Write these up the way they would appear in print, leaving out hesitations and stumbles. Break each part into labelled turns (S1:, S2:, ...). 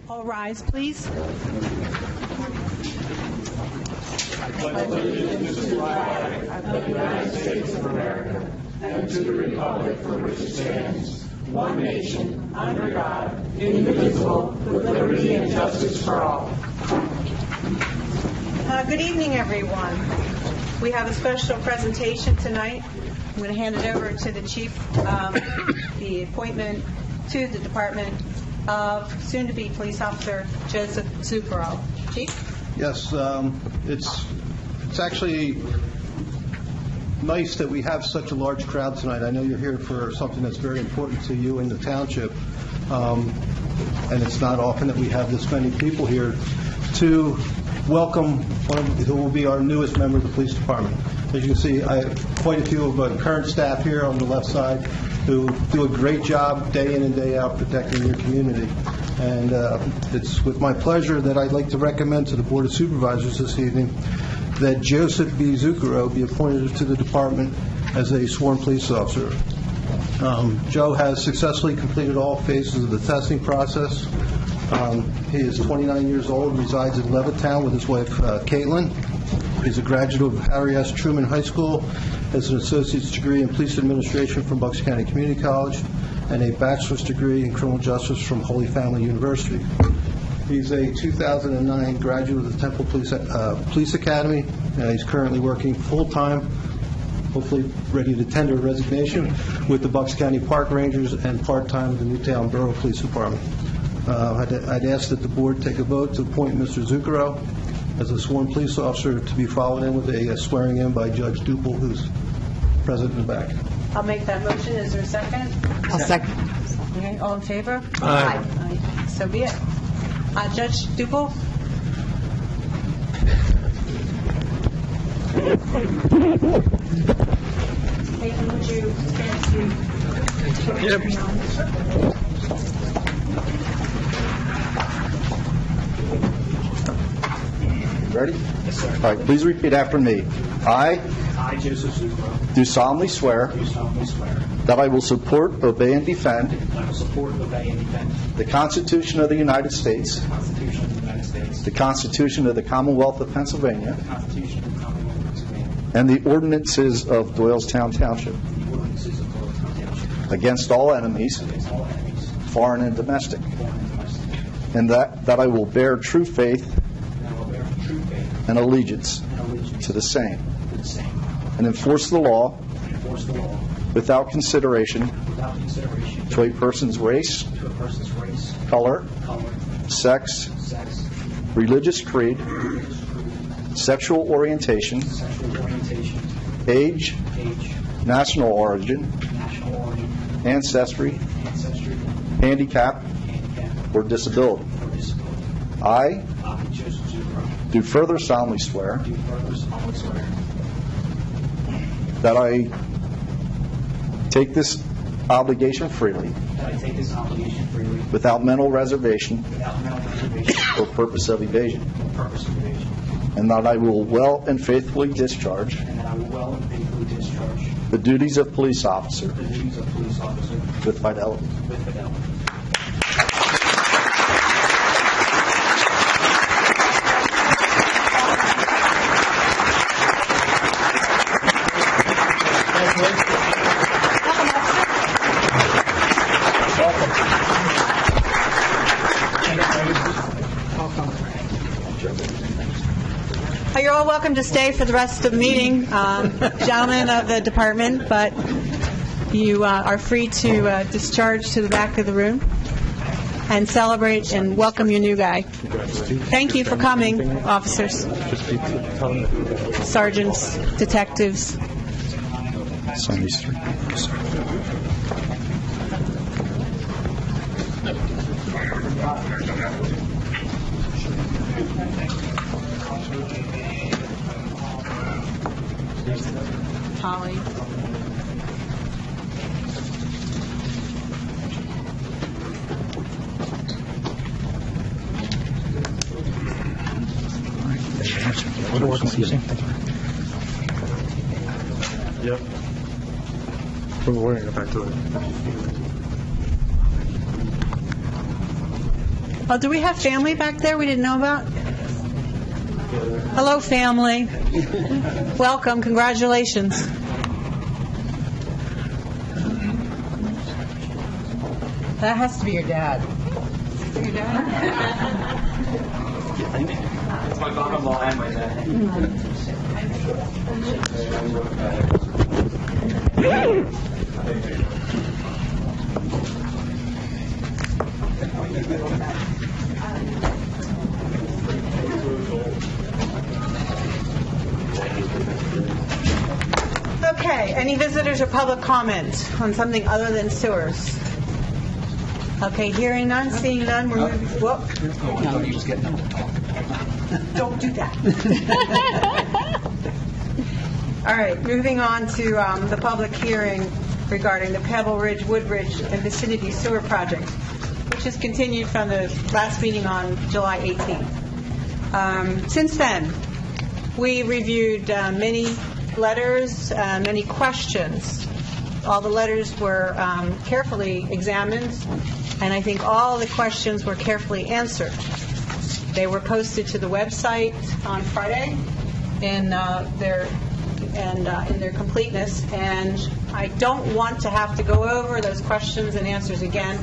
S1: All rise, please.
S2: I pledge allegiance to the flag of the United States of America and to the republic for which it stands, one nation, under God, indivisible, with liberty and justice for all.
S1: Good evening, everyone. We have a special presentation tonight. I'm going to hand it over to the Chief, the appointment to the Department of soon-to-be Police Officer Joseph Zucchero. Chief?
S3: Yes, it's actually nice that we have such a large crowd tonight. I know you're here for something that's very important to you in the township, and it's not often that we have this many people here to welcome who will be our newest member of the police department. As you can see, I have quite a few of the current staff here on the left side who do a great job day in and day out protecting your community. And it's with my pleasure that I'd like to recommend to the Board of Supervisors this evening that Joseph B. Zucchero be appointed to the department as a sworn police officer. Joe has successfully completed all phases of the testing process. He is 29 years old and resides in Levittown with his wife, Caitlin. He's a graduate of Harry S. Truman High School, has an associate's degree in police administration from Bucks County Community College, and a bachelor's degree in criminal justice from Holy Family University. He's a 2009 graduate of the Temple Police Academy, and he's currently working full-time, hopefully ready to tender resignation, with the Bucks County Park Rangers and part-time with the Newtown Borough Police Department. I'd ask that the board take a vote to appoint Mr. Zucchero as a sworn police officer, to be followed in with a swearing in by Judge Duple, who's present in the back.
S1: I'll make that motion. Is there a second?
S4: I'll second.
S1: Okay, all in favor?
S4: Aye.
S1: Aye. So be it. Judge Duple? Caitlin, would you stand to...
S5: Ready? Yes, sir. All right, please repeat after me. I,
S2: Joseph Zucchero,
S5: do solemnly swear that I will support, obey, and defend the Constitution of the United States, the Constitution of the Commonwealth of Pennsylvania, and the ordinances of Doylestown Township, against all enemies, foreign and domestic, and that I will bear true faith and allegiance to the same, and enforce the law without consideration to a person's race, color, sex, religious creed, sexual orientation, age, national origin, ancestry, handicap, or disability. I do further solemnly swear that I take this obligation freely, without mental reservation or purpose of evasion, and that I will well and faithfully discharge the duties of police officer with fidelity.
S1: You're all welcome to stay for the rest of the meeting, gentlemen of the department, but you are free to discharge to the back of the room and celebrate and welcome your new guy. Thank you for coming, officers, sergeants, detectives.
S5: Sign these three.
S1: Holly.
S2: Yep. We're going to get back to it.
S1: Oh, do we have family back there we didn't know about? Hello, family. Welcome. Congratulations. That has to be your dad. Your dad?
S4: It's my father-in-law and my dad.
S1: Okay, any visitors or public comment on something other than sewers? Okay, hearing none, seeing none, we're moving. Whoop. Don't do that. All right, moving on to the public hearing regarding the Pebble Ridge, Woodbridge, and Vicinity Sewer Project, which is continued from the last meeting on July 18th. Since then, we reviewed many letters, many questions. All the letters were carefully examined, and I think all the questions were carefully answered. They were posted to the website on Friday in their completeness, and I don't want to have to go over those questions and answers again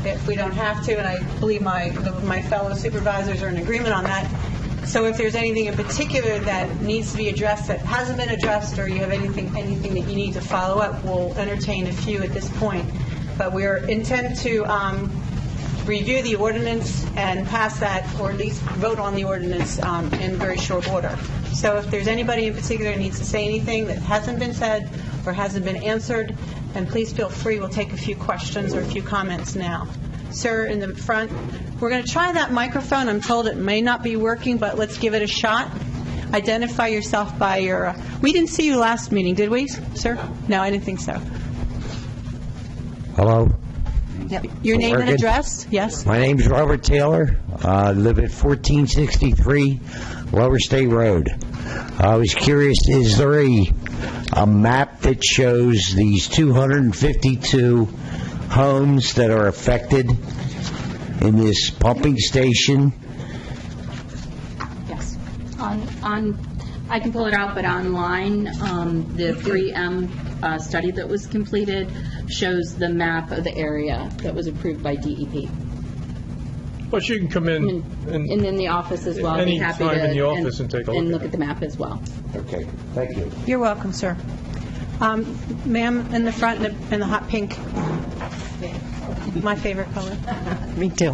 S1: if we don't have to, and I believe my fellow supervisors are in agreement on that. So if there's anything in particular that needs to be addressed that hasn't been addressed, or you have anything that you need to follow up, we'll entertain a few at this point. But we intend to review the ordinance and pass that, or at least vote on the ordinance in very short order. So if there's anybody in particular who needs to say anything that hasn't been said or hasn't been answered, then please feel free. We'll take a few questions or a few comments now. Sir, in the front. We're going to try that microphone. I'm told it may not be working, but let's give it a shot. Identify yourself by your... we didn't see you last meeting, did we, sir? No, I didn't think so.
S6: Hello.
S1: Yep. Your name and address? Yes.
S6: My name is Robert Taylor. I live at 1463 Lower State Road. I was curious, is there a map that shows these 252 homes that are affected in this pumping station?
S7: Yes. I can pull it out, but online, the 3M study that was completed shows the map of the area that was approved by DEP.
S8: But you can come in
S7: And in the office as well. I'd be happy
S8: anytime
S7: to
S8: in the office and take a look
S7: at the map as well.
S6: Okay, thank you.
S1: You're welcome, sir. Ma'am, in the front, in the hot pink. My favorite color.
S9: Me too.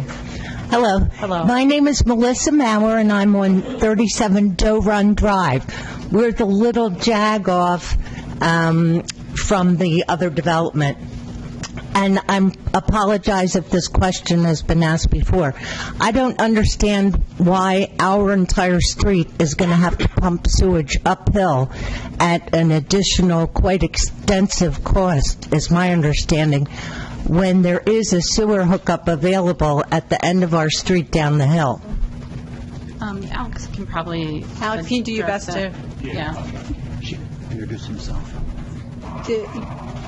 S9: Hello.
S1: Hello.
S9: My name is Melissa Maurer, and I'm on 37 Doe Run Drive. We're the little jag-off from the other development. And I apologize if this question has been asked before. I don't understand why our entire street is going to have to pump sewage uphill at an additional, quite extensive cost, is my understanding, when there is a sewer hookup available at the end of our street down the hill.
S7: Alex can probably...
S1: Alex, can you do your best to...
S7: Yeah.
S6: Introduce himself.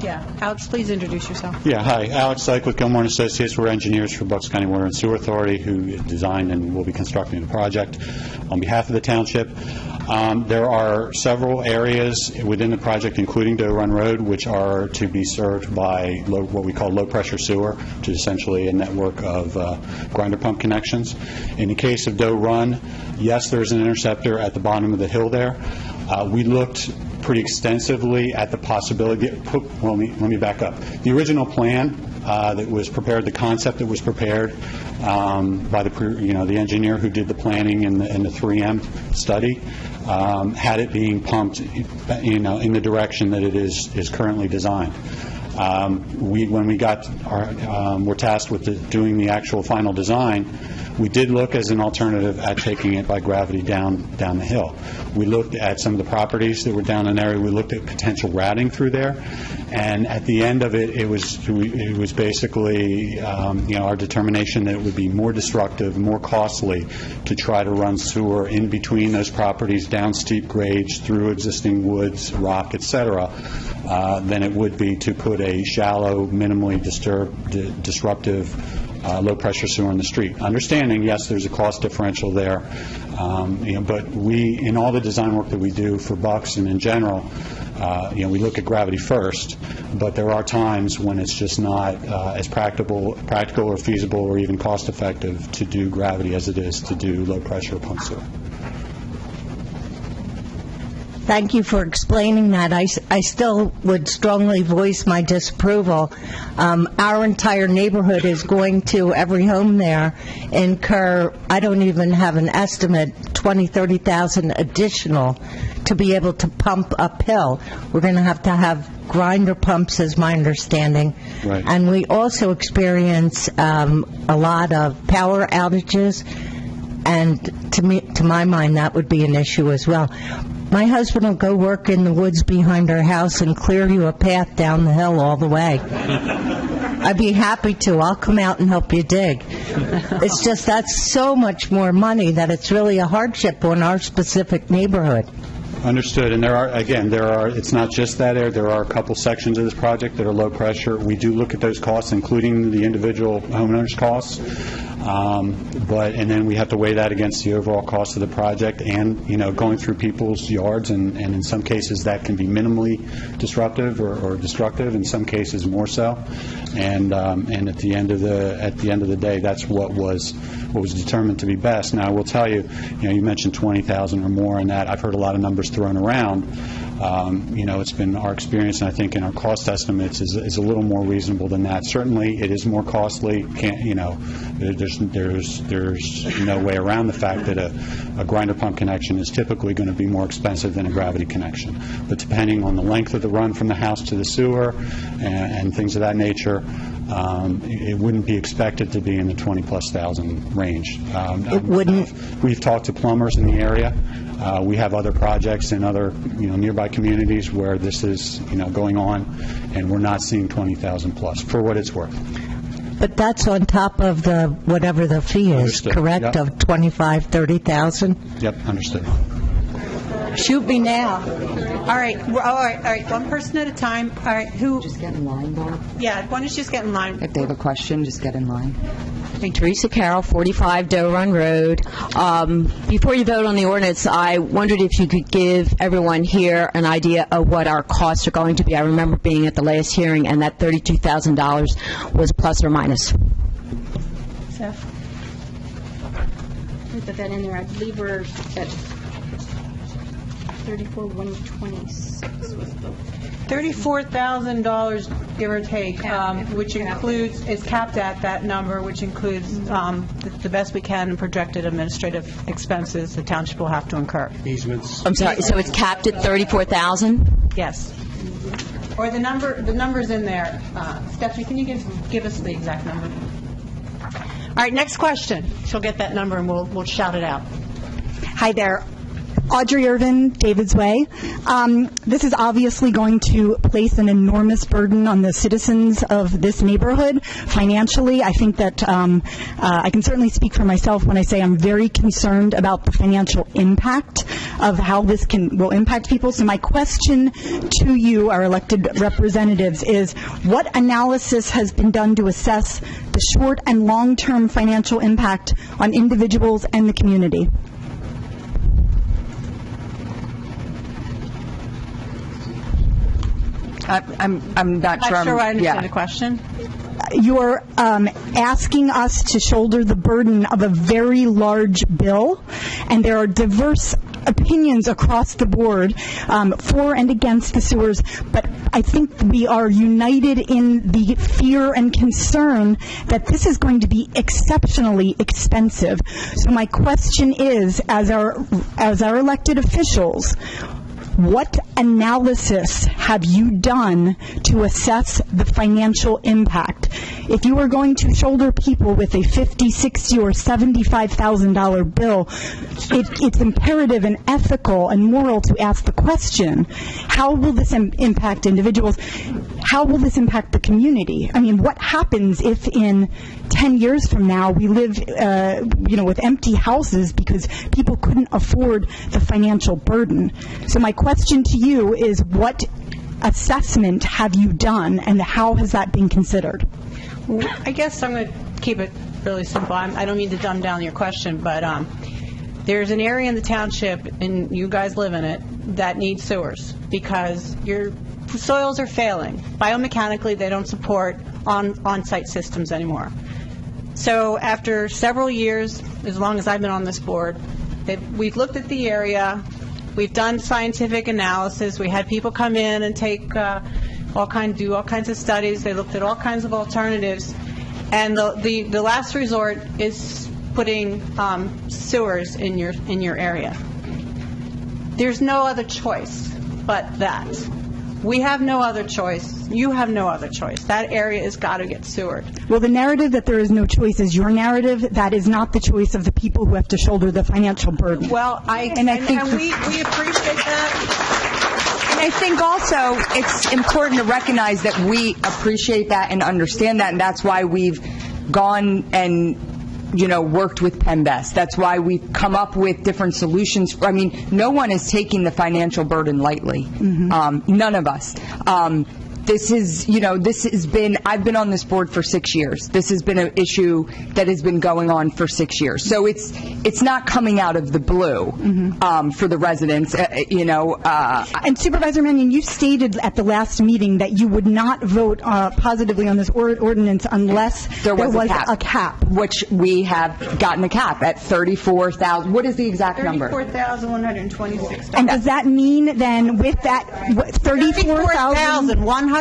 S1: Yeah. Alex, please introduce yourself.
S10: Yeah, hi. Alex Dyke with Gilmore & Associates. We're engineers for Bucks County Water and Sewer Authority who designed and will be constructing the project on behalf of the township. There are several areas within the project, including Doe Run Road, which are to be served by what we call low-pressure sewer, which is essentially a network of grinder pump connections. In the case of Doe Run, yes, there's an interceptor at the bottom of the hill there. We looked pretty extensively at the possibility. Well, let me back up. The original plan that was prepared, the concept that was prepared by the engineer who did the planning and the 3M study, had it being pumped, in the direction that it is currently designed. When we got were tasked with doing the actual final design, we did look as an alternative at taking it by gravity down the hill. We looked at some of the properties that were down in an area. We looked at potential routing through there, and at the end of it, it was basically our determination that it would be more destructive, more costly to try to run sewer in between those properties, down steep grades, through existing woods, rock, etc., than it would be to put a shallow, minimally disruptive low-pressure sewer in the street. Understanding, yes, there's a cost differential there, but we, in all the design work that we do for Bucks and in general, we look at gravity first, but there are times when it's just not as practical or feasible or even cost-effective to do gravity as it is to do low-pressure pump sewer.
S9: Thank you for explaining that. I still would strongly voice my disapproval. Our entire neighborhood is going to, every home there, incur, I don't even have an estimate, $20,000, $30,000 additional to be able to pump uphill. We're going to have grinder pumps, is my understanding.
S10: Right.
S9: And we also experience a lot of power outages, and to my mind, that would be an issue as well. My husband will go work in the woods behind our house and clear you a path down the hill all the way. I'd be happy to. I'll come out and help you dig. It's just that's so much more money that it's really a hardship on our specific neighborhood.
S10: Understood. And it's not just that area. There are a couple sections of this project that are low pressure. We do look at those costs, including the individual homeowners' costs. And then we have to weigh that against the overall cost of the project and, going through people's yards, and in some cases that can be minimally disruptive or destructive, in some cases more so. And at the end of the day, that's what was determined to be best. Now, I will tell you, you mentioned 20,000 or more, and that I've heard a lot of numbers thrown around. It's been our experience, and I think in our cost estimates is a little more reasonable than that. Certainly, it is more costly. There's no way around the fact that a grinder pump connection is typically going to be more expensive than a gravity connection. But depending on the length of the run from the house to the sewer and things of that nature, it wouldn't be expected to be in the 20,000+ range.
S9: It wouldn't.
S10: We've talked to plumbers in the area. We have other projects in other nearby communities where this is going on, and we're not seeing 20,000+, for what it's worth.
S9: But that's on top of the whatever the fee is,
S10: Understood.
S9: correct?
S10: Yep.
S9: Of 25,000, 30,000.
S10: Yep, understood.
S9: Shoot me now.
S1: All right, one person at a time. All right, who?
S11: Just get in line, Bob.
S1: Yeah, why don't you just get in line?
S11: If they have a question, just get in line.
S12: Hey, Teresa Carroll, 45 Doe Run Road. Before you vote on the ordinance, I wondered if you could give everyone here an idea of what our costs are going to be. I remember being at the last hearing, and that $32,000 was plus or minus.
S1: Seth?
S7: We put that in there. I believe we're at 34,126 was the
S1: $34,000, give or take, which includes, is capped at that number, which includes the best we can projected administrative expenses the township will have to incur.
S8: Easements.
S12: I'm sorry, so it's capped at 34,000?
S1: Yes. Or the number's in there. Stephanie, can you give us the exact number? All right, next question. She'll get that number and we'll shout it out.
S13: Hi there. Audrey Irvin, David's Way. This is obviously going to place an enormous burden on the citizens of this neighborhood financially. I think that I can certainly speak for myself when I say I'm very concerned about the financial impact of how this will impact people. So my question to you, our elected representatives, is what analysis has been done to assess the short and long-term financial impact on individuals and the community?
S11: I'm not sure.
S1: I'm sure I understand the question.
S13: You're asking us to shoulder the burden of a very large bill, and there are diverse opinions across the board for and against the sewers, but I think we are united in the fear and concern that this is going to be exceptionally expensive. So my question is, as our elected officials, what analysis have you done to assess the financial impact? If you are going to shoulder people with a $50,000, $60,000, or $75,000 bill, it's imperative and ethical and moral to ask the question, how will this impact individuals? How will this impact the community? I mean, what happens if in 10 years from now we live, with empty houses because people couldn't afford the financial burden? So my question to you is, what assessment have you done, and how has that been considered?
S1: I guess I'm going to keep it really simple. I don't mean to dumb down your question, but there's an area in the township, and you guys live in it, that needs sewers because your soils are failing. Biomechanically, they don't support on-site systems anymore. So after several years, as long as I've been on this board, we've looked at the area, we've done scientific analysis, we had people come in and do all kinds of studies, they looked at all kinds of alternatives, and the last resort is putting sewers in your area. There's no other choice but that. We have no other choice. You have no other choice. That area has got to get sewered.
S13: Well, the narrative that there is no choice is your narrative. That is not the choice of the people who have to shoulder the financial burden.
S1: Well, and we appreciate that.
S11: And I think also it's important to recognize that we appreciate that and understand that, and that's why we've gone and worked with PennBest. That's why we've come up with different solutions. I mean, no one is taking the financial burden lightly. Mm-hmm. None of us. This has been, I've been on this board for 6 years. This has been an issue that has been going on for 6 years. So it's not coming out of the blue, mm-hmm. For the residents,
S13: And Supervisor Mannion, you stated at the last meeting that you would not vote positively on this ordinance unless there was a cap.
S11: Which we have gotten a cap at $34,000. What is the exact number?
S1: $34,126.
S13: And does that mean then with that
S1: $34,126.98.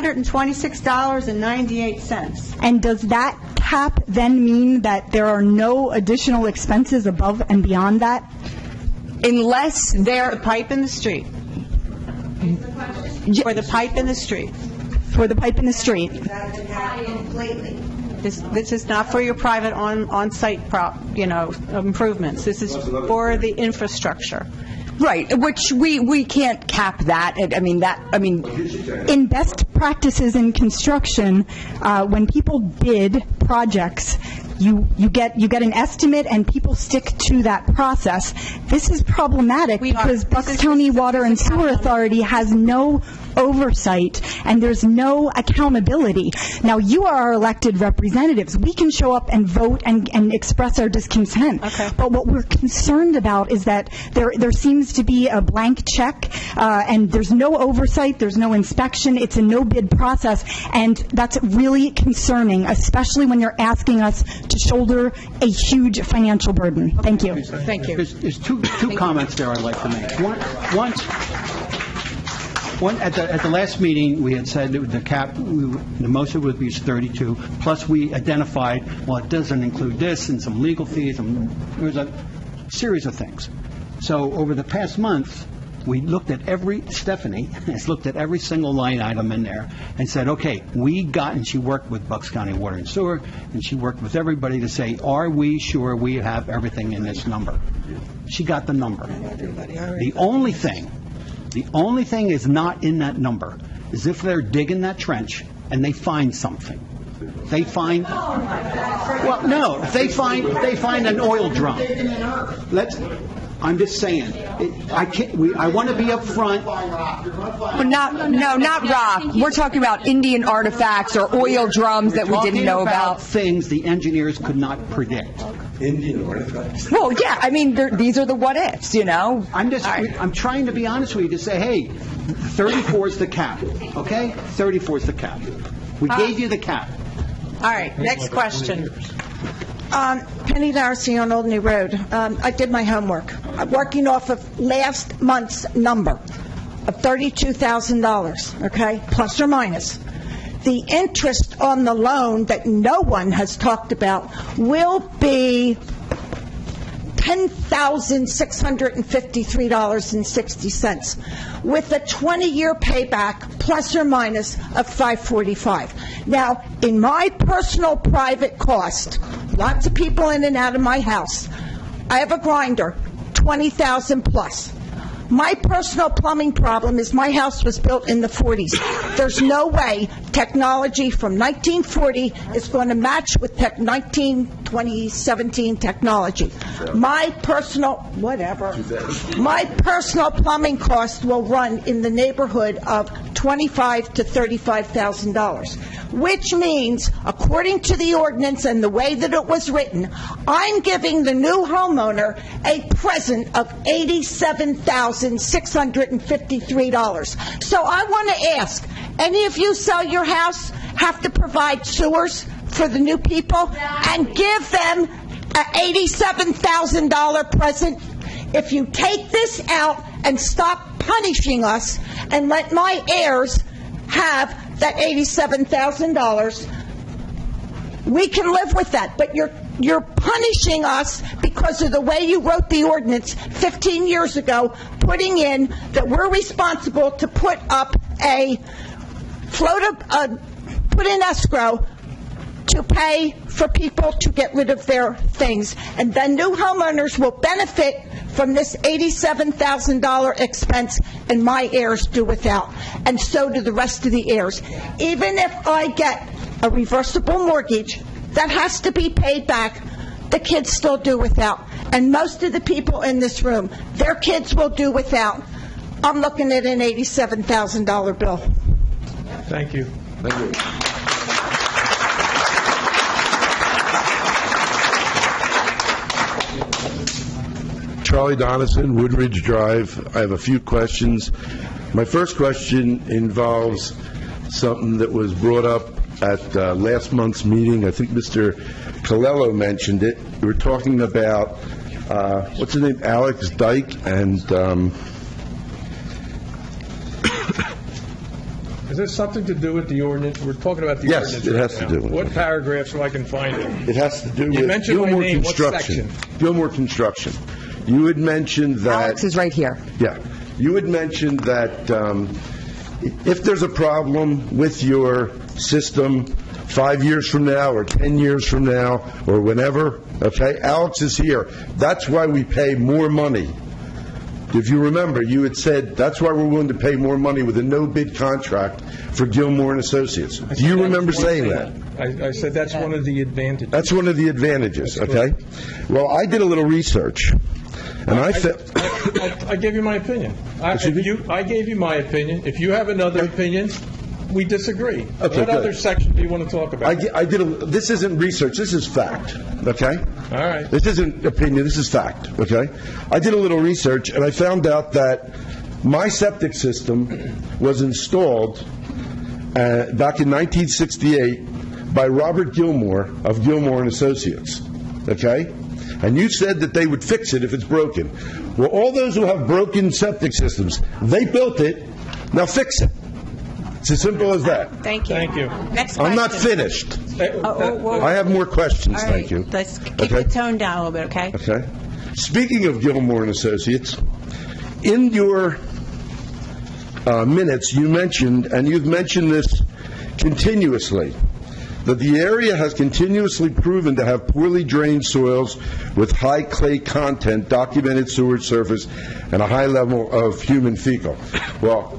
S13: And does that cap then mean that there are no additional expenses above and beyond that?
S11: Unless
S1: the pipe in the street. For the pipe in the street.
S13: For the pipe in the street.
S1: This is not for your private on-site improvements. This is for the infrastructure.
S11: Right, which we can't cap that.
S13: In best practices in construction, when people bid projects, you get an estimate and people stick to that process. This is problematic because Bucks County Water and Sewer Authority has no oversight and there's no accountability. Now, you are our elected representatives. We can show up and vote and express our discontent.
S1: Okay.
S13: But what we're concerned about is that there seems to be a blank check and there's no oversight, there's no inspection, it's a no-bid process, and that's really concerning, especially when you're asking us to shoulder a huge financial burden. Thank you.
S1: Thank you.
S14: There's two comments there I'd like to make. One, at the last meeting, we had said that the cap, the most it would be is 32, plus we identified, well, it doesn't include this and some legal fees, and there was a series of things. So over the past month, we looked at Stephanie has looked at every single line item in there and said, okay, and she worked with Bucks County Water and Sewer, and she worked with everybody to say, are we sure we have everything in this number? She got the number. The only thing is not in that number is if they're digging that trench and they find something. If they find an oil drum. I'm just saying. I want to be up front.
S11: Not rock. We're talking about Indian artifacts or oil drums that we didn't know about.
S14: Things the engineers could not predict.
S2: Indian artifacts.
S11: Well, yeah. I mean, these are the what ifs.
S14: I'm trying to be honest with you to say, hey, 34 is the cap. Okay, 34 is the cap. We gave you the cap.
S1: All right. Next question.
S15: Penny Darcy on Old New Road. I did my homework. I'm working off of last month's number of $32,000, okay, plus or minus. The interest on the loan that no one has talked about will be $10,653.60 with a 20-year payback plus or minus of $545. Now, in my personal private cost, lots of people in and out of my house, I have a grinder, $20,000 plus. My personal plumbing problem is my house was built in the 40s. There's no way technology from 1940 is going to match with 2017 technology. My personal plumbing cost will run in the neighborhood of $25,000 to $35,000, which means, according to the ordinance and the way that it was written, I'm giving the new homeowner a present of $87,653. So I want to ask, any of you sell your house, have to provide sewers for the new people, and give them an $87,000 present? If you take this out and stop punishing us and let my heirs have that $87,000, we can live with that. But you're punishing us because of the way you wrote the ordinance 15 years ago, putting in that we're responsible to put up put in escrow to pay for people to get rid of their things. And then new homeowners will benefit from this $87,000 expense, and my heirs do without. And so do the rest of the heirs. Even if I get a reversible mortgage that has to be paid back, the kids still do without. And most of the people in this room, their kids will do without. I'm looking at an $87,000 bill.
S8: Thank you.
S5: Thank you.
S16: Charlie Donison, Woodridge Drive. I have a few questions. My first question involves something that was brought up at last month's meeting. I think Mr. Colello mentioned it. We were talking about, what's his name, Alex Dyke, and...
S8: Is this something to do with the ordinance? We're talking about the ordinance.
S16: Yes, it has to do with it.
S8: What paragraph so I can find it?
S16: It has to do
S8: You
S16: with
S8: mentioned my
S16: Gilmore
S8: name. What
S16: Construction.
S8: section?
S16: Gilmore Construction. You had mentioned that...
S11: Alex is right here.
S16: Yeah. You had mentioned that if there's a problem with your system 5 years from now or 10 years from now or whenever, okay, Alex is here. That's why we pay more money. If you remember, you had said that's why we're willing to pay more money with a no-bid contract for Gilmore and Associates. Do you remember saying that?
S8: I said that's one of the advantages.
S16: That's one of the advantages, okay? Well, I did a little research, and I
S8: gave you my opinion. I gave you my opinion. If you have another opinion, we disagree.
S16: Okay,
S8: what
S16: good.
S8: other section do you want to talk about?
S16: This isn't research. This is fact, okay?
S8: All right.
S16: This isn't opinion. This is fact, okay? I did a little research, and I found out that my septic system was installed back in 1968 by Robert Gilmore of Gilmore and Associates, okay? And you said that they would fix it if it's broken. Well, all those who have broken septic systems, they built it, now fix it. It's as simple as that.
S1: Thank you.
S8: Thank you.
S1: Next question.
S16: I'm not finished.
S1: Whoa.
S16: I have more questions,
S1: All right.
S16: thank you.
S1: Let's keep the tone down a little bit, okay?
S16: Okay. Speaking of Gilmore and Associates, in your minutes, you mentioned, and you've mentioned this continuously, that the area has continuously proven to have poorly drained soils with high clay content, documented sewage surface, and a high level of human fecal. Well,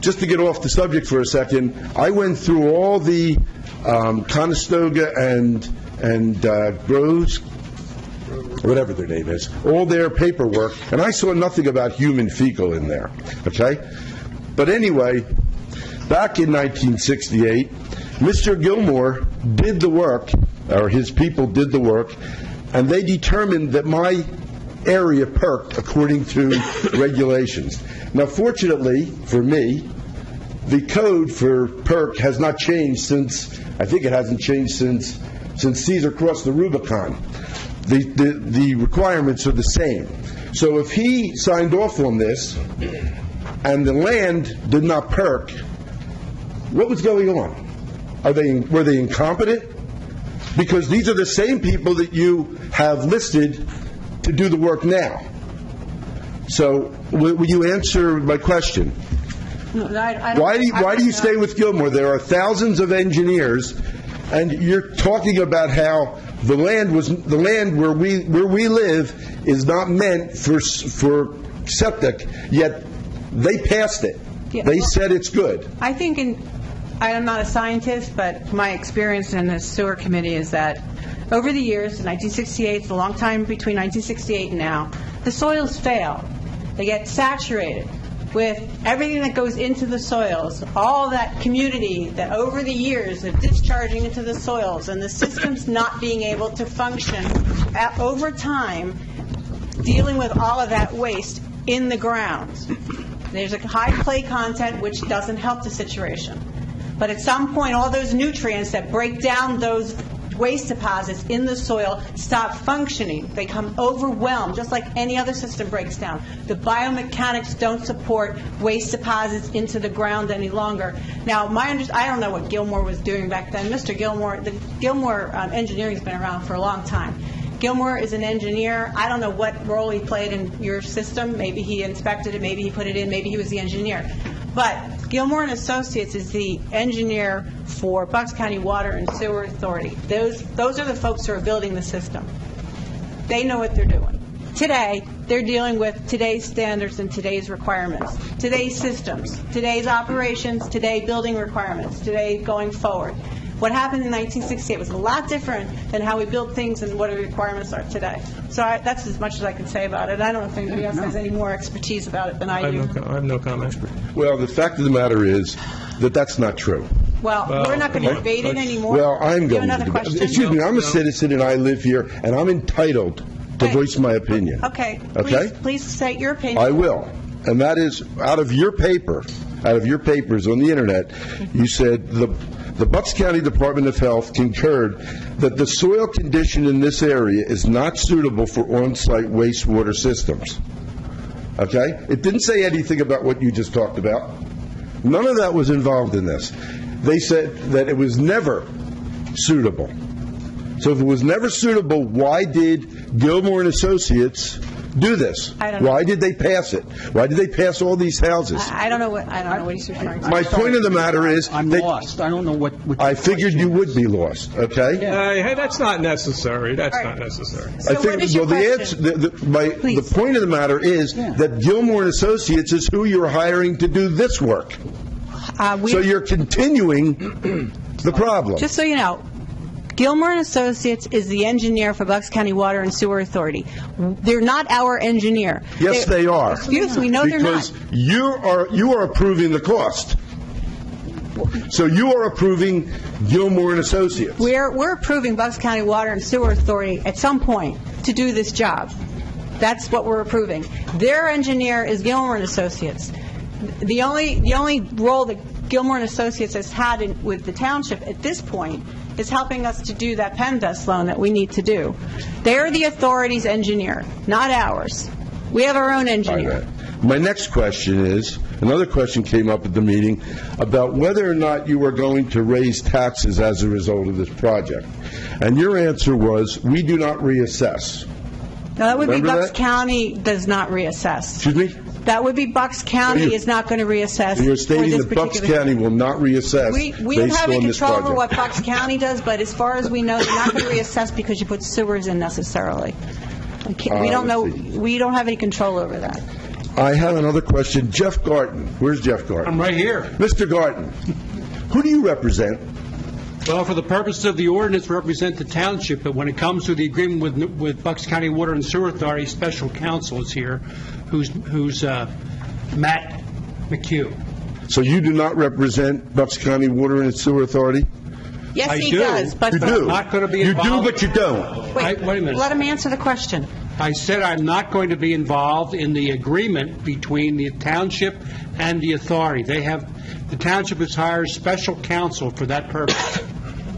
S16: just to get off the subject for a second, I went through all the Conestoga and Groves, whatever their name is, all their paperwork, and I saw nothing about human fecal in there, okay? But anyway, back in 1968, Mr. Gilmore did the work, or his people did the work, and they determined that my area perked according to regulations. Now, fortunately for me, the code for perk has not changed since, I think it hasn't changed since Caesar crossed the Rubicon. The requirements are the same. So if he signed off on this and the land did not perk, what was going on? Were they incompetent? Because these are the same people that you have listed to do the work now. So will you answer my question?
S1: No,
S16: Why do you stay with Gilmore? There are thousands of engineers, and you're talking about how the land where we live is not meant for septic, yet they passed it.
S1: Yeah,
S16: They
S1: well-
S16: said it's good.
S1: I think I am not a scientist, but my experience in the sewer committee is that over the years, 1968, it's a long time between 1968 and now, the soils fail. They get saturated with everything that goes into the soils, all that community that over the years of discharging into the soils and the systems not being able to function over time, dealing with all of that waste in the ground. There's a high clay content which doesn't help the situation. But at some point, all those nutrients that break down those waste deposits in the soil stop functioning. They become overwhelmed, just like any other system breaks down. The biomechanics don't support waste deposits into the ground any longer. Now, I don't know what Gilmore was doing back then. Mr. Gilmore, the Gilmore engineering has been around for a long time. Gilmore is an engineer. I don't know what role he played in your system. Maybe he inspected it, maybe he put it in, maybe he was the engineer. But Gilmore and Associates is the engineer for Bucks County Water and Sewer Authority. Those are the folks who are building the system. They know what they're doing. Today, they're dealing with today's standards and today's requirements, today's systems, today's operations, today building requirements, today going forward. What happened in 1968 was a lot different than how we build things and what the requirements are today. So that's as much as I can say about it. I don't know if anybody else has any more expertise about it than I do.
S8: I have no comment.
S16: Well, the fact of the matter is that that's not true.
S1: Well, we're not going to debate it anymore.
S16: Well, I'm
S1: Do you
S16: going
S1: have
S16: to
S1: another
S16: debate.
S1: question?
S16: Excuse me, I'm a citizen and I live here, and I'm entitled to voice my opinion.
S1: Okay.
S16: Okay?
S1: Please state your opinion.
S16: I will. And that is, out of your papers on the internet, you said the Bucks County Department of Health concurred that the soil condition in this area is not suitable for on-site wastewater systems. Okay? It didn't say anything about what you just talked about. None of that was involved in this. They said that it was never suitable. So if it was never suitable, why did Gilmore and Associates do this?
S1: I don't know.
S16: Why did they pass it? Why did they pass all these houses?
S1: I don't know what he's referring to.
S16: My point of the matter is,
S14: I'm lost. I don't know what
S16: I figured you would be lost. Okay.
S8: Hey, that's not necessary. That's not necessary.
S16: I think. Well, the answer. The point of the matter is that Gilmore and Associates is who you're hiring to do this work. So you're continuing the problem.
S1: Just so you know, Gilmore and Associates is the engineer for Bucks County Water and Sewer Authority. They're not our engineer.
S16: Yes, they are.
S1: Excuse me, no, they're not.
S16: Because you are approving the cost. So you are approving Gilmore and Associates.
S1: We're approving Bucks County Water and Sewer Authority at some point to do this job. That's what we're approving. Their engineer is Gilmore and Associates. The only role that Gilmore and Associates has had with the township at this point is helping us to do that PennVest loan that we need to do. They're the authority's engineer, not ours. We have our own engineer.
S16: My next question is, another question came up at the meeting about whether or not you were going to raise taxes as a result of this project. And your answer was, we do not reassess.
S1: No, that would be
S16: Remember
S1: Bucks
S16: that?
S1: County does not reassess.
S16: Excuse me?
S1: That would be Bucks County is not going to reassess.
S16: You're
S1: for
S16: stating
S1: this
S16: that Bucks
S1: particular-
S16: County will not reassess
S1: We don't
S16: based
S1: have
S16: on
S1: any
S16: this
S1: control over what
S16: project.
S1: Bucks County does, but as far as we know, they're not going to reassess because you put sewers in necessarily. We don't know. We don't have any control over that.
S16: I have another question. Jeff Garten. Where's Jeff Garten?
S17: I'm right here.
S16: Mr. Garten, who do you represent?
S17: Well, for the purpose of the ordinance, represent the township, but when it comes to the agreement with Bucks County Water and Sewer Authority, special counsel is here, who's Matt McHugh.
S16: So you do not represent Bucks County Water and Sewer Authority?
S1: Yes,
S17: I
S1: he
S17: do.
S1: does. But
S16: You do.
S17: I'm not going to be
S16: You
S17: involved.
S16: do, but you don't.
S17: Wait a minute.
S1: Let him answer the question.
S17: I said I'm not going to be involved in the agreement between the township and the authority. The township has hired special counsel for that purpose.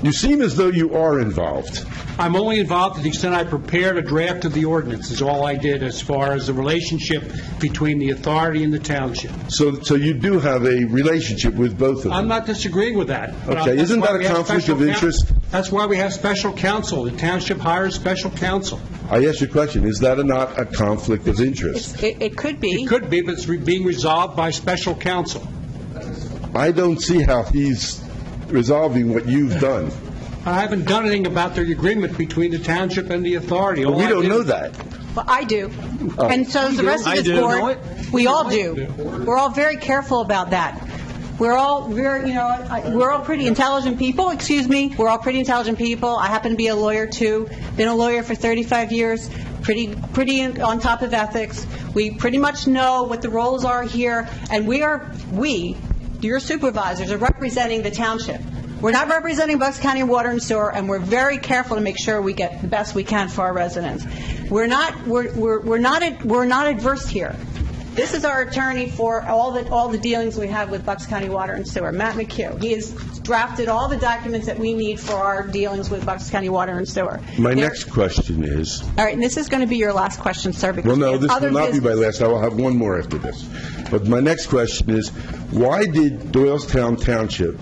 S16: You seem as though you are involved.
S17: I'm only involved to the extent I prepared a draft of the ordinance, is all I did as far as the relationship between the authority and the township.
S16: So you do have a relationship with both of them?
S17: I'm not disagreeing with that. but
S16: Okay,
S17: that's
S16: isn't
S17: why
S16: that a
S17: we have
S16: conflict
S17: special
S16: of interest?
S17: That's why we have special counsel. The township hires special counsel.
S16: I asked you a question. Is that not a conflict of interest?
S1: It could be.
S17: It could be, but it's being resolved by special counsel.
S16: I don't see how he's resolving what you've done.
S17: I haven't done anything about the agreement between the township and the authority.
S16: Well,
S17: All
S16: we
S17: I
S16: don't
S17: did-
S16: know that.
S1: Well, I do.
S16: Oh.
S1: And so does the rest of
S8: I
S1: this
S8: do.
S1: board. We all do. We're all very careful about that. We're all pretty intelligent people, excuse me. We're all pretty intelligent people. I happen to be a lawyer, too. Been a lawyer for 35 years, pretty on top of ethics. We pretty much know what the roles are here, and we, your supervisors, are representing the township. We're not representing Bucks County Water and Sewer, and we're very careful to make sure we get the best we can for our residents. We're not adverse here. This is our attorney for all the dealings we have with Bucks County Water and Sewer, Matt McHugh. He has drafted all the documents that we need for our dealings with Bucks County Water and Sewer.
S16: My next question is...
S1: All right, and this is going to be your last question, sir, because
S16: Well, no,
S1: we have
S16: this
S1: other
S16: will not be my
S1: business.
S16: last. I will have one more after this. But my next question is, why did Doylestown Township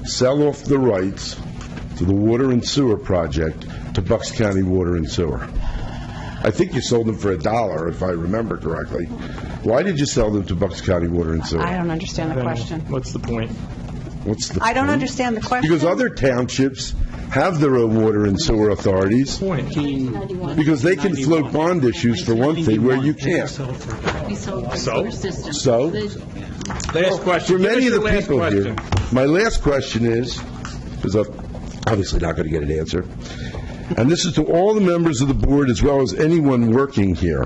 S16: sell off the rights to the water and sewer project to Bucks County Water and Sewer? I think you sold them for $1, if I remember correctly. Why did you sell them to Bucks County Water and Sewer?
S1: I don't understand the question.
S8: What's the point?
S16: What's the
S1: I don't
S16: point?
S1: understand the question.
S16: Because other townships have their own water and sewer authorities. Because they can float bond issues for one thing where you can't.
S7: We sold the sewer system.
S16: So?
S8: Last question.
S16: For many of the
S8: Give us your last
S16: people here,
S8: question.
S16: my last question is, because I'm obviously not going to get an answer, and this is to all the members of the board as well as anyone working here.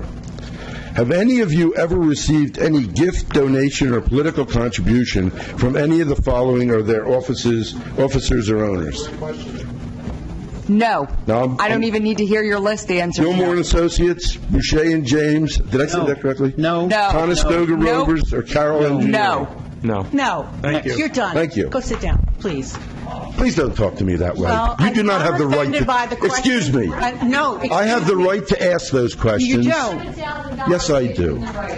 S16: Have any of you ever received any gift, donation, or political contribution from any of the following or their officers or owners?
S11: No.
S16: No,
S11: I don't even need to hear your list answer.
S16: Gilmore and Associates, Boucher and James, did I say that correctly?
S14: No.
S11: No.
S16: Conestoga
S11: No.
S16: Rovers or Carroll Engineering?
S11: No.
S8: No.
S1: No.
S8: Thank you.
S1: You're done.
S16: Thank you.
S1: Go sit down, please.
S16: Please don't talk to me that way.
S1: Well,
S16: You do not
S1: I'm
S16: have the right
S1: offended by the
S16: to...
S1: question.
S16: Excuse me.
S1: No.
S16: I have the right to ask those questions.
S1: You don't.
S16: Yes, I do.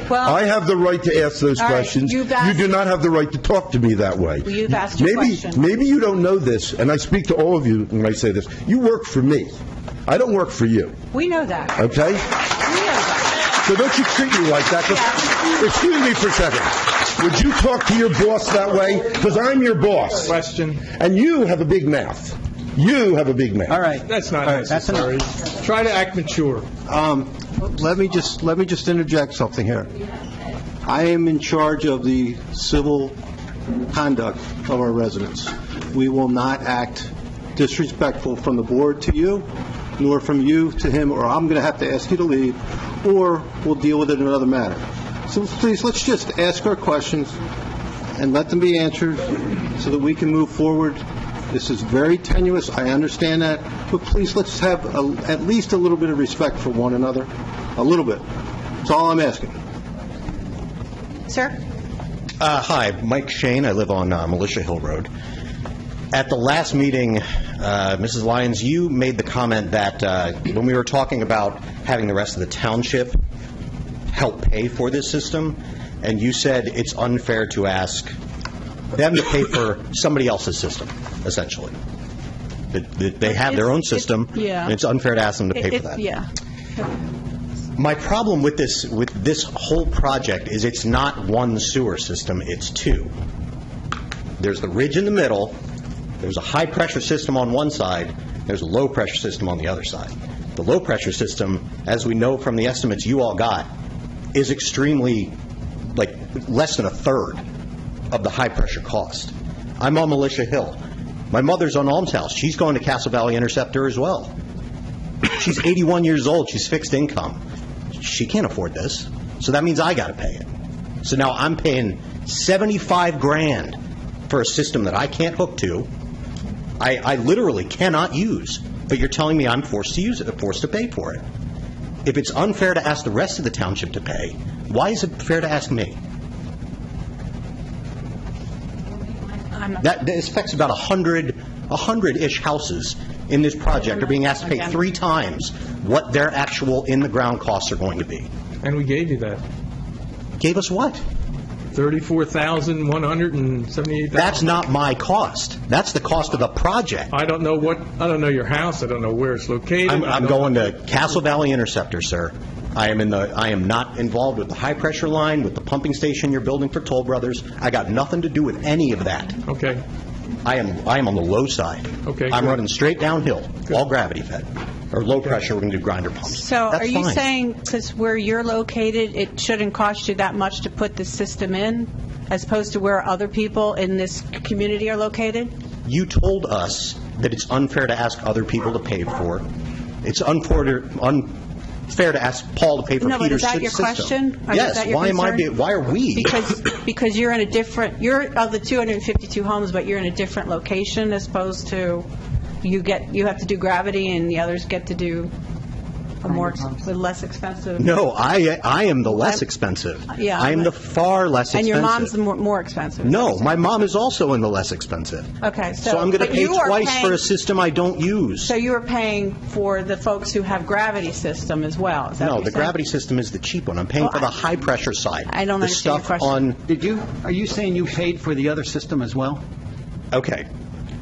S1: Well,
S16: I have the right to ask those
S1: all right,
S16: questions.
S1: you've asked-
S16: You do not have the right to talk to me that way.
S1: Well, you've asked your question.
S16: Maybe you don't know this, and I speak to all of you when I say this. You work for me. I don't work for you,
S1: we know that.
S16: okay?
S1: We know that.
S16: So don't you treat me like that. 'cause- Excuse me for a second. Would you talk to your boss that way? Because I'm your boss.
S8: Question.
S16: And you have a big mouth. You have a big mouth.
S14: All right.
S8: That's not
S14: All right, that's
S8: necessary.
S14: enough.
S8: Try to act mature.
S3: Let me just interject something here. I am in charge of the civil conduct of our residents. We will not act disrespectful from the board to you, nor from you to him, or I'm going to have to ask you to leave, or we'll deal with it in another manner. So please, let's just ask our questions and let them be answered so that we can move forward. This is very tenuous, I understand that, but please, let's have at least a little bit of respect for one another. A little bit. That's all I'm asking.
S1: Sir?
S18: Hi, Mike Shane. I live on Militia Hill Road. At the last meeting, Mrs. Lyons, you made the comment that when we were talking about having the rest of the township help pay for this system, and you said it's unfair to ask them to pay for somebody else's system, essentially. That they have their own system,
S1: yeah.
S18: and it's unfair to ask them to pay for that.
S1: Yeah.
S18: My problem with this whole project is it's not one sewer system, it's two. There's the ridge in the middle, there's a high-pressure system on one side, there's a low-pressure system on the other side. The low-pressure system, as we know from the estimates you all got, is extremely, less than a third of the high-pressure cost. I'm on Militia Hill. My mother's on Alms House. She's going to Castle Valley Interceptor as well. She's 81 years old. She's fixed income. She can't afford this. So that means I got to pay it. So now I'm paying $75,000 for a system that I can't hook to. I literally cannot use. But you're telling me I'm forced to use it, forced to pay for it. If it's unfair to ask the rest of the township to pay, why is it fair to ask me? This affects about 100-ish houses in this project are being asked to pay 3 times what their actual in-the-ground costs are going to be.
S8: And we gave you that.
S18: Gave us what?
S8: $34,178.
S18: That's not my cost. That's the cost of the project.
S8: I don't know your house. I don't know where it's located.
S18: I'm going to Castle Valley Interceptor, sir. I am not involved with the high-pressure line, with the pumping station you're building for Toll Brothers. I got nothing to do with any of that.
S8: Okay.
S18: I am on the low side.
S8: Okay,
S18: I'm
S8: good.
S18: running straight downhill, all gravity fed. Or low pressure, we're going to do grinder pumps.
S1: So
S18: That's
S1: are you
S18: fine.
S1: saying, because where you're located, it shouldn't cost you that much to put the system in, as opposed to where other people in this community are located?
S18: You told us that it's unfair to ask other people to pay for. It's unfair to ask Paul to pay for
S1: No, but
S18: Peter's
S1: is that your
S18: system.
S1: question? Is
S18: Yes.
S1: that your concern?
S18: Why are we?
S1: Because you're in a different, you're of the 252 homes, but you're in a different location as opposed to you have to do gravity and the others get to do a less expensive.
S18: No, I am the less expensive.
S1: Yeah,
S18: I am the far less expensive.
S1: And your mom's the more expensive.
S18: No, my mom is also in the less expensive.
S1: Okay,
S18: So I'm going to
S1: but
S18: pay
S1: you are
S18: twice
S1: paying-
S18: for a system I don't use.
S1: So you are paying for the folks who have gravity system as well. Is that
S18: No,
S1: what
S18: the
S1: you're saying?
S18: gravity system is the cheap one. I'm paying
S1: Well,
S18: for the high pressure side.
S1: I don't
S18: the
S1: understand your
S18: stuff
S1: question.
S18: on.
S14: Are you saying you paid for the other system as well?
S18: Okay.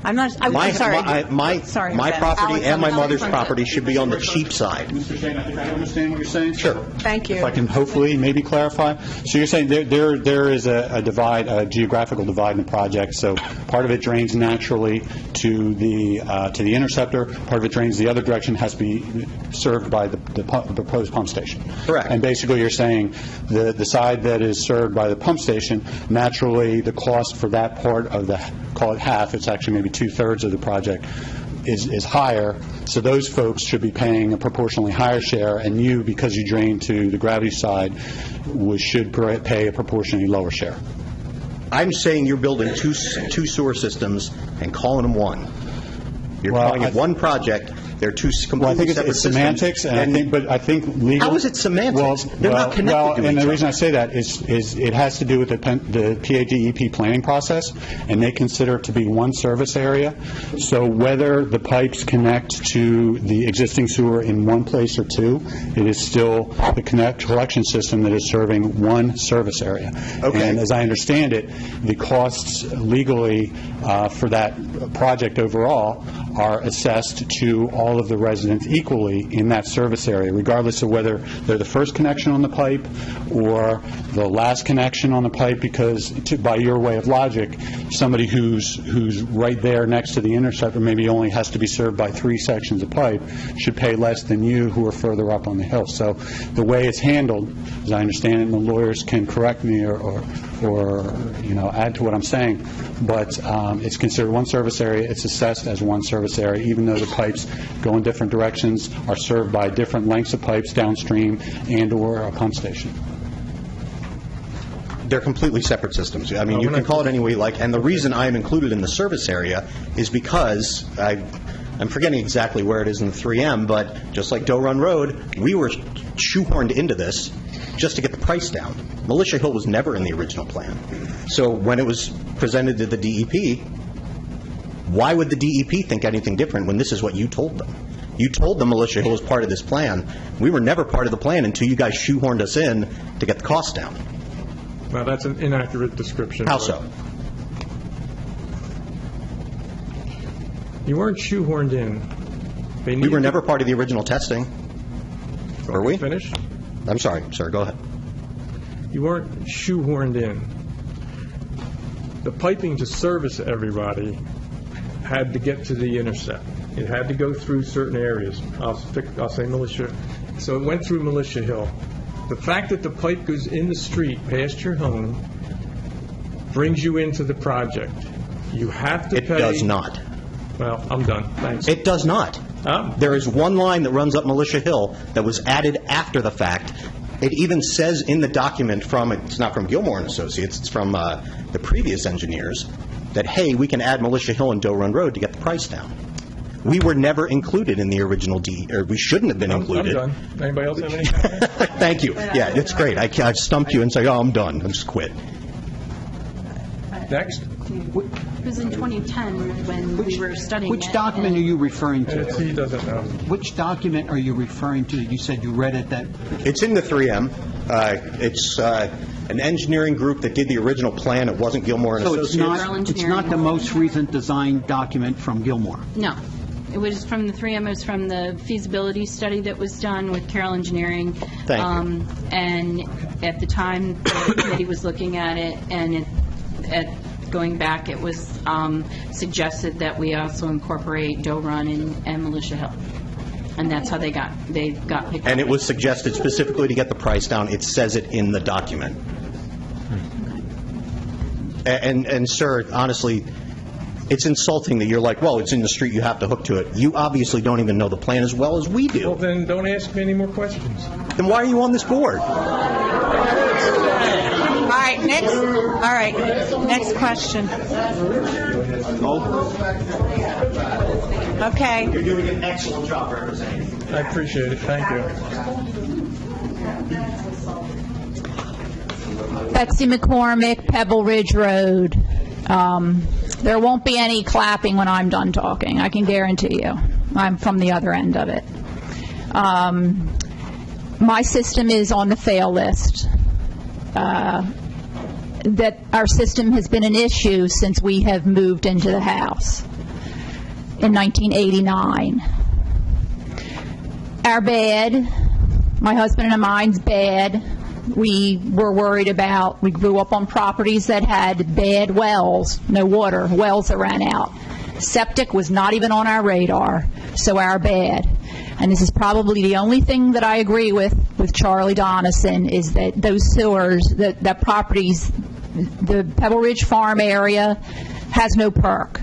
S1: I'm not. I'm sorry. Sorry,
S18: My
S1: Ben.
S18: property and my mother's
S1: Alex,
S18: property should be on the cheap side.
S10: Mr. Shane, I think I understand what you're saying.
S18: Sure.
S1: Thank you.
S10: If I can hopefully maybe clarify. So you're saying there is a divide, a geographical divide in the project. So part of it drains naturally to the interceptor. Part of it drains the other direction, has to be served by the proposed pump station.
S18: Correct.
S10: And basically you're saying the side that is served by the pump station, naturally the cost for that part of the, call it half, it's actually maybe two-thirds of the project, is higher, so those folks should be paying a proportionally higher share, and you, because you drain to the gravity side, should pay a proportionally lower share.
S18: I'm saying you're building two sewer systems and calling them one. You're calling it one project. They're two completely
S10: Well, I think
S18: separate
S10: it's semantics,
S18: systems.
S10: but I think legal.
S18: How is it semantics? They're not connected to
S10: and
S18: each
S10: the
S18: other.
S10: reason I say that is it has to do with the PADEP planning process, and they consider it to be one service area. So whether the pipes connect to the existing sewer in one place or two, it is still the collection system that is serving one service area.
S18: Okay.
S10: And as I understand it, the costs legally for that project overall are assessed to all of the residents equally in that service area, regardless of whether they're the first connection on the pipe or the last connection on the pipe, because by your way of logic, somebody who's right there next to the interceptor maybe only has to be served by 3 sections of pipe should pay less than you who are further up on the hill. So the way it's handled, as I understand it, and the lawyers can correct me or add to what I'm saying, but it's considered one service area. It's assessed as one service area, even though the pipes go in different directions, are served by different lengths of pipes downstream and/or a pump station.
S18: They're completely separate systems. I mean, you can call it any way you like. And the reason I am included in the service area is because I'm forgetting exactly where it is in the 3M, but just like Doe Run Road, we were shoehorned into this just to get the price down. Militia Hill was never in the original plan. So when it was presented to the DEP, why would the DEP think anything different when this is what you told them? You told them Militia Hill was part of this plan. We were never part of the plan until you guys shoehorned us in to get the cost down.
S8: Well, that's an inaccurate description.
S18: How so?
S8: You weren't shoehorned in.
S18: We were never part of the original testing. Were we?
S8: Finish?
S18: I'm sorry. Sir, go ahead.
S8: You weren't shoehorned in. The piping to service everybody had to get to the intercept. It had to go through certain areas. I'll say Militia. So it went through Militia Hill. The fact that the pipe goes in the street past your home brings you into the project. You have to pay.
S18: It does not.
S8: Well, I'm done. Thanks.
S18: It does not. There is one line that runs up Militia Hill that was added after the fact. It even says in the document it's not from Gilmore and Associates, it's from the previous engineers, that, hey, we can add Militia Hill and Doe Run Road to get the price down. We were never included in the original or we shouldn't have been included.
S8: I'm done. Anybody else have any comments?
S18: Thank you. Yeah, it's great. I've stumped you and say, oh, I'm done. I just quit.
S8: Next.
S7: It was in 2010 when we were studying
S14: Which
S7: it,
S14: document are you referring to?
S8: He doesn't know.
S14: Which document are you referring to? You said you read it that...
S18: It's in the 3M. It's an engineering group that did the original plan. It wasn't Gilmore and
S14: So
S18: Associates.
S14: it's not the most recent design document from Gilmore?
S7: No. It was from the 3M. It was from the feasibility study that was done with Carroll Engineering.
S18: Thank you.
S7: And at the time, the committee was looking at it, and it going back, it was suggested that we also incorporate Doe Run and Militia Hill. And that's how they got picked up.
S18: And it was suggested specifically to get the price down. It says it in the document. And sir, honestly, it's insulting that you're like, well, it's in the street, you have to hook to it. You obviously don't even know the plan as well as we do.
S8: Well, then don't ask me any more questions.
S18: Then why are you on this board?
S1: All right, next question. Okay.
S18: You're doing an excellent job representing.
S8: I appreciate it. Thank you.
S19: Betsy McCormick, Pebble Ridge Road. There won't be any clapping when I'm done talking, I can guarantee you. I'm from the other end of it. My system is on the fail list. That our system has been an issue since we have moved into the house in 1989. Our bed, my husband and mine's bed, we were worried about. We grew up on properties that had bad wells, no water, wells that ran out. Septic was not even on our radar, so our bed. And this is probably the only thing that I agree with Charlie Donison, is that those sewers, that properties, the Pebble Ridge Farm area has no perk.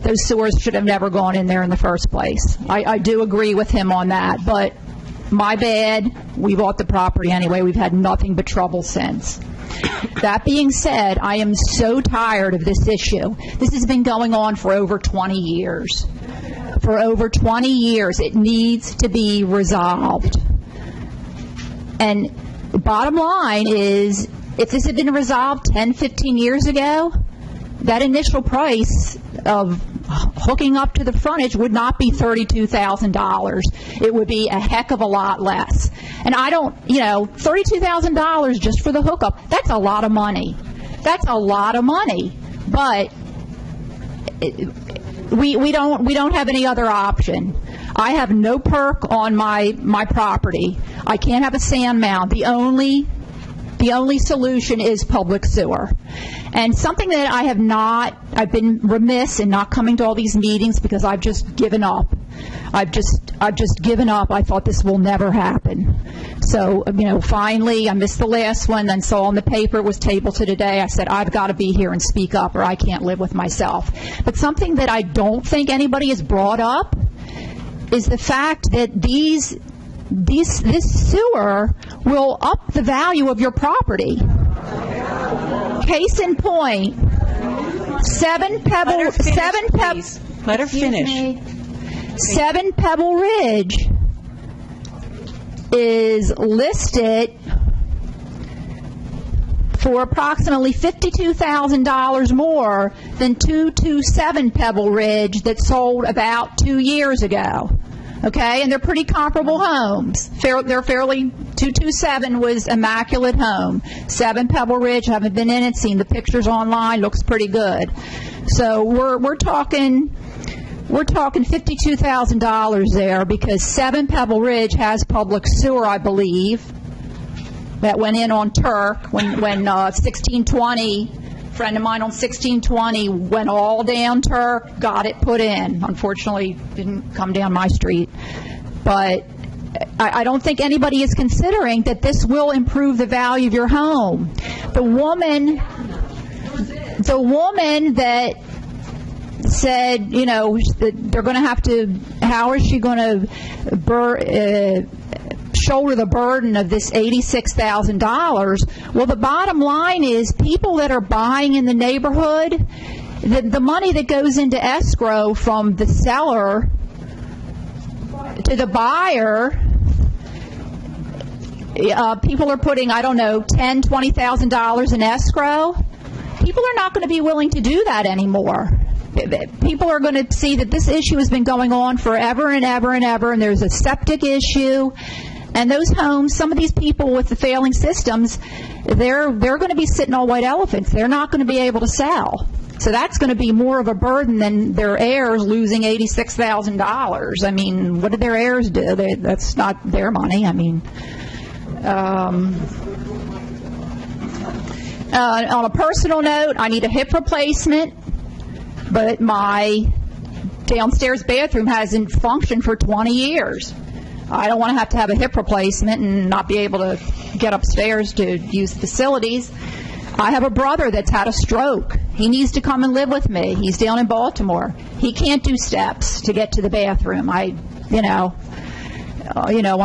S19: Those sewers should have never gone in there in the first place. I do agree with him on that, but my bad, we bought the property anyway. We've had nothing but trouble since. That being said, I am so tired of this issue. This has been going on for over 20 years. For over 20 years, it needs to be resolved. And the bottom line is, if this had been resolved 10, 15 years ago, that initial price of hooking up to the frontage would not be $32,000. It would be a heck of a lot less. And I don't, $32,000 just for the hookup, that's a lot of money. That's a lot of money. But we don't have any other option. I have no perk on my property. I can't have a sand mound. The only solution is public sewer. And something that I've been remiss in not coming to all these meetings because I've just given up. I've just given up. I thought this will never happen. So, finally, I missed the last one, then saw in the paper it was tabled to today. I said, I've got to be here and speak up or I can't live with myself. But something that I don't think anybody has brought up is the fact that this sewer will up the value of your property. Case in point, Seven Pebble Ridge is listed for approximately $52,000 more than 227 Pebble Ridge that sold about 2 years ago. Okay, and they're pretty comparable homes. They're fairly, 227 was immaculate home. 7 Pebble Ridge, haven't been in it, seen the pictures online, looks pretty good. So we're talking $52,000 there because 7 Pebble Ridge has public sewer, I believe, that went in on Turk when 1620. Friend of mine on 1620 went all down Turk, got it put in. Unfortunately, didn't come down my street. But I don't think anybody is considering that this will improve the value of your home. The woman that said, that they're going to have to, how is she going to shoulder the burden of this $86,000. Well, the bottom line is people that are buying in the neighborhood, the money that goes into escrow from the seller to the buyer, people are putting, $10,000, $20,000 in escrow. People are not going to be willing to do that anymore. People are going to see that this issue has been going on forever and ever and ever, and there's a septic issue. And those homes, some of these people with the failing systems, they're going to be sitting on white elephants. They're not going to be able to sell. So that's going to be more of a burden than their heirs losing $86,000. I mean, what did their heirs do? That's not their money. I mean, On a personal note, I need a hip replacement, but my downstairs bathroom hasn't functioned for 20 years. I don't want to have a hip replacement and not be able to get upstairs to use the facilities. I have a brother that's had a stroke. He needs to come and live with me. He's down in Baltimore. He can't do steps to get to the bathroom. On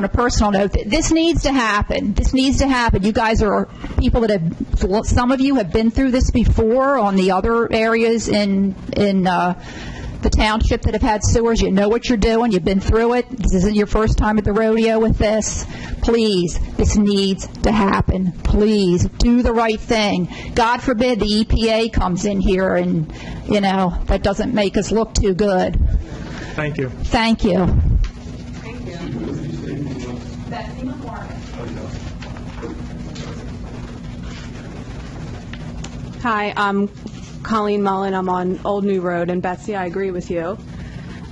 S19: a personal note, this needs to happen. This needs to happen. You guys are people that have, some of you have been through this before on the other areas in the township that have had sewers. You know what you're doing. You've been through it. This isn't your first time at the rodeo with this. Please, this needs to happen. Please, do the right thing. God forbid the EPA comes in here and, that doesn't make us look too good.
S8: Thank you.
S19: Thank you.
S20: Hi, I'm Colleen Mullen. I'm on Old New Road, and Betsy, I agree with you.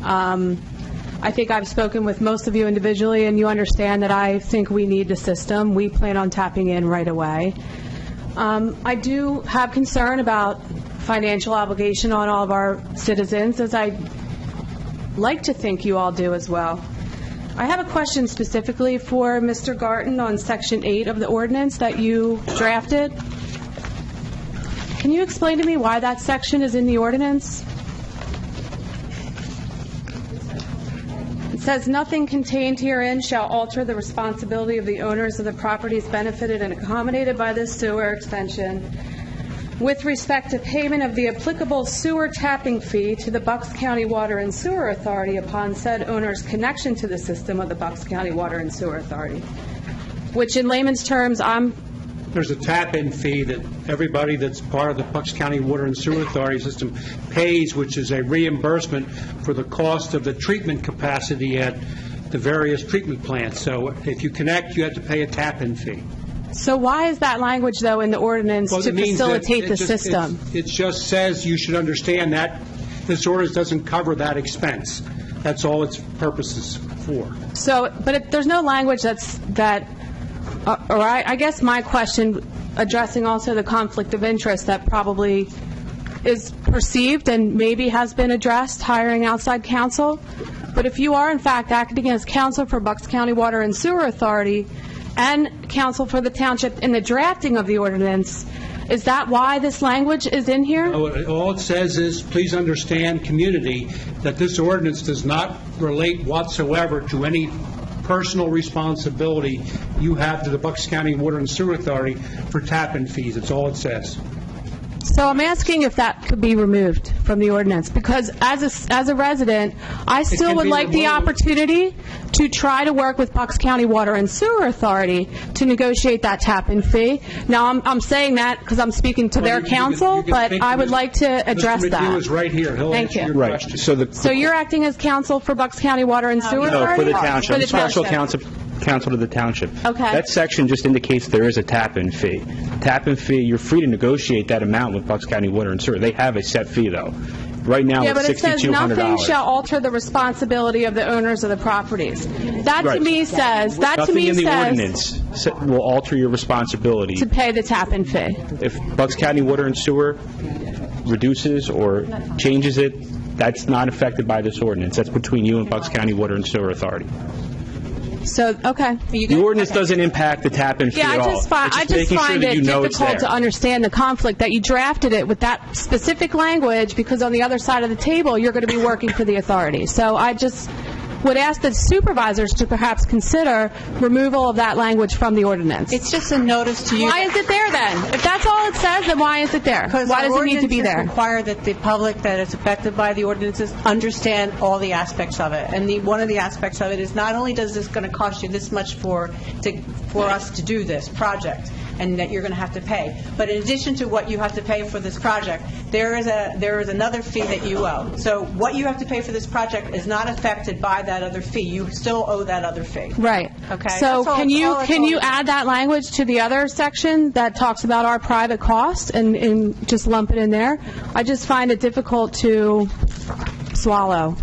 S20: I think I've spoken with most of you individually, and you understand that I think we need the system. We plan on tapping in right away. I do have concern about financial obligation on all of our citizens, as I like to think you all do as well. I have a question specifically for Mr. Garten on Section 8 of the ordinance that you drafted. Can you explain to me why that section is in the ordinance? It says, "Nothing contained herein shall alter the responsibility of the owners of the properties benefited and accommodated by this sewer extension with respect to payment of the applicable sewer tapping fee to the Bucks County Water and Sewer Authority upon said owner's connection to the system of the Bucks County Water and Sewer Authority." Which in layman's terms,
S17: there's a tap-in fee that everybody that's part of the Bucks County Water and Sewer Authority system pays, which is a reimbursement for the cost of the treatment capacity at the various treatment plants. So if you connect, you have to pay a tap-in fee.
S20: So why is that language, though, in the ordinance to facilitate the system?
S17: It just says you should understand that this ordinance doesn't cover that expense. That's all its purpose is for.
S20: So, but there's no language I guess my question, addressing also the conflict of interest that probably is perceived and maybe has been addressed, hiring outside counsel. But if you are, in fact, acting as counsel for Bucks County Water and Sewer Authority and counsel for the township in the drafting of the ordinance, is that why this language is in here?
S17: All it says is, please understand, community, that this ordinance does not relate whatsoever to any personal responsibility you have to the Bucks County Water and Sewer Authority for tap-in fees. That's all it says.
S20: So I'm asking if that could be removed from the ordinance, because as a resident, I still would like the opportunity to try to work with Bucks County Water and Sewer Authority to negotiate that tap-in fee. Now, I'm saying that because I'm speaking to their counsel, but I would like to address that.
S17: Mr. McHugh is right here. He'll answer your question.
S20: So you're acting as counsel for Bucks County Water and Sewer Authority?
S21: No, for the township.
S20: For the
S21: Special
S20: township.
S21: counsel to the township.
S20: Okay.
S21: That section just indicates there is a tap-in fee. Tap-in fee, you're free to negotiate that amount with Bucks County Water and Sewer. They have a set fee, though. Right now,
S20: yeah,
S21: it's $6,200.
S20: But it says nothing shall alter the responsibility of the owners of the properties. That to me says
S21: Nothing in the ordinance will alter your responsibility
S20: to pay the tap-in fee.
S21: If Bucks County Water and Sewer reduces or changes it, that's not affected by this ordinance. That's between you and Bucks County Water and Sewer Authority.
S20: So, okay.
S21: The ordinance doesn't impact the tap-in fee at all.
S20: I just find it difficult to understand the conflict that you drafted it with that specific language, because on the other side of the table, you're going to be working for the authority. So I just would ask the supervisors to perhaps consider removal of that language from the ordinance.
S1: It's just a notice to you.
S20: Why is it there then? If that's all it says, then why is it there? Why does it need to be there?
S1: Because require that the public that is affected by the ordinances understand all the aspects of it. And one of the aspects of it is not only does this going to cost you this much for us to do this project, and that you're going to have to pay, but in addition to what you have to pay for this project, there is another fee that you owe. So what you have to pay for this project is not affected by that other fee. You still owe that other fee.
S20: Right.
S1: Okay.
S20: So can you add that language to the other section that talks about our private costs and just lump it in there? I just find it difficult to swallow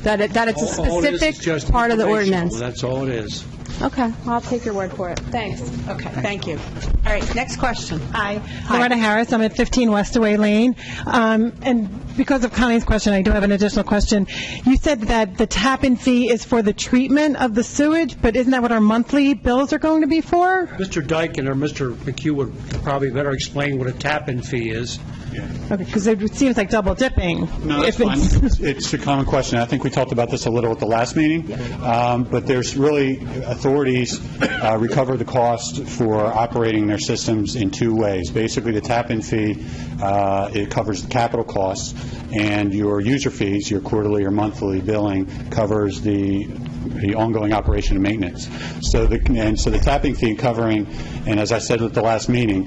S20: that it's a specific part of the ordinance.
S17: That's all it is.
S20: Okay, I'll take your word for it. Thanks.
S1: Okay, thank you. All right, next question.
S4: Hi. Loretta Harris. I'm at 15 Westaway Lane. And because of Connie's question, I do have an additional question. You said that the tap-in fee is for the treatment of the sewage, but isn't that what our monthly bills are going to be for?
S17: Mr. Dyken or Mr. McHugh would probably better explain what a tap-in fee is.
S4: Okay, because it seems like double dipping.
S10: No, that's fine. It's a common question. I think we talked about this a little at the last meeting, but there's really, authorities recover the cost for operating their systems in two ways. Basically, the tap-in fee, it covers the capital costs, and your user fees, your quarterly or monthly billing, covers the ongoing operation and maintenance. So the tapping fee covering, and as I said at the last meeting,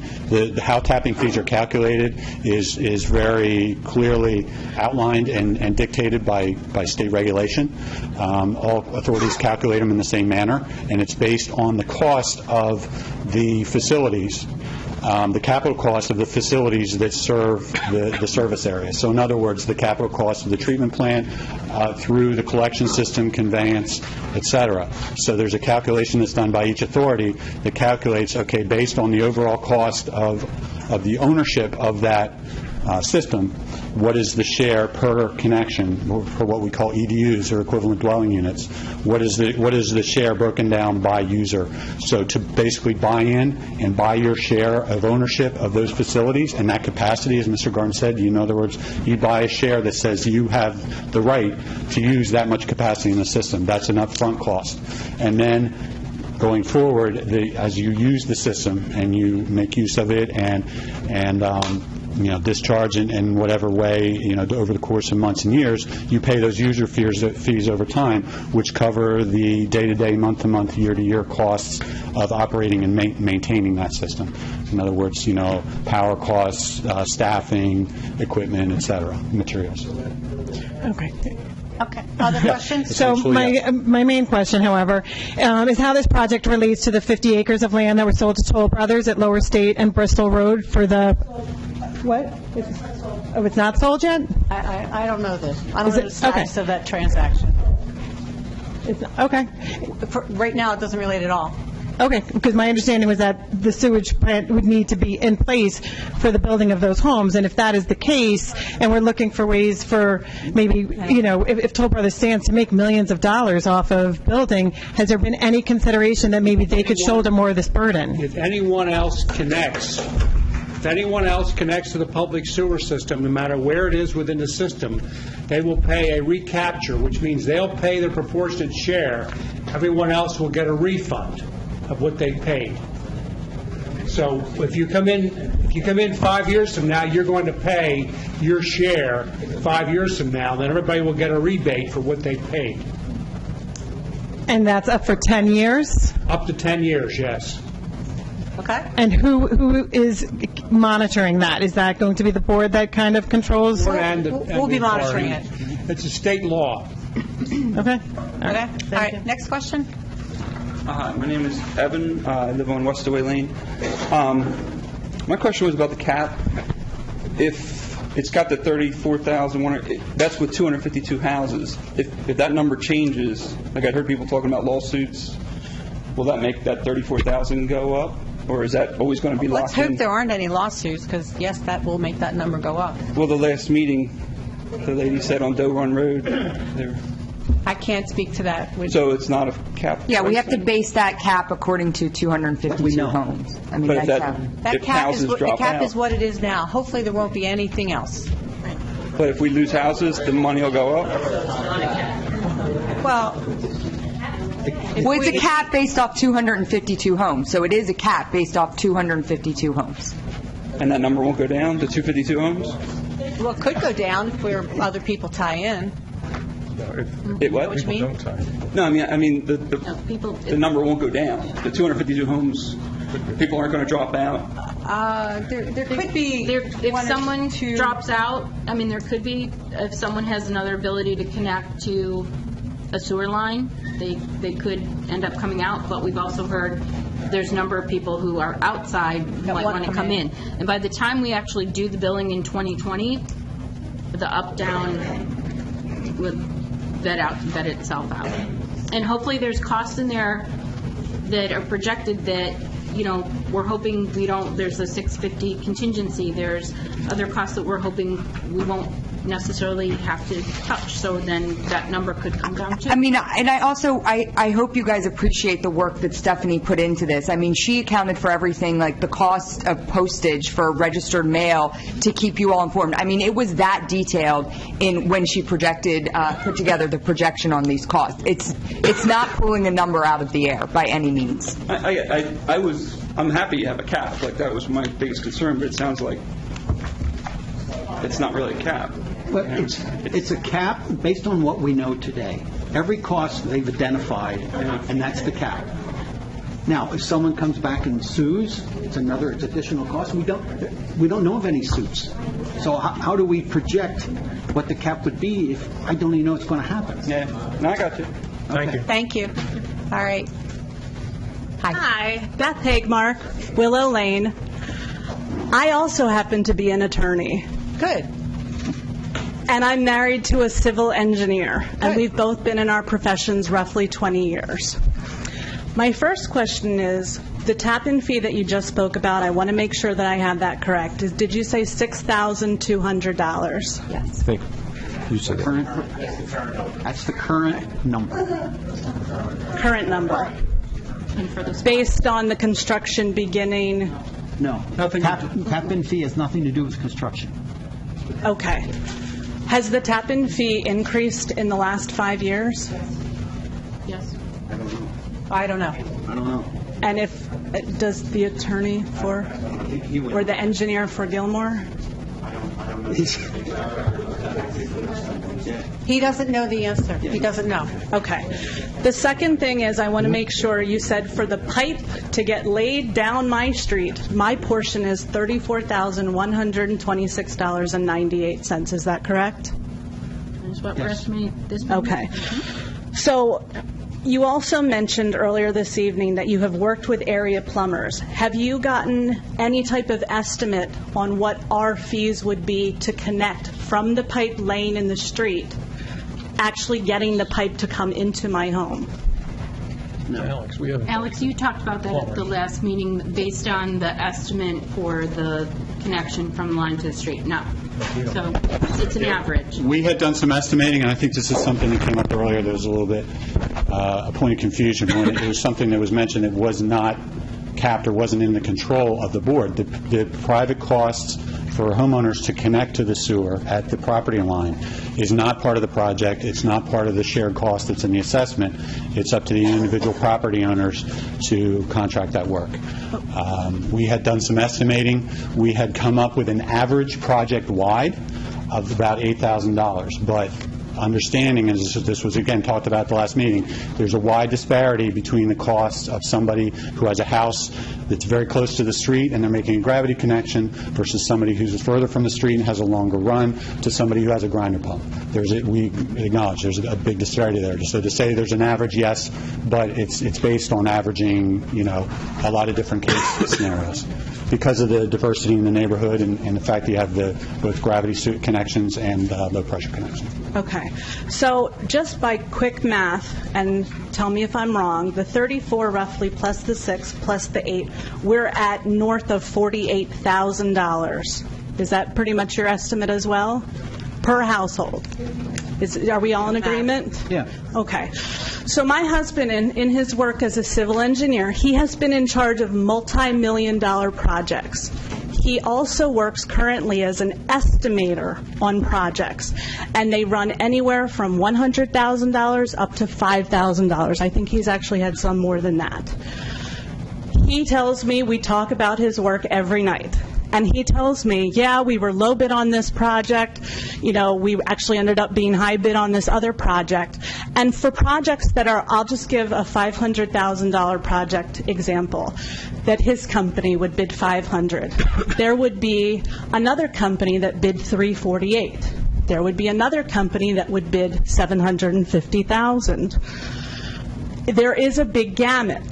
S10: how tapping fees are calculated is very clearly outlined and dictated by state regulation. All authorities calculate them in the same manner, and it's based on the cost of the facilities, the capital cost of the facilities that serve the service area. So in other words, the capital cost of the treatment plant through the collection system, conveyance, et cetera. So there's a calculation that's done by each authority that calculates, okay, based on the overall cost of the ownership of that system, what is the share per connection for what we call EDUs, or equivalent dwelling units? What is the share broken down by user? So to basically buy in and buy your share of ownership of those facilities and that capacity, as Mr. Garn said, in other words, you buy a share that says you have the right to use that much capacity in the system. That's an upfront cost. And then going forward, as you use the system and you make use of it and discharge in whatever way, over the course of months and years, you pay those user fees over time, which cover the day-to-day, month-to-month, year-to-year costs of operating and maintaining that system. In other words, power costs, staffing, equipment, et cetera, materials.
S4: Okay.
S1: Okay. Other questions?
S4: So my main question, however, is how this project relates to the 50 acres of land that were sold to Toll Brothers at Lower State and Bristol Road for the... What? Oh, it's not sold yet?
S1: I don't know this. I don't know the status of that transaction.
S4: Okay.
S1: Right now, it doesn't relate at all.
S4: Okay, because my understanding was that the sewage plant would need to be in place for the building of those homes, and if that is the case, and we're looking for ways for maybe, if Toll Brothers stands to make millions of dollars off of building, has there been any consideration that maybe they could shoulder more of this burden?
S17: If anyone else connects to the public sewer system, no matter where it is within the system, they will pay a recapture, which means they'll pay their proportionate share. Everyone else will get a refund of what they paid. So if you come in 5 years from now, you're going to pay your share 5 years from now, then everybody will get a rebate for what they paid.
S4: And that's up for 10 years?
S17: Up to 10 years, yes.
S1: Okay.
S4: And who is monitoring that? Is that going to be the board that kind of controls?
S1: We'll be monitoring it.
S17: It's a state law.
S4: Okay.
S1: Okay. All right. Next question.
S22: Hi, my name is Evan. I live on Westaway Lane. My question was about the cap. If it's got the 34,100, that's with 252 houses. If that number changes, like I heard people talking about lawsuits, will that make that 34,000 go up? Or is that always going to be locked in?
S1: Let's hope there aren't any lawsuits, because, yes, that will make that number go up.
S22: Well, the last meeting, the lady said on Doe Run Road,
S1: I can't speak to that.
S22: So it's not a cap?
S11: Yeah, we have to base that cap according to 252 homes. I mean,
S22: But
S1: That cap is what it is now. Hopefully there won't be anything else.
S22: But if we lose houses, the money will go up?
S1: Well,
S11: it's a cap based off 252 homes, so it is a cap based off 252 homes.
S22: And that number won't go down to 252 homes?
S1: Well, it could go down if other people tie in.
S22: It what?
S1: What you mean?
S22: No, I mean the number won't go down. The 252 homes, people aren't going to drop out.
S1: There could be
S7: if someone drops out. I mean, there could be if someone has another ability to connect to a sewer line, they could end up coming out. But we've also heard there's a number of people who are outside who might want to come in. And by the time we actually do the billing in 2020, the up-down would vet itself out. And hopefully there's costs in there that are projected that, we're hoping there's a 650 contingency, there's other costs that we're hoping we won't necessarily have to touch, so then that number could come down too.
S11: I mean, and I hope you guys appreciate the work that Stephanie put into this. I mean, she accounted for everything, like the cost of postage for registered mail to keep you all informed. I mean, it was that detailed in when she put together the projection on these costs. It's not pulling a number out of the air by any means.
S22: I'm happy you have a cap. Like, that was my biggest concern, but it sounds like it's not really a cap.
S14: But it's a cap based on what we know today. Every cost they've identified, and that's the cap. Now, if someone comes back and sues, it's additional cost. We don't know of any suits. So how do we project what the cap would be if I don't even know what's going to happen?
S22: Yeah, no, I got you.
S8: Thank you.
S1: Thank you. All right.
S6: Hi, Beth Hagmark, Willow Lane. I also happen to be an attorney.
S1: Good.
S6: And I'm married to a civil engineer, and we've both been in our professions roughly 20 years. My first question is, the tap-in fee that you just spoke about, I want to make sure that I have that correct. Did you say $6,200?
S1: Yes.
S8: You said
S14: That's the current number.
S6: Current number. Based on the construction beginning?
S14: No. Tap-in fee has nothing to do with construction.
S6: Okay. Has the tap-in fee increased in the last 5 years?
S7: Yes.
S1: I don't know.
S6: And does the attorney or the engineer for Gilmore?
S1: He doesn't know the answer. He doesn't know.
S6: Okay. The second thing is, I want to make sure, you said for the pipe to get laid down my street, my portion is $34,126.98. Is that correct?
S7: That's what we're estimating this month.
S6: Okay. So you also mentioned earlier this evening that you have worked with area plumbers. Have you gotten any type of estimate on what our fees would be to connect from the pipe laying in the street, actually getting the pipe to come into my home?
S8: No.
S7: Alex, you talked about that at the last meeting based on the estimate for the connection from line to the street. No. So it's an average.
S10: We had done some estimating, and I think this is something that came up earlier. There was a little bit a point of confusion when it was something that was mentioned that was not capped or wasn't in the control of the board. The private costs for homeowners to connect to the sewer at the property line is not part of the project. It's not part of the shared cost that's in the assessment. It's up to the individual property owners to contract that work. We had done some estimating. We had come up with an average project-wide of about $8,000, but understanding, as this was again talked about at the last meeting, there's a wide disparity between the costs of somebody who has a house that's very close to the street and they're making a gravity connection versus somebody who's further from the street and has a longer run to somebody who has a grinder pump. We acknowledge there's a big disparity there. So to say there's an average, yes, but it's based on averaging, a lot of different case scenarios because of the diversity in the neighborhood and the fact that you have both gravity connections and low pressure connections.
S6: Okay. So just by quick math, and tell me if I'm wrong, the 34 roughly plus the 6 plus the 8, we're at north of $48,000. Is that pretty much your estimate as well? Per household? Are we all in agreement?
S14: Yeah.
S6: Okay. So my husband, in his work as a civil engineer, he has been in charge of multi-million-dollar projects. He also works currently as an estimator on projects, and they run anywhere from $100,000 up to $5,000. I think he's actually had some more than that. He tells me, we talk about his work every night. And he tells me, yeah, we were low bid on this project. We actually ended up being high bid on this other project. And for projects that are, I'll just give a $500,000 project example, that his company would bid $500,000. There would be another company that bid $348,000. There would be another company that would bid $750,000. There is a big gamut.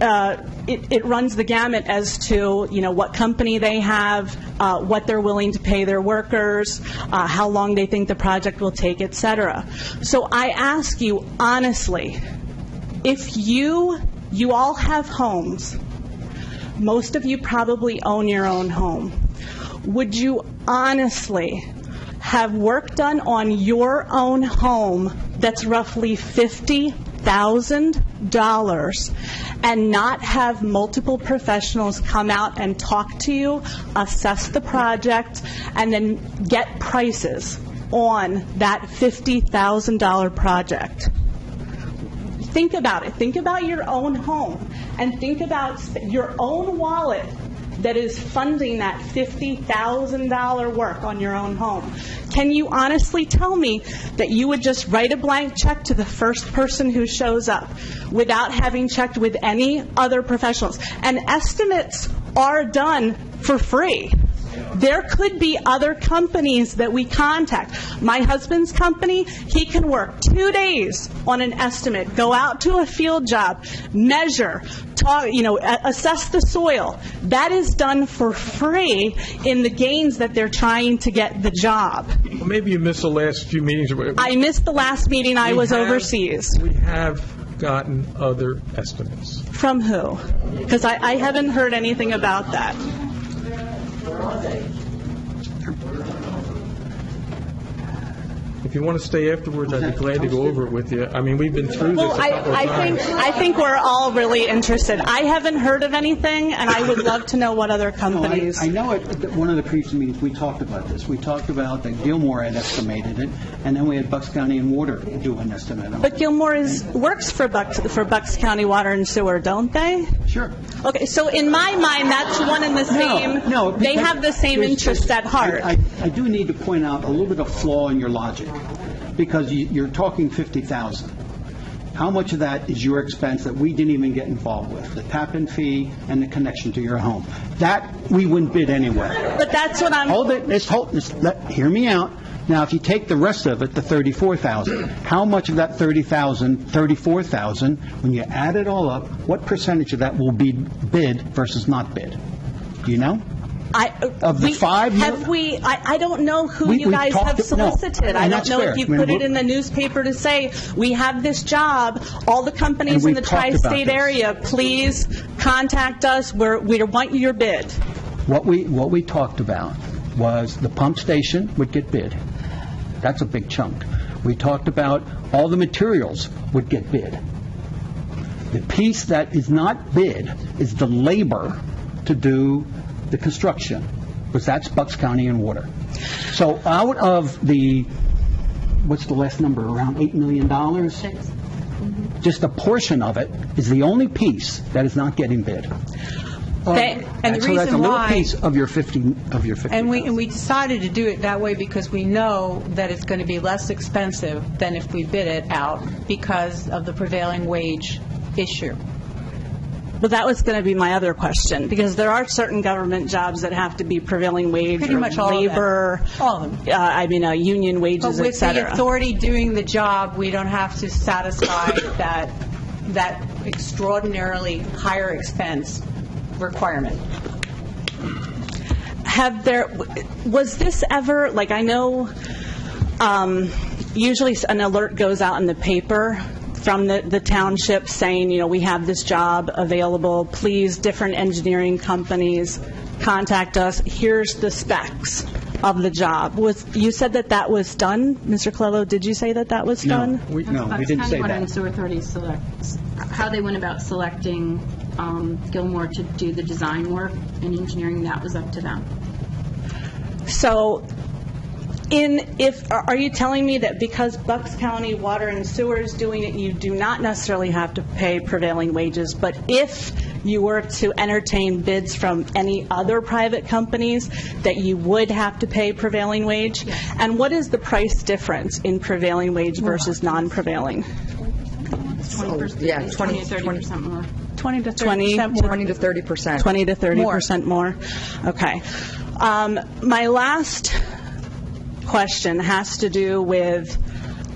S6: It runs the gamut as to, what company they have, what they're willing to pay their workers, how long they think the project will take, et cetera. So I ask you honestly, if you You all have homes. Most of you probably own your own home. Would you honestly have work done on your own home that's roughly $50,000 and not have multiple professionals come out and talk to you, assess the project, and then get prices on that $50,000 project? Think about it. Think about your own home, and think about your own wallet that is funding that $50,000 work on your own home. Can you honestly tell me that you would just write a blank check to the first person who shows up without having checked with any other professionals? And estimates are done for free. There could be other companies that we contact. My husband's company, he can work 2 days on an estimate, go out to a field job, measure, assess the soil. That is done for free in the gains that they're trying to get the job.
S8: Well, maybe you missed the last few meetings.
S6: I missed the last meeting. I was overseas.
S8: We have gotten other estimates.
S6: From who? Because I haven't heard anything about that.
S8: If you want to stay afterwards, I'd be glad to go over it with you. I mean, we've been through this a couple of times.
S6: I think we're all really interested. I haven't heard of anything, and I would love to know what other companies.
S14: I know at one of the previous meetings we talked about this. We talked about that Gilmore had estimated it, and then we had Bucks County and Water do an estimate.
S6: But Gilmore works for Bucks County Water and Sewer, don't they?
S14: Sure.
S6: Okay, so in my mind, that's one and the same.
S14: No,
S6: they have the same interest at heart.
S14: I do need to point out a little bit of flaw in your logic, because you're talking $50,000. How much of that is your expense that we didn't even get involved with? The tap-in fee and the connection to your home. That we wouldn't bid anyway.
S6: But that's what I'm...
S14: Hold it. Hear me out. Now, if you take the rest of it, the $34,000, how much of that $34,000, when you add it all up, what percentage of that will be bid versus not bid? Do you know? Of the
S6: I don't know who you guys have solicited. I don't know if you put it in the newspaper to say, we have this job, all the companies in the tri-state area, please contact us, we want your bid.
S14: What we talked about was the pump station would get bid. That's a big chunk. We talked about all the materials would get bid. The piece that is not bid is the labor to do the construction, because that's Bucks County and Water. So out of the, what's the last number, around $8 million? Just a portion of it is the only piece that is not getting bid.
S1: And the
S14: so
S1: reason
S14: that's a little
S1: why,
S14: piece of your 50.
S1: And we decided to do it that way because we know that it's going to be less expensive than if we bid it out because of the prevailing wage issue.
S6: But that was going to be my other question, because there are certain government jobs that have to be prevailing wage,
S1: pretty much all
S6: labor,
S1: all of them.
S6: Union wages,
S1: but with
S6: etc.
S1: the authority doing the job, we don't have to satisfy that extraordinarily higher expense requirement.
S6: Was this ever, like, I know usually an alert goes out in the paper from the township saying, we have this job available, please, different engineering companies, contact us, here's the specs of the job. You said that was done? Mr. Clello, did you say that was done?
S14: We didn't say
S7: Water
S14: that.
S7: and Sewer Authority how they went about selecting Gilmore to do the design work and engineering, that was up to them.
S6: So, are you telling me that because Bucks County Water and Sewer is doing it, you do not necessarily have to pay prevailing wages, but if you were to entertain bids from any other private companies, that you would have to pay prevailing wage? Yes. And what is the price difference in prevailing wage versus non-prevailing?
S11: 20%, yeah, 20 to 30% more.
S6: 20 to 30% more.
S11: 20 to 30%.
S6: 20 to 30% more. Okay. My last question has to do with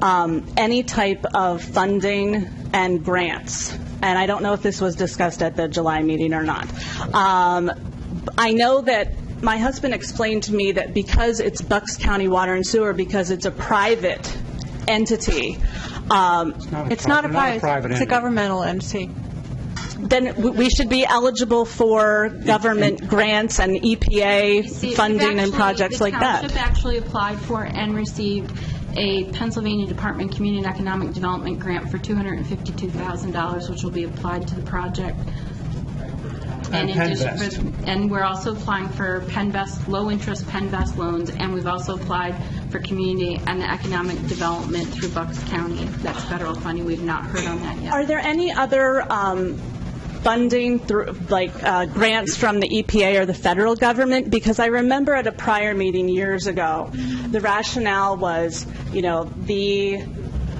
S6: any type of funding and grants. And I don't know if this was discussed at the July meeting or not. I know that my husband explained to me that because it's Bucks County Water and Sewer, because it's a private entity.
S1: It's not a private, it's a governmental entity.
S6: then we should be eligible for government grants and EPA funding and projects like
S7: The
S6: that.
S7: township actually applied for and received a Pennsylvania Department of Community and Economic Development grant for $252,000, which will be applied to the project.
S17: And
S7: in addition
S17: PennVest.
S7: and we're also applying for PennVest, low-interest PennVest loans, and we've also applied for community and economic development through Bucks County. That's federal funding. We've not heard on that yet.
S6: Are there any other funding through, like grants from the EPA or the federal government? Because I remember at a prior meeting years ago, the rationale was,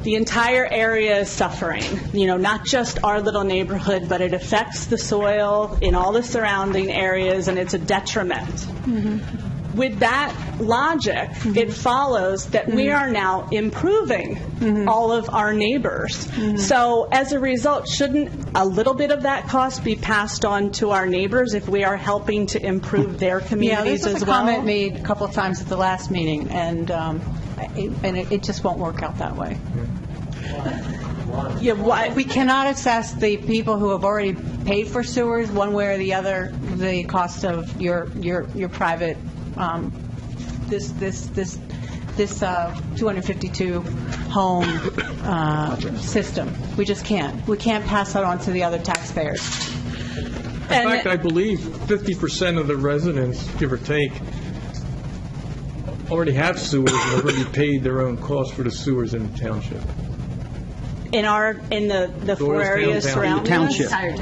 S6: the entire area is suffering, not just our little neighborhood, but it affects the soil in all the surrounding areas, and it's a detriment.
S1: Mm-hmm.
S6: With that logic, it follows that we are now improving all of our neighbors. So as a result, shouldn't a little bit of that cost be passed on to our neighbors if we are helping to improve their communities
S1: this was
S6: as
S1: a
S6: well?
S1: comment made a couple of times at the last meeting, and it just won't work out that way. We cannot assess the people who have already paid for sewers one way or the other, the cost of your private, this 252 home system. We just can't. We can't pass that on to the other taxpayers.
S8: In fact, I believe 50% of the residents, give or take, already have sewers and already paid their own cost for the sewers in the township.
S6: In the four areas surrounding us?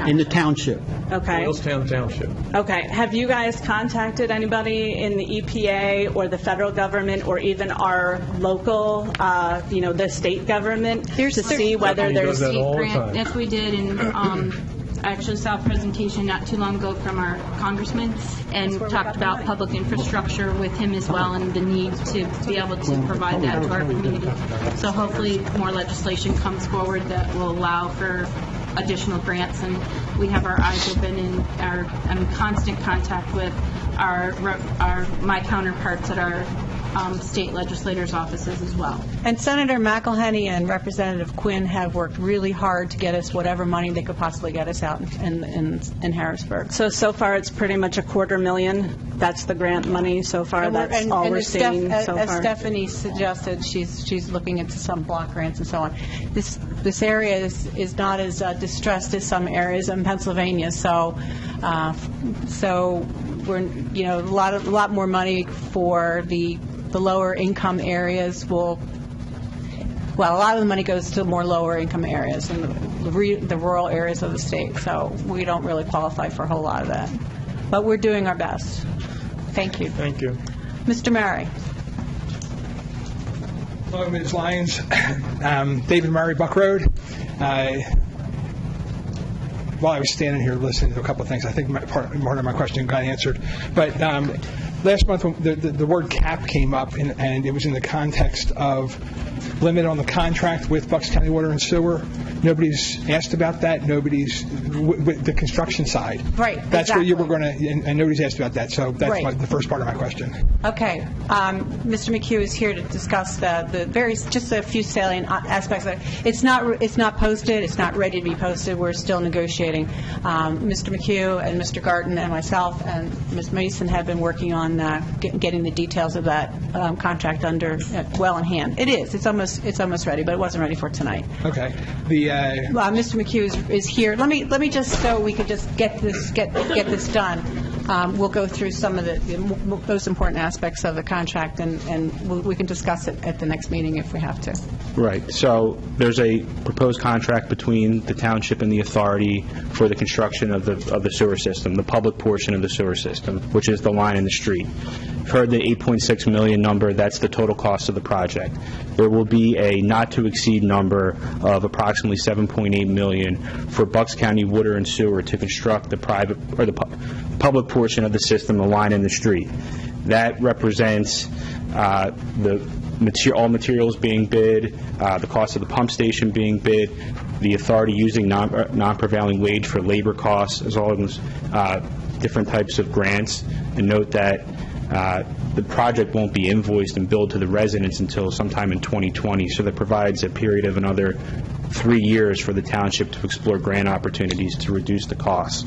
S14: In the township.
S6: Okay.
S8: Doylestown Township.
S6: Okay. Have you guys contacted anybody in the EPA or the federal government or even our local, the state government to see whether there's
S8: that all the time.
S7: Yes, we did, and I actually saw a presentation not too long ago from our congressman, and talked about public infrastructure with him as well, and the need to be able to provide that to our community. So hopefully more legislation comes forward that will allow for additional grants, and we have our eyes open and are in constant contact with my counterparts at our state legislators' offices as well.
S1: And Senator McElhenney and Representative Quinn have worked really hard to get us whatever money they could possibly get us out in Harrisburg.
S6: So far it's pretty much $250,000. That's the grant money so far. That's all we're seeing so far.
S1: As Stephanie suggested, she's looking into some block grants and so on. This area is not as distressed as some areas in Pennsylvania. So we're a lot more money for the lower income areas a lot of the money goes to more lower income areas and the rural areas of the state, so we don't really qualify for a whole lot of that. But we're doing our best. Thank you.
S8: Thank you.
S1: Mr. Murray.
S9: Hello, Ms. Lyons. David Murray, Buck Road. While I was standing here listening to a couple of things, I think part of my question got answered. But last month, the word cap came up, and it was in the context of limit on the contract with Bucks County Water and Sewer. Nobody's asked about that. Nobody's with the construction side.
S1: Right.
S9: That's
S1: exactly.
S9: where you were going to, and nobody's asked about that. So that's
S1: Right.
S9: the first part of my question.
S1: Okay. Mr. McHugh is here to discuss just a few salient aspects of it. It's not posted. It's not ready to be posted. We're still negotiating. Mr. McHugh and Mr. Garten and myself and Ms. Mason have been working on getting the details of that contract well in hand. It is. It's almost ready, but it wasn't ready for tonight.
S9: Okay.
S1: Mr. McHugh is here. Let me just, so we could just get this done. We'll go through some of the most important aspects of the contract, and we can discuss it at the next meeting if we have to.
S21: Right. So there's a proposed contract between the township and the authority for the construction of the sewer system, the public portion of the sewer system, which is the line in the street. You've heard the $8.6 million number. That's the total cost of the project. There will be a not-to-exceed number of approximately $7.8 million for Bucks County Water and Sewer to construct the private or the public portion of the system, the line in the street. That represents all materials being bid, the cost of the pump station being bid, the authority using non-prevailing wage for labor costs, as well as different types of grants. And note that the project won't be invoiced and billed to the residents until sometime in 2020, so that provides a period of another 3 years for the township to explore grant opportunities to reduce the cost.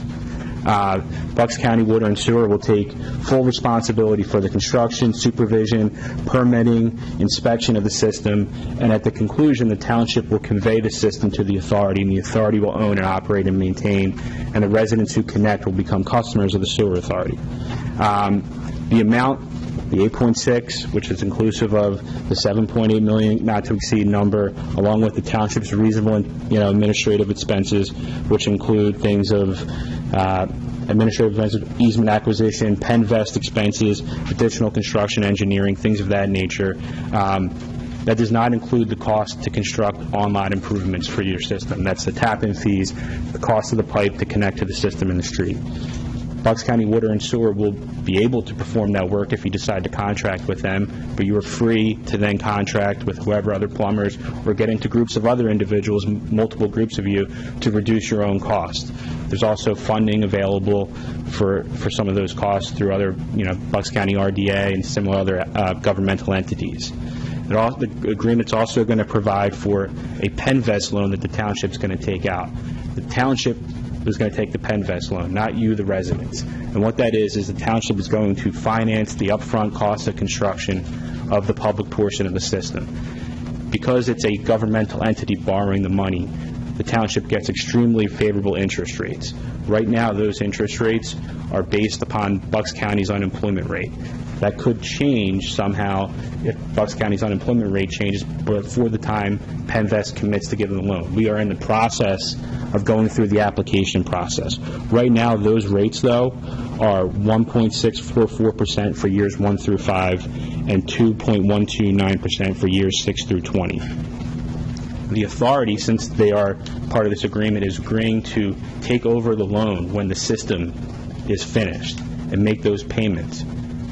S21: Bucks County Water and Sewer will take full responsibility for the construction, supervision, permitting, inspection of the system, and at the conclusion, the township will convey the system to the authority, and the authority will own and operate and maintain, and the residents who connect will become customers of the sewer authority. The amount, the 8.6, which is inclusive of the 7.8 million not to exceed number, along with the township's reasonable, administrative expenses, which include things of administrative expenses, easement acquisition, PennVest expenses, additional construction engineering, things of that nature. That does not include the cost to construct on-lot improvements for your system. That's the tap-in fees, the cost of the pipe to connect to the system in the street. Bucks County Water and Sewer will be able to perform that work if you decide to contract with them, but you are free to then contract with whoever other plumbers or get into groups of other individuals, multiple groups of you, to reduce your own cost. There's also funding available for some of those costs through other, Bucks County RDA and similar other governmental entities. The agreement's also going to provide for a PennVest loan that the township's going to take out. The township is going to take the PennVest loan, not you, the residents. And what that is the township is going to finance the upfront cost of construction of the public portion of the system. Because it's a governmental entity borrowing the money, the township gets extremely favorable interest rates. Right now, those interest rates are based upon Bucks County's unemployment rate. That could change somehow if Bucks County's unemployment rate changes before the time PennVest commits to giving the loan. We are in the process of going through the application process. Right now, those rates, though, are 1.644% for years 1 through 5 and 2.129% for years 6 through 20. The authority, since they are part of this agreement, is agreeing to take over the loan when the system is finished and make those payments.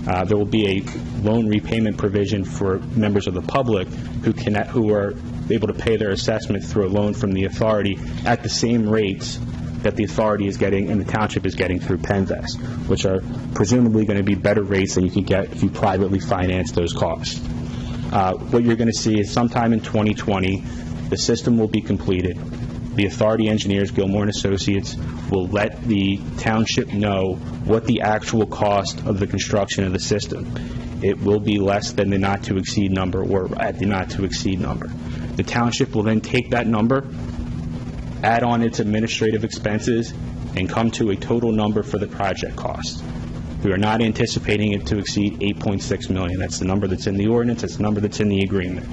S21: There will be a loan repayment provision for members of the public who are able to pay their assessment through a loan from the authority at the same rates that the authority is getting and the township is getting through PennVest, which are presumably going to be better rates than you can get if you privately finance those costs. What you're going to see is sometime in 2020, the system will be completed. The authority engineers, Gilmore and Associates, will let the township know what the actual cost of the construction of the system. It will be less than the not-to-exceed number or at the not-to-exceed number. The township will then take that number, add on its administrative expenses, and come to a total number for the project cost. We are not anticipating it to exceed $8.6 million. That's the number that's in the ordinance. That's the number that's in the agreement.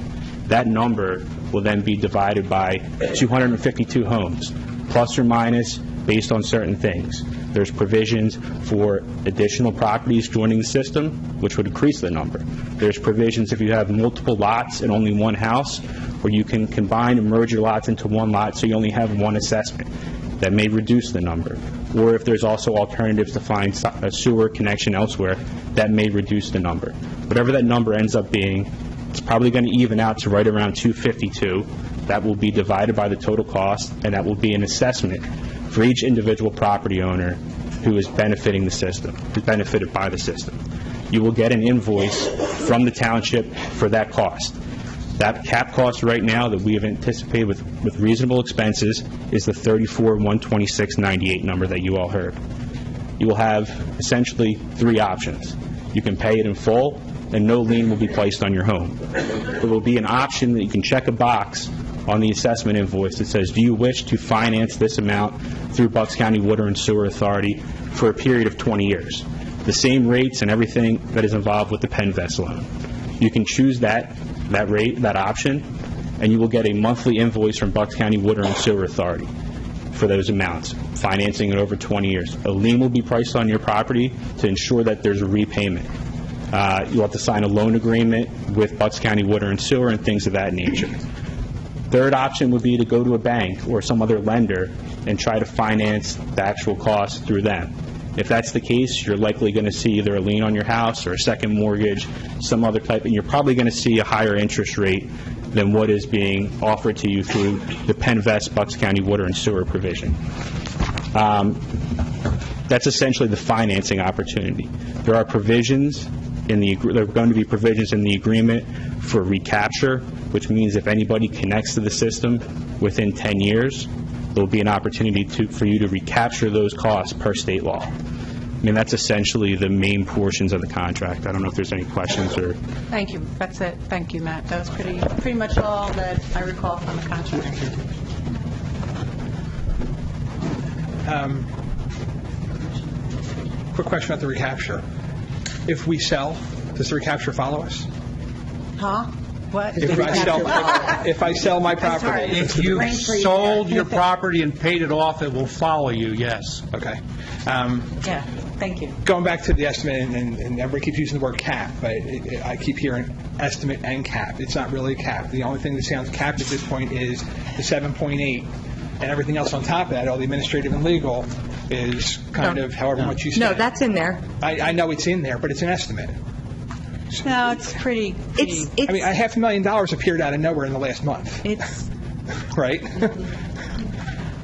S21: That number will then be divided by 252 homes, plus or minus, based on certain things. There's provisions for additional properties joining the system, which would increase the number. There's provisions if you have multiple lots and only one house, where you can combine and merge your lots into one lot so you only have one assessment. That may reduce the number. Or if there's also alternatives to find a sewer connection elsewhere, that may reduce the number. Whatever that number ends up being, it's probably going to even out to right around 252. That will be divided by the total cost, and that will be an assessment for each individual property owner who is benefiting the system, who's benefited by the system. You will get an invoice from the township for that cost. That cap cost right now that we have anticipated with reasonable expenses is the $34,126.98 number that you all heard. You will have essentially three options. You can pay it in full, and no lien will be placed on your home. There will be an option that you can check a box on the assessment invoice that says, do you wish to finance this amount through Bucks County Water and Sewer Authority for a period of 20 years? The same rates and everything that is involved with the PennVest loan. You can choose that rate, that option, and you will get a monthly invoice from Bucks County Water and Sewer Authority for those amounts, financing it over 20 years. A lien will be priced on your property to ensure that there's a repayment. You'll have to sign a loan agreement with Bucks County Water and Sewer and things of that nature. Third option would be to go to a bank or some other lender and try to finance the actual cost through them. If that's the case, you're likely going to see either a lien on your house or a second mortgage, some other type, and you're probably going to see a higher interest rate than what is being offered to you through the PennVest Bucks County Water and Sewer provision. That's essentially the financing opportunity. There are provisions there are going to be provisions in the agreement for recapture, which means if anybody connects to the system within 10 years, there will be an opportunity for you to recapture those costs per state law. I mean, that's essentially the main portions of the contract. I don't know if there's any questions or...
S1: Thank you. That's it. Thank you, Matt. That was pretty much all that I recall from the contract.
S9: Quick question about the recapture. If we sell, does the recapture follow us?
S1: Huh? What?
S9: If I sell my property.
S17: If you sold your property and paid it off, it will follow you, yes.
S9: Okay.
S1: Yeah, thank you.
S9: Going back to the estimate, and everybody keeps using the word cap, but I keep hearing estimate and cap. It's not really a cap. The only thing that sounds capped at this point is the 7.8, and everything else on top of that, all the administrative and legal, is kind of however much you spend.
S11: No, that's in there.
S9: I know it's in there, but it's an estimate.
S1: No, it's pretty.
S11: It's
S9: I mean, $500,000 appeared out of nowhere in the last month.
S1: It's
S9: right.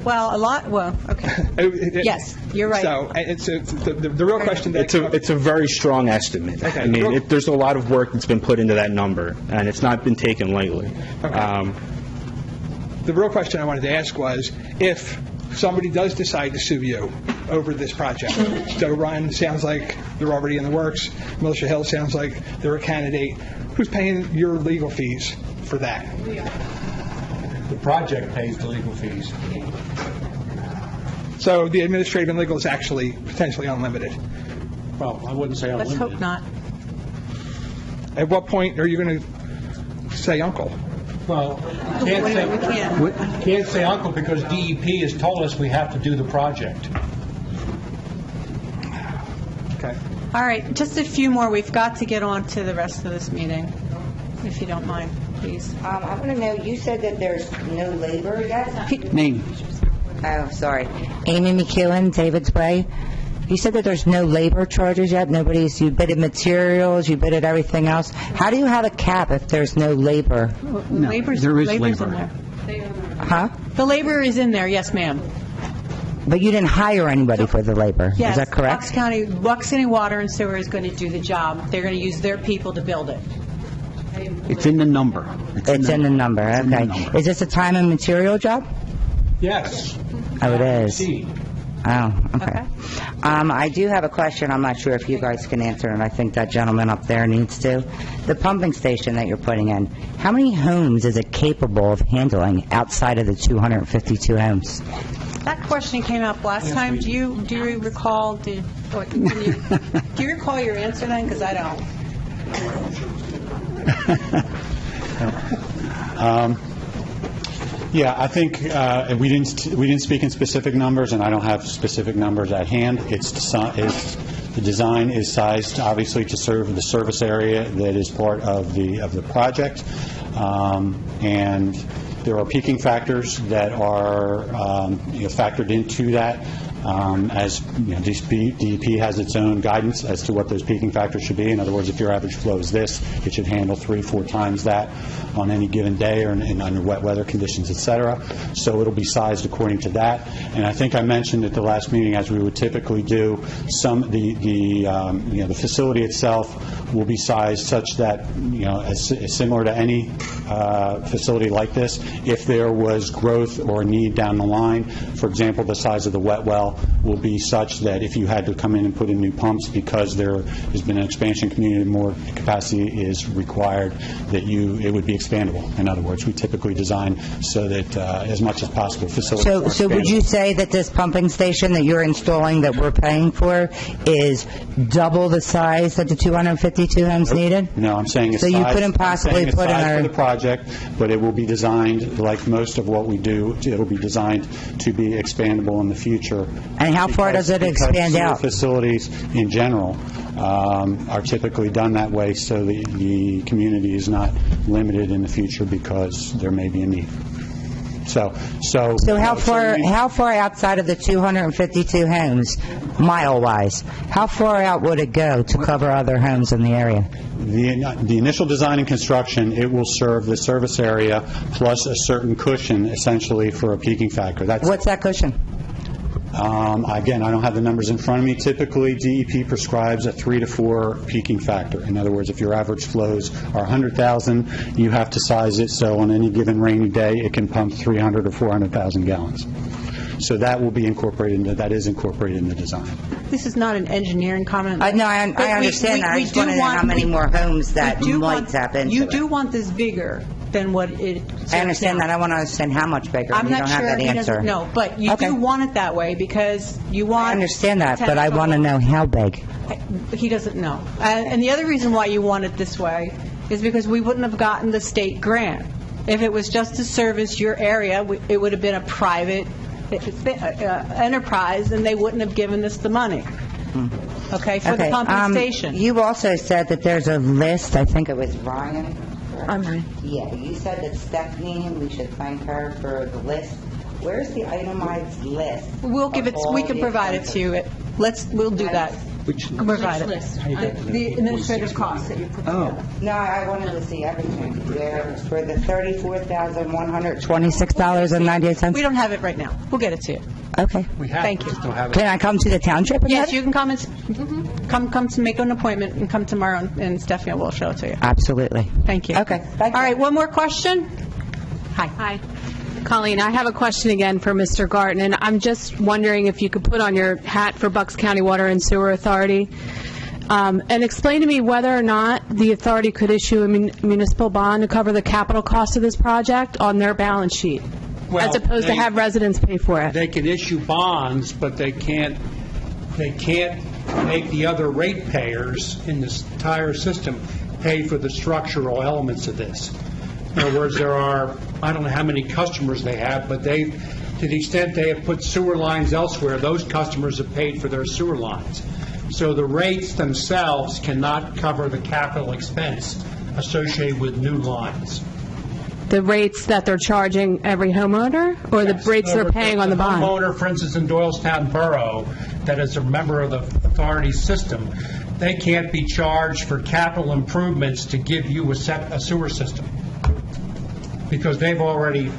S1: Well, a lot. Well, okay. Yes, you're right.
S9: So it's the real question.
S21: It's a very strong estimate.
S9: Okay.
S21: I mean, there's a lot of work that's been put into that number, and it's not been taken lightly.
S9: Okay. The real question I wanted to ask was, if somebody does decide to sue you over this project, Joe Ryan sounds like they're already in the works, Militia Hill sounds like they're a candidate, who's paying your legal fees for that?
S17: The project pays the legal fees.
S9: So the administrative and legal is actually potentially unlimited.
S17: Well, I wouldn't say unlimited.
S1: Let's hope not.
S9: At what point are you going to say uncle?
S17: Well, can't say uncle because DEP has told us we have to do the project.
S9: Okay.
S1: All right, just a few more. We've got to get on to the rest of this meeting, if you don't mind, please.
S12: I want to know, you said that there's no labor yet?
S14: Name.
S12: Oh, sorry. Amy McEwen, David's Way. You said that there's no labor charges yet? You bidded materials, you bidded everything else. How do you have a cap if there's no labor?
S14: No,
S1: Labor's
S14: there is
S1: in
S14: labor.
S1: there.
S12: Huh?
S1: The labor is in there, yes, ma'am.
S12: But you didn't hire anybody for the labor,
S1: Yes.
S12: is that correct?
S1: Bucks County Water and Sewer is going to do the job. They're going to use their people to build it.
S14: It's in the number.
S12: It's in the number, okay. Is this a time and material job?
S17: Yes.
S12: Oh, it is.
S17: See.
S12: Oh, okay. I do have a question. I'm not sure if you guys can answer, and I think that gentleman up there needs to. The pumping station that you're putting in, how many homes is it capable of handling outside of the 252 homes?
S1: That question came up last time. Do you recall? Do you recall your answer then? Because I don't.
S10: Yeah, I think we didn't speak in specific numbers, and I don't have specific numbers at hand. The design is sized, obviously, to serve the service area that is part of the project, and there are peaking factors that are factored into that. As DEP has its own guidance as to what those peaking factors should be. In other words, if your average flow is this, it should handle 3-4 times that on any given day or under wet weather conditions, et cetera. So it'll be sized according to that. And I think I mentioned at the last meeting, as we would typically do, the facility itself will be sized such that as similar to any facility like this, if there was growth or need down the line, for example, the size of the wet well will be such that if you had to come in and put in new pumps because there has been an expansion community, more capacity is required, that it would be expandable. In other words, we typically design so that as much as possible facilities are
S12: So would you say that this pumping station that you're installing that we're paying for is double the size that the 252 homes needed?
S10: No, I'm saying it's
S12: so you couldn't possibly put in
S10: for the project, but it will be designed like most of what we do. It will be designed to be expandable in the future.
S12: And how far does it expand out?
S10: Facilities in general are typically done that way, so the community is not limited in the future because there may be a need. So
S12: how far outside of the 252 homes, mile-wise, how far out would it go to cover other homes in the area?
S10: The initial design and construction, it will serve the service area plus a certain cushion, essentially, for a peaking factor.
S12: What's that cushion?
S10: Again, I don't have the numbers in front of me. Typically, DEP prescribes a 3 to 4 peaking factor. In other words, if your average flows are 100,000, you have to size it so on any given rainy day, it can pump 300 or 400,000 gallons. So that will be incorporated that is incorporated in the design.
S1: This is not an engineering comment.
S12: No, I understand that. I just want to know how many more homes that might tap into
S1: You do want this bigger than what it is.
S12: I understand that. I want to understand how much bigger.
S1: I'm
S12: you
S1: not
S12: don't
S1: sure
S12: have that
S1: he
S12: answer.
S1: doesn't know, but you do want it that way because you want...
S12: I understand that, but I want to know how big.
S1: He doesn't know. And the other reason why you want it this way is because we wouldn't have gotten the state grant. If it was just to service your area, it would have been a private enterprise, and they wouldn't have given us the money. Okay, for the pumping station.
S12: You also said that there's a list. I think it was Ryan.
S1: I'm Ryan.
S12: Yeah, you said that Stephanie, we should thank her for the list. Where's the itemized list?
S1: We'll give it. We can provide it to you. We'll do that. Provide it. The administrative costs that you put together.
S12: No, I wanted to see everything. For the $34,126.98.
S1: We don't have it right now. We'll get it to you.
S12: Okay.
S1: Thank you.
S12: Can I come to the township?
S1: Yes, you can come and come to make an appointment and come tomorrow, and Stephanie will show it to you.
S12: Absolutely.
S1: Thank you.
S12: Okay.
S1: All right. One more question.
S20: Hi. Colleen, I have a question again for Mr. Garten, and I'm just wondering if you could put on your hat for Bucks County Water and Sewer Authority and explain to me whether or not the authority could issue a municipal bond to cover the capital cost of this project on their balance sheet, as opposed to have residents pay for it.
S17: They can issue bonds, but they can't make the other ratepayers in this entire system pay for the structural elements of this. In other words, there are, I don't know how many customers they have, but to the extent they have put sewer lines elsewhere, those customers have paid for their sewer lines. So the rates themselves cannot cover the capital expense associated with new lines.
S20: The rates that they're charging every homeowner, or the rates they're paying on the bond?
S17: The homeowner, for instance, in Doylestown Borough, that is a member of the authority's system, they can't be charged for capital improvements to give you a sewer system, because they're already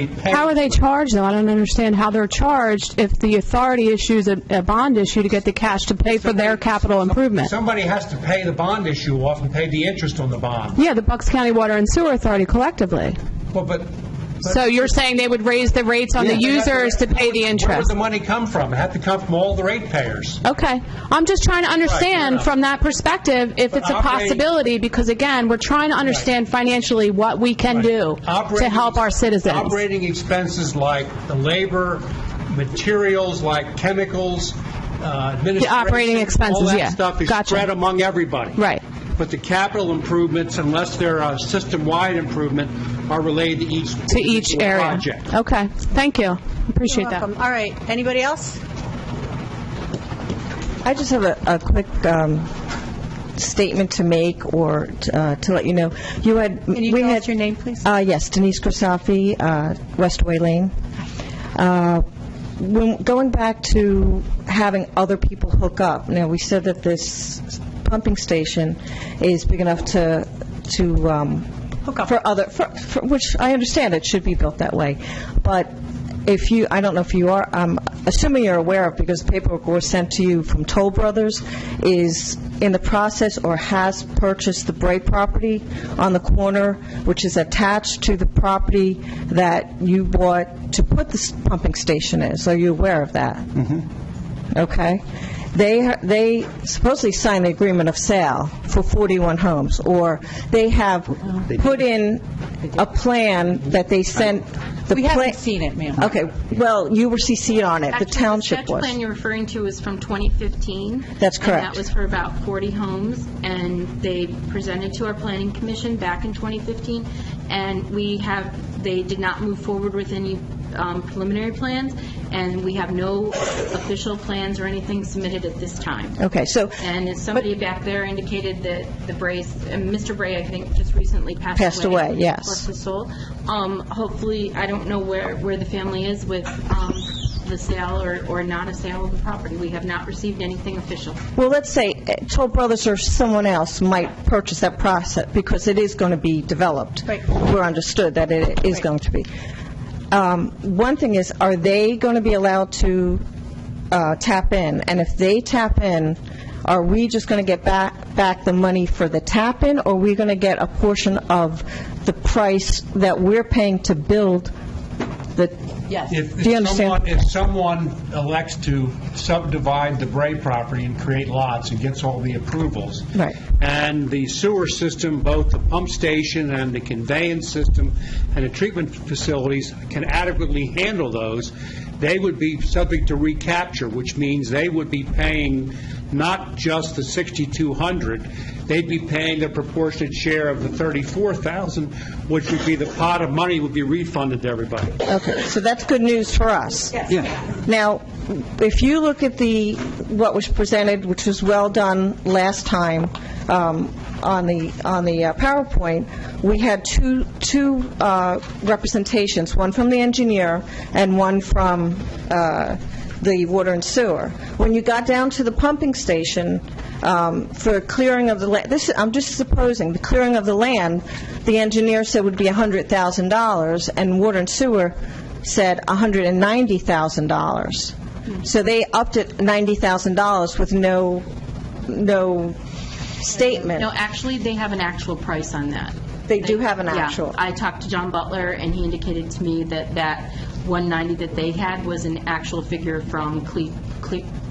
S17: paying.
S20: How are they charged, though? I don't understand how they're charged if the authority issues a bond issue to get the cash to pay for their capital improvement.
S17: Somebody has to pay the bond issue off and pay the interest on the bond.
S20: Yeah, the Bucks County Water and Sewer Authority collectively.
S17: Well, but
S20: so you're saying they would raise the rates on the users to pay the interest?
S17: Where would the money come from? It had to come from all the ratepayers.
S20: Okay. I'm just trying to understand from that perspective if it's a possibility, because, again, we're trying to understand financially what we can do to help our citizens.
S17: Operating expenses like the labor, materials like chemicals, administration,
S20: the operating expenses,
S17: all that stuff is spread among everybody.
S20: Right.
S17: But the capital improvements, unless they're a system-wide improvement, are related to each
S20: area.
S17: Project.
S20: Okay. Thank you. Appreciate that.
S1: All right. Anybody else?
S2: I just have a quick statement to make, or to let you know.
S1: Can you tell us your name, please?
S2: Yes, Denise Crisafi, Westway Lane. When going back to having other people hook up, now we said that this pumping station is big enough to hook up for other, for which I understand it should be built that way, but if you, I don't know if you are, assuming you're aware of, because the paperwork was sent to you from Toll Brothers, is in the process or has purchased the Bray property on the corner, which is attached to the property that you bought to put this pumping station in. So are you aware of that? Mm-hmm. Okay. They supposedly signed the agreement of sale for 41 homes, or they have put in a plan that they sent.
S1: We haven't seen it, ma'am.
S2: Okay, well, you were CC'd on it.
S7: Actually,
S2: the township
S7: the
S2: was.
S7: sketch plan you're referring to is from 2015.
S2: That's correct.
S7: And that was for about 40 homes, and they presented to our planning commission back in 2015, and they did not move forward with any preliminary plans, and we have no official plans or anything submitted at this time.
S2: Okay, so...
S7: And as somebody back there indicated that the Brays, Mr. Bray, I think, just recently passed
S2: away, yes.
S7: Of course, his soul. Hopefully, I don't know where the family is with the sale or not a sale of the property. We have not received anything official.
S2: Well, let's say Toll Brothers or someone else might purchase that process, because it is going to be developed.
S1: Right.
S2: We're understood that it is going to be. One thing is, are they going to be allowed to tap in, and if they tap in, are we just going to get back the money for the tap-in, or are we going to get a portion of the price that we're paying to build the...
S1: Yes.
S2: Do you understand?
S17: If someone elects to subdivide the Bray property and create lots and gets all the approvals,
S2: right,
S17: and the sewer system, both the pump station and the conveyance system and the treatment facilities can adequately handle those, they would be subject to recapture, which means they would be paying not just the $6,200, they'd be paying the proportionate share of the $34,000, which would be the pot of money would be refunded to everybody.
S2: Okay, so that's good news for us.
S17: Yes. Yeah.
S2: Now, if you look at what was presented, which was well done last time on the PowerPoint, we had two representations, one from the engineer and one from the water and sewer. When you got down to the pumping station, for clearing of the land, I'm just supposing, the clearing of the land, the engineer said would be $100,000, and water and sewer said $190,000. So they upped it $90,000 with no statement.
S7: No, actually, they have an actual price on that.
S2: They do have an actual.
S7: Yeah, I talked to John Butler, and he indicated to me that 190 that they had was an actual figure from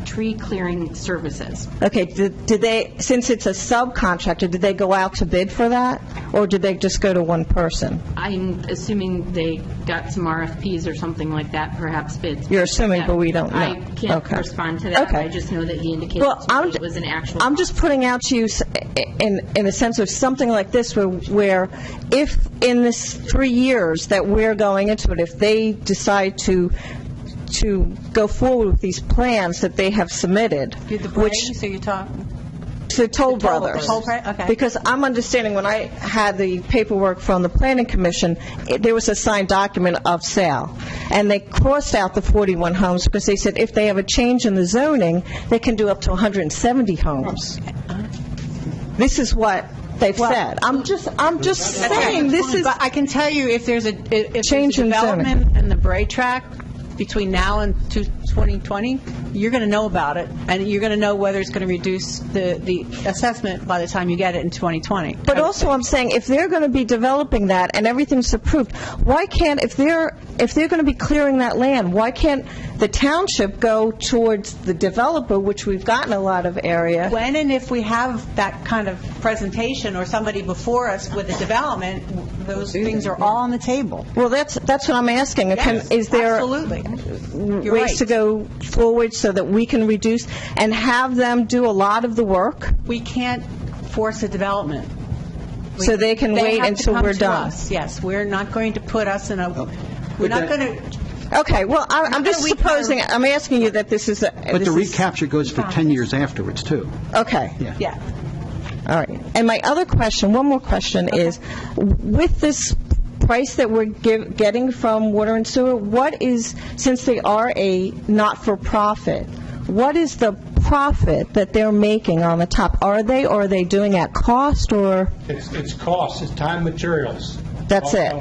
S7: tree clearing services.
S2: Okay, did they, since it's a subcontractor, did they go out to bid for that, or did they just go to one person?
S7: I'm assuming they got some RFPs or something like that, perhaps bids.
S2: You're assuming, but we don't know.
S7: I can't respond to that.
S2: Okay.
S7: I just know that he indicated to me it was an actual.
S2: I'm just putting out to you in a sense of something like this where if in this 3 years that we're going into it, if they decide to go forward with these plans that they have submitted,
S1: which so you're talking
S2: to Toll Brothers.
S1: Okay.
S2: Because I'm understanding when I had the paperwork from the Planning Commission, there was a signed document of sale. And they crossed out the 41 homes because they said if they have a change in the zoning, they can do up to 170 homes. This is what they've said. I'm just saying this is...
S1: But I can tell you if there's a
S2: change in
S1: development in the Bray tract between now and 2020, you're going to know about it, and you're going to know whether it's going to reduce the assessment by the time you get it in 2020.
S2: But also I'm saying if they're going to be developing that and everything's approved, why can't, if they're going to be clearing that land, why can't the township go towards the developer, which we've gotten a lot of area?
S1: When and if we have that kind of presentation or somebody before us with a development, those things are all on the table.
S2: Well, that's what I'm asking.
S1: Yes,
S2: is there
S1: absolutely. You're
S2: ways
S1: right.
S2: to go forward so that we can reduce and have them do a lot of the work?
S1: We can't force a development.
S2: So they can wait until we're done?
S1: Yes, we're not going to put us in a... We're not going to...
S2: Okay, well, I'm just supposing, I'm asking you that this is a...
S14: But the recapture goes for 10 years afterwards, too.
S2: Okay.
S1: Yeah.
S2: All right. And my other question, one more question is, with this price that we're getting from water and sewer, what is, since they are a not-for-profit, what is the profit that they're making on the top? Are they doing at cost, or?
S17: It's cost, it's time, materials.
S2: That's it.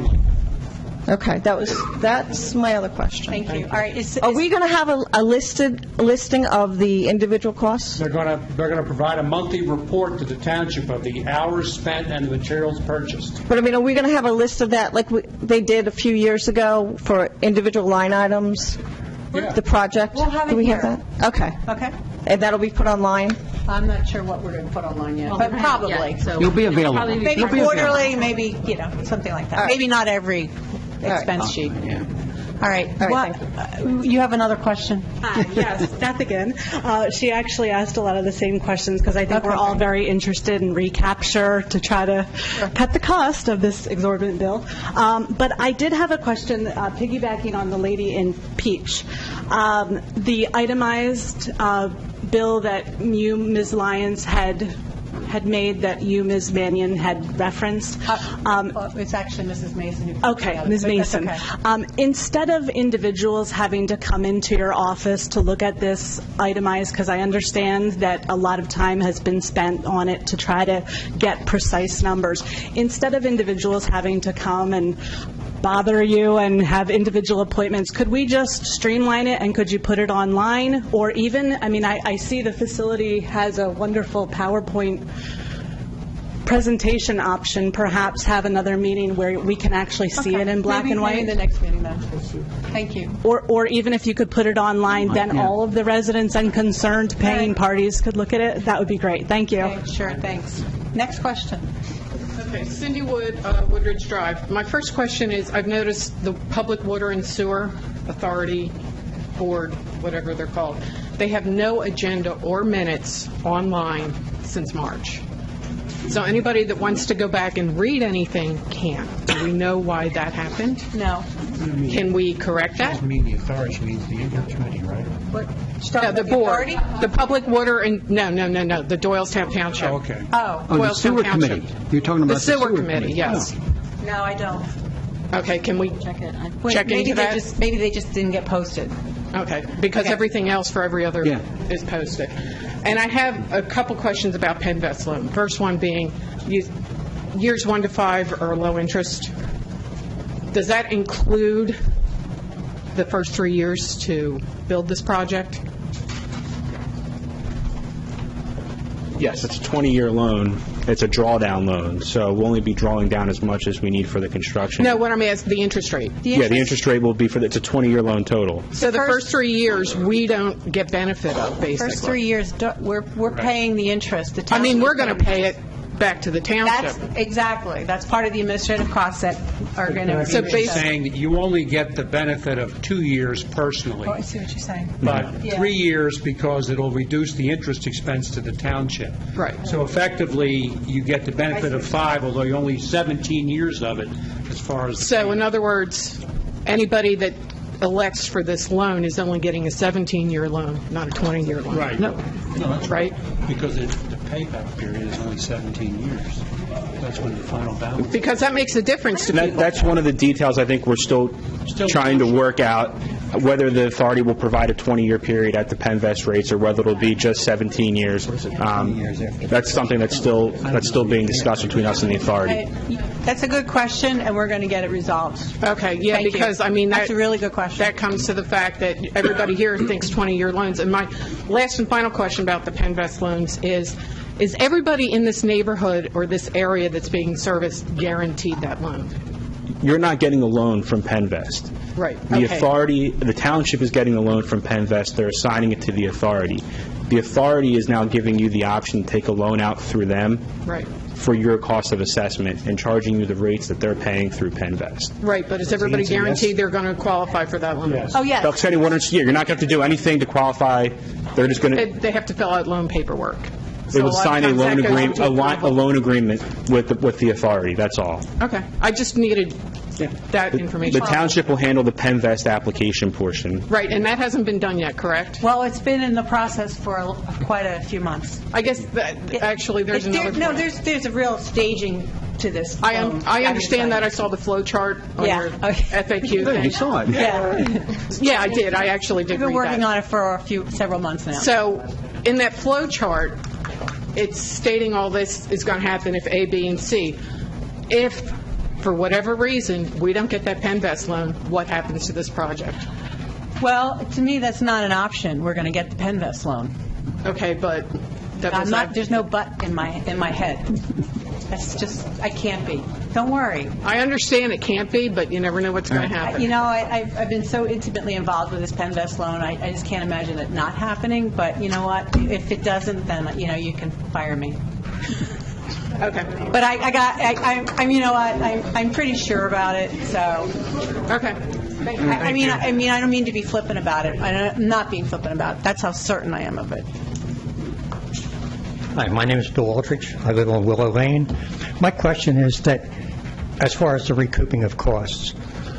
S2: Okay, that's my other question.
S1: Thank you. All right.
S2: Are we going to have a listing of the individual costs?
S17: They're going to provide a monthly report to the township of the hours spent and the materials purchased.
S2: But I mean, are we going to have a list of that like they did a few years ago for individual line items?
S17: Yeah.
S2: The project?
S1: We'll have it
S2: Do we
S1: here.
S2: have that? Okay.
S1: Okay.
S2: And that'll be put online?
S1: I'm not sure what we're going to put online yet,
S7: Well,
S1: but
S7: yeah,
S1: probably.
S7: so
S14: You'll be available.
S7: probably
S1: Maybe
S14: You'll be
S1: quarterly, maybe, something like that.
S2: All right.
S1: Maybe not every expense sheet. All right. You have another question?
S6: Yes, Beth again. She actually asked a lot of the same questions because I think we're all very interested in recapture to try to cut the cost of this exorbitant bill. But I did have a question piggybacking on the lady in peach. The itemized bill that you, Ms. Lyons, had made that you, Ms. Mannion, had referenced.
S1: It's actually Mrs. Mason.
S6: Okay, Ms. Mason.
S1: Okay.
S6: Instead of individuals having to come into your office to look at this itemized, because I understand that a lot of time has been spent on it to try to get precise numbers, instead of individuals having to come and bother you and have individual appointments. Could we just streamline it, and could you put it online? Or even, I see the facility has a wonderful PowerPoint presentation option. Perhaps have another meeting where we can actually see it in black and white.
S1: Maybe the next meeting, then. Thank you.
S6: Or even if you could put it online, then all of the residents and concerned paying parties could look at it. That would be great. Thank you.
S1: Okay, sure, thanks. Next question.
S13: Okay, Cindy Wood, Woodridge Drive. My first question is, I've noticed the Public Water and Sewer Authority Board, whatever they're called, they have no agenda or minutes online since March. So anybody that wants to go back and read anything can. Do we know why that happened?
S1: No.
S13: Can we correct that?
S17: Doesn't mean the authority, means the intercommittee, right?
S13: No, the board. The Public Water and, no, the Doylestown Township.
S17: Oh, okay.
S1: Oh.
S14: The sewer
S13: Township.
S14: committee. You're talking about
S13: The sewer committee, yes.
S1: No, I don't.
S13: Okay, can we
S1: Check it.
S13: check into that?
S1: Maybe they just didn't get posted.
S13: Okay, because everything else for every other is posted. And I have a couple questions about Penvest loan. First one being, years 1 to 5 are low interest. Does that include the first 3 years to build this project?
S21: Yes, it's a 20-year loan. It's a drawdown loan, so we'll only be drawing down as much as we need for the construction.
S13: No, what I'm asking, the interest rate.
S21: The interest rate will be it's a 20-year loan total.
S13: So the first 3 years, we don't get benefit of, basically.
S1: First 3 years, we're paying the interest. The
S13: I mean,
S1: township's
S13: we're going to
S1: gonna-
S13: pay it back to the township.
S1: Exactly. That's part of the administrative costs that are going to be...
S17: So basically saying that you only get the benefit of 2 years personally.
S1: Oh, I see what you're saying.
S17: But
S1: Yeah.
S17: 3 years because it'll reduce the interest expense to the township.
S13: Right.
S17: So effectively, you get the benefit of 5, although you're only 17 years of it as far as...
S13: So in other words, anybody that elects for this loan is only getting a 17-year loan, not a 20-year loan.
S17: Right.
S13: No,
S17: that's
S13: right?
S17: Because the payback period is only 17 years. That's when the final balance...
S13: Because that makes a difference to people.
S21: That's one of the details I think we're still trying to work out, whether the authority will provide a 20-year period at the Penvest rates or whether it'll be just 17 years. That's something that's still being discussed between us and the authority.
S1: That's a good question, and we're going to get it resolved.
S13: Okay, yeah,
S1: Thank you.
S13: because, I mean...
S1: That's a really good question.
S13: That comes to the fact that everybody here thinks 20-year loans. And my last and final question about the Penvest loans is everybody in this neighborhood or this area that's being serviced guaranteed that loan?
S21: You're not getting a loan from Penvest.
S13: Right,
S21: The
S13: okay.
S21: authority, the township is getting the loan from Penvest. They're assigning it to the authority. The authority is now giving you the option to take a loan out through them
S13: Right.
S21: for your cost of assessment and charging you the rates that they're paying through Penvest.
S13: Right, but is everybody
S21: answer yes?
S13: guaranteed they're going to qualify for that loan?
S1: Oh, yes.
S21: They'll extend it once a year. You're not going to have to do anything to qualify. They're just going to...
S13: They have to fill out loan paperwork.
S21: They will sign a loan agreement, a
S13: approval.
S21: loan agreement with the authority, that's all.
S13: Okay, I just needed that information.
S21: The township will handle the Penvest application portion.
S13: Right, and that hasn't been done yet, correct?
S1: Well, it's been in the process for quite a few months.
S13: I guess, actually, there's another...
S1: No, there's a real staging to this.
S13: I understand that. I saw the flow chart on your FAQ thing.
S14: You saw it.
S13: Yeah, I did. I actually did
S1: We've been
S13: read
S1: working
S13: that.
S1: on it for several months now.
S13: So, in that flow chart, it's stating all this is going to happen if A, B, and C. If, for whatever reason, we don't get that Penvest loan, what happens to this project?
S1: Well, to me, that's not an option. We're going to get the Penvest loan.
S13: Okay, but
S1: there's no but in my head. That's just, I can't be. Don't worry.
S13: I understand it can't be, but you never know what's going to happen.
S1: You know, I've been so intimately involved with this Penvest loan, I just can't imagine it not happening, but you know what? If it doesn't, then, you know, you can fire me.
S13: Okay.
S1: But I'm you know what? I'm pretty sure about it, so.
S13: Okay.
S1: I mean, I don't mean to be flippant about it. I'm not being flippant about it. That's how certain I am of it.
S15: Hi, my name is Bill Aldrich. I live on Willow Lane. My question is that, as far as the recouping of costs,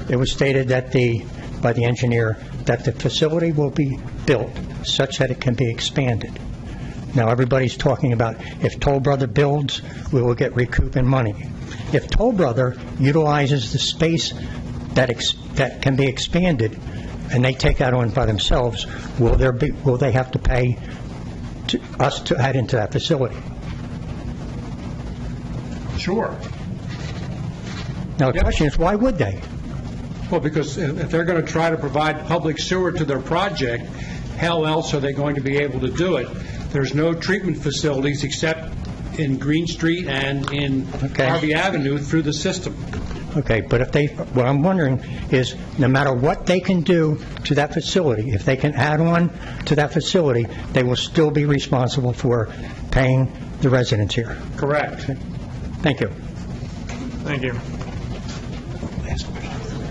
S15: it was stated that by the engineer that the facility will be built such that it can be expanded. Now, everybody's talking about if Toll Brother builds, we will get recouping money. If Toll Brother utilizes the space that can be expanded, and they take that on by themselves, will they have to pay us to add into that facility?
S17: Sure.
S15: Now, the question is, why would they?
S17: Well, because if they're going to try to provide public sewer to their project, how else are they going to be able to do it? There's no treatment facilities except in Green Street and in Harvey Avenue through the system.
S15: Okay, but what I'm wondering is, no matter what they can do to that facility, if they can add on to that facility, they will still be responsible for paying the residents here.
S17: Correct.
S15: Thank you.
S8: Thank you.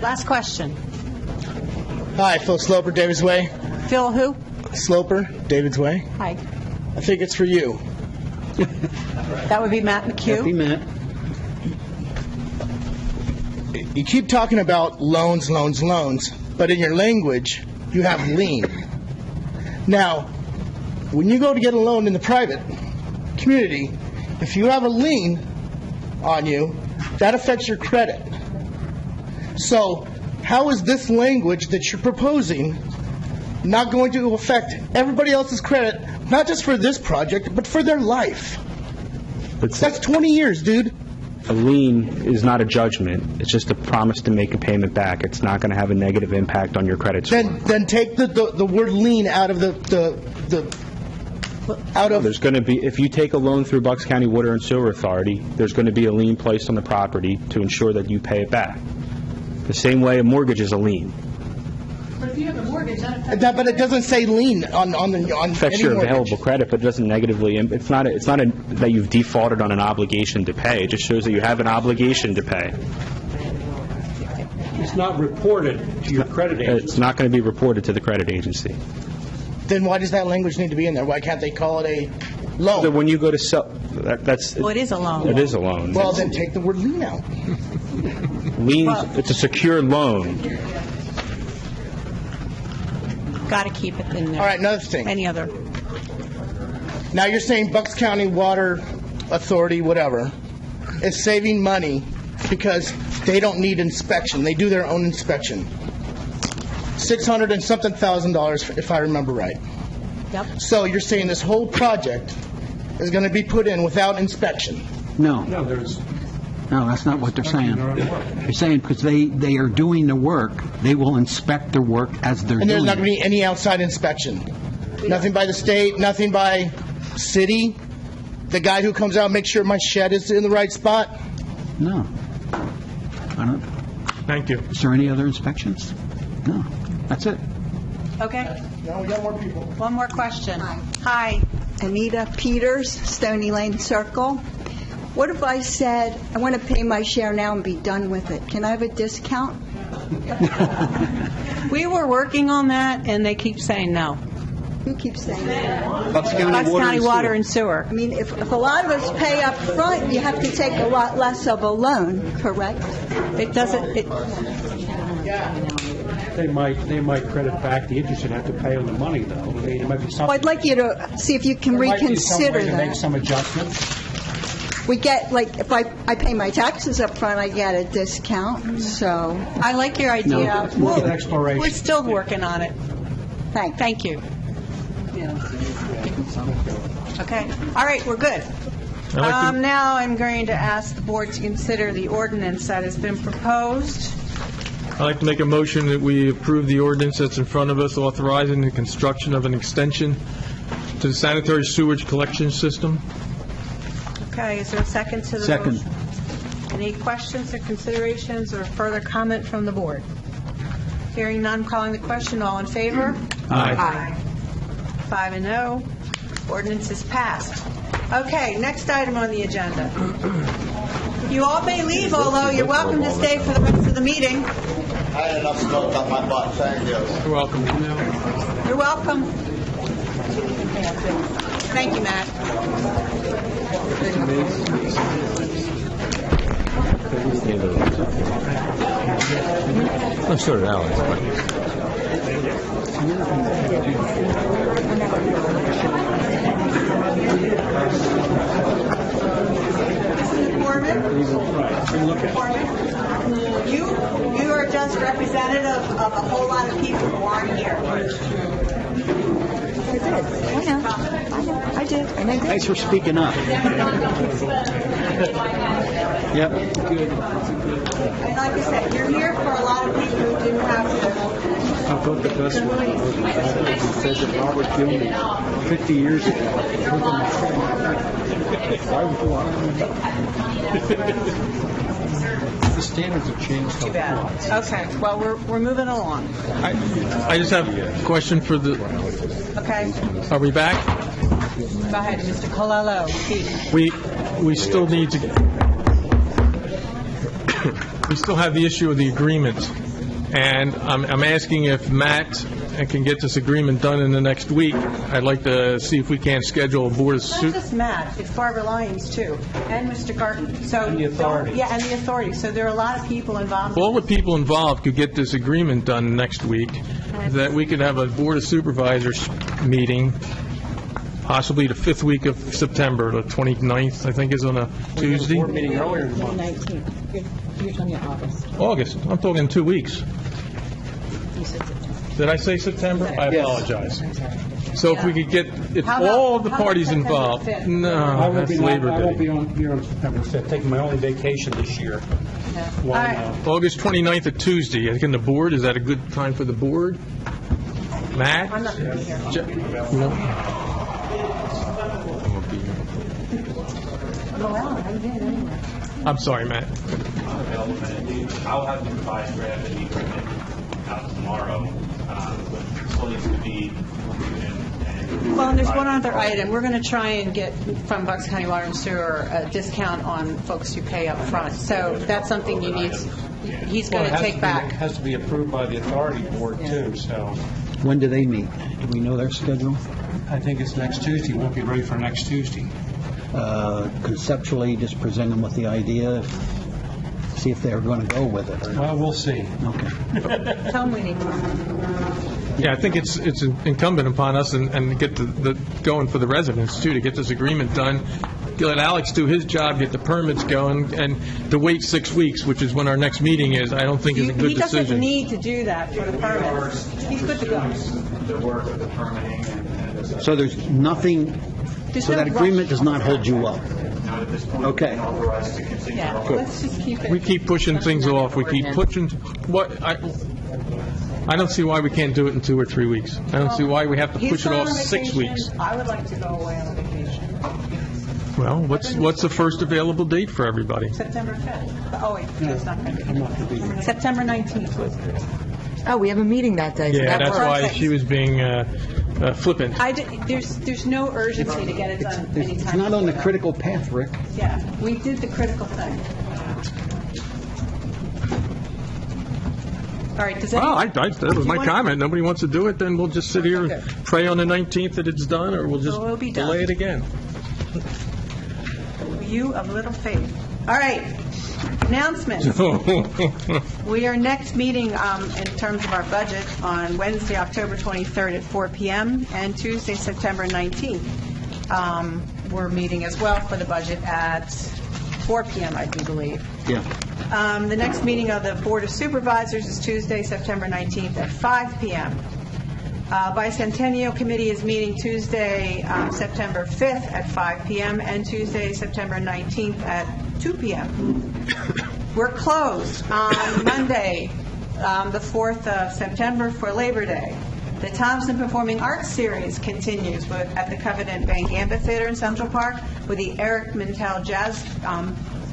S1: Last question.
S5: Hi, Phil Sloper, David's Way.
S1: Phil who?
S5: Sloper, David's Way.
S1: Hi.
S5: I think it's for you.
S1: That would be Matt McHugh.
S5: That'd be Matt. You keep talking about loans, loans, loans, but in your language, you have lien. Now, when you go to get a loan in the private community, if you have a lien on you, that affects your credit. So, how is this language that you're proposing not going to affect everybody else's credit, not just for this project, but for their life? That's 20 years, dude.
S21: A lien is not a judgment. It's just a promise to make a payment back. It's not going to have a negative impact on your credit score.
S5: Then take the word lien out of
S21: There's going to be, if you take a loan through Bucks County Water and Sewer Authority, there's going to be a lien placed on the property to ensure that you pay it back. The same way a mortgage is a lien.
S20: But if you have a mortgage,
S5: but it doesn't say lien on
S21: Affects
S5: any
S21: your
S5: mortgage.
S21: available credit, but it doesn't negatively. It's not that you've defaulted on an obligation to pay. It just shows that you have an obligation to pay.
S17: It's not reported to your credit agency.
S21: It's not going to be reported to the credit agency.
S5: Then why does that language need to be in there? Why can't they call it a loan?
S21: So when you go to sell, that's.
S1: Well, it is a loan.
S21: It is a loan.
S5: Well, then take the word lien out.
S21: Liens, it's a secure loan.
S1: Got to keep it in there.
S5: All right, another thing.
S1: Any other?
S5: Now you're saying Bucks County Water Authority, whatever, is saving money because they don't need inspection. They do their own inspection. $600 and something thousand, if I remember right.
S1: Yep.
S5: So you're saying this whole project is going to be put in without inspection?
S14: No.
S17: No, there's.
S14: No, that's not what they're saying. They're saying because they are doing the work, they will inspect their work as they're
S5: And there's
S14: doing
S5: not
S14: it.
S5: going to be any outside inspection? Nothing by the state, nothing by city? The guy who comes out and makes sure my shed is in the right spot?
S14: No. I don't.
S8: Thank you.
S14: Is there any other inspections? No. That's it.
S1: Okay.
S5: No, we got more people.
S1: One more question. Hi.
S16: Anita Peters, Stony Lane Circle. What if I said, I want to pay my share now and be done with it? Can I have a discount?
S1: We were working on that, and they keep saying no.
S16: Who keeps saying that?
S14: Bucks
S16: County
S1: Water and Sewer.
S16: I mean, if a lot of us pay up front, you have to take a lot less of a loan, correct?
S1: It doesn't,
S17: They might credit back the interest and have to pay on the money, though. I mean, it might be something.
S16: Well, I'd like you to see if you can
S17: There might be some
S16: reconsider
S17: way to make
S16: that.
S17: some adjustments.
S16: We get, like, if I pay my taxes up front, I get a discount, so.
S1: I like your idea.
S16: No,
S17: it's more of an exploration.
S1: We're still working on it. Thank you. Okay. All right, we're good. Now I'm going to ask the board to consider the ordinance that has been proposed.
S8: I'd like to make a motion that we approve the ordinance that's in front of us authorizing the construction of an extension to the sanitary sewage collection system.
S1: Okay, is there a second to the
S14: Second.
S1: motion? Any questions or considerations or further comment from the board? Hearing none, calling the question, all in favor?
S8: Aye.
S1: 5-0. Ordinance is passed. Okay, next item on the agenda. You all may leave, although you're welcome to stay for the rest of the meeting.
S23: I had enough smoke up my butt, thank you.
S8: You're welcome.
S1: You're welcome. Thank you, Matt.
S24: Oh, so did Alex.
S1: You are just representative of a whole lot of people who aren't here.
S16: I know. I did.
S14: Thanks for speaking up. Yep.
S16: And like I said, you're here for a lot of people who didn't have to.
S17: I thought the best one was said that Robert Gilman 50 years ago. Why would you want The standards have changed a lot.
S1: Okay, well, we're moving along.
S8: I just have a question for the,
S1: Okay,
S8: are we back?
S1: go ahead, Mr. Colello.
S8: We still need to, we still have the issue of the agreement, and I'm asking if Matt can get this agreement done in the next week. I'd like to see if we can't schedule a board of
S1: It's not just Matt, it's Barbara Lyons, too, and Mr. Garten. So
S17: And the authority.
S1: Yeah, and the authority. So there are a lot of people involved.
S8: All the people involved could get this agreement done next week, that we could have a Board of Supervisors meeting, possibly the 5th week of September, the 29th, I think is on a Tuesday.
S17: Board meeting earlier in the month.
S2: 19th. You're talking August.
S8: August, I'm talking 2 weeks. Did I say September? I apologize. So if we could get, if
S1: How about-
S8: all the
S1: how about
S8: parties
S1: September
S8: involved,
S1: 5th?
S8: no, that's Labor
S17: I won't
S8: Day.
S17: be on here on September 5th, taking my only vacation this year. Why not?
S8: August 29th at Tuesday, can the board, is that a good time for the board? Matt?
S1: I'm not going to be here.
S8: No.
S1: Well, I haven't been anywhere.
S8: I'm sorry, Matt.
S3: I'll have the revised draft of the agreement out tomorrow, but still needs to be
S1: Well, and there's one other item. We're going to try and get from Bucks County Water and Sewer a discount on folks who pay up front. So that's something you need, he's going to take back.
S17: It has to be approved by the authority board, too, so
S14: When do they meet? Do we know their schedule?
S17: I think it's next Tuesday. Won't be ready for next Tuesday.
S14: Conceptually, just present them with the idea, see if they're going to go with it.
S17: Well, we'll see.
S14: Okay.
S1: Tell them we need more.
S8: Yeah, I think it's incumbent upon us and get the going for the residents, too, to get this agreement done. Let Alex do his job, get the permits going, and to wait 6 weeks, which is when our next meeting is, I don't think is a good
S1: He doesn't
S8: decision.
S1: need to do that for the permits. He's good to go.
S3: the work of the permitting and
S14: So there's nothing, so that agreement does not hold you up?
S3: not at this point
S14: Okay.
S3: authorized to continue.
S1: Yeah, let's just keep it.
S8: We keep pushing things off, we keep pushing, I don't see why we can't do it in 2 or 3 weeks. I don't see why we have to
S1: He's
S8: push it
S1: going
S8: off
S1: on
S8: 6
S1: vacation.
S8: weeks.
S1: I would like to go away on vacation.
S8: Well, what's the first available date for everybody?
S1: September 5th. Oh, wait, that's not going to
S17: I'm not going to be here.
S1: be. September 19th.
S2: Oh, we have a meeting that day. so
S8: Yeah,
S2: that
S8: that's
S2: works.
S8: why she was being flippant.
S1: There's no urgency to get it done
S14: It's
S1: anytime.
S14: not on the critical path, Rick.
S1: Yeah, we did the critical thing. All right, does
S8: Well,
S1: anyone...
S8: that was my comment. Nobody wants to do it, then we'll just sit here and pray on the 19th that it's done, or we'll just
S1: So it'll be done.
S8: delay it again.
S1: You of little faith. All right, announcements. We are next meeting in terms of our budget on Wednesday, October 23rd at 4 p.m. and Tuesday, September 19th. We're meeting as well for the budget at 4 p.m., I do believe.
S14: Yeah.
S1: The next meeting of the Board of Supervisors is Tuesday, September 19th at 5 p.m. Bicentennial Committee is meeting Tuesday, September 5th at 5 p.m. and Tuesday, September 19th at 2 p.m. We're closed on Monday, the 4th of September for Labor Day. The Thompson Performing Arts Series continues at the Covenant Bank Amphitheater in Central Park with the Eric Mintel Jazz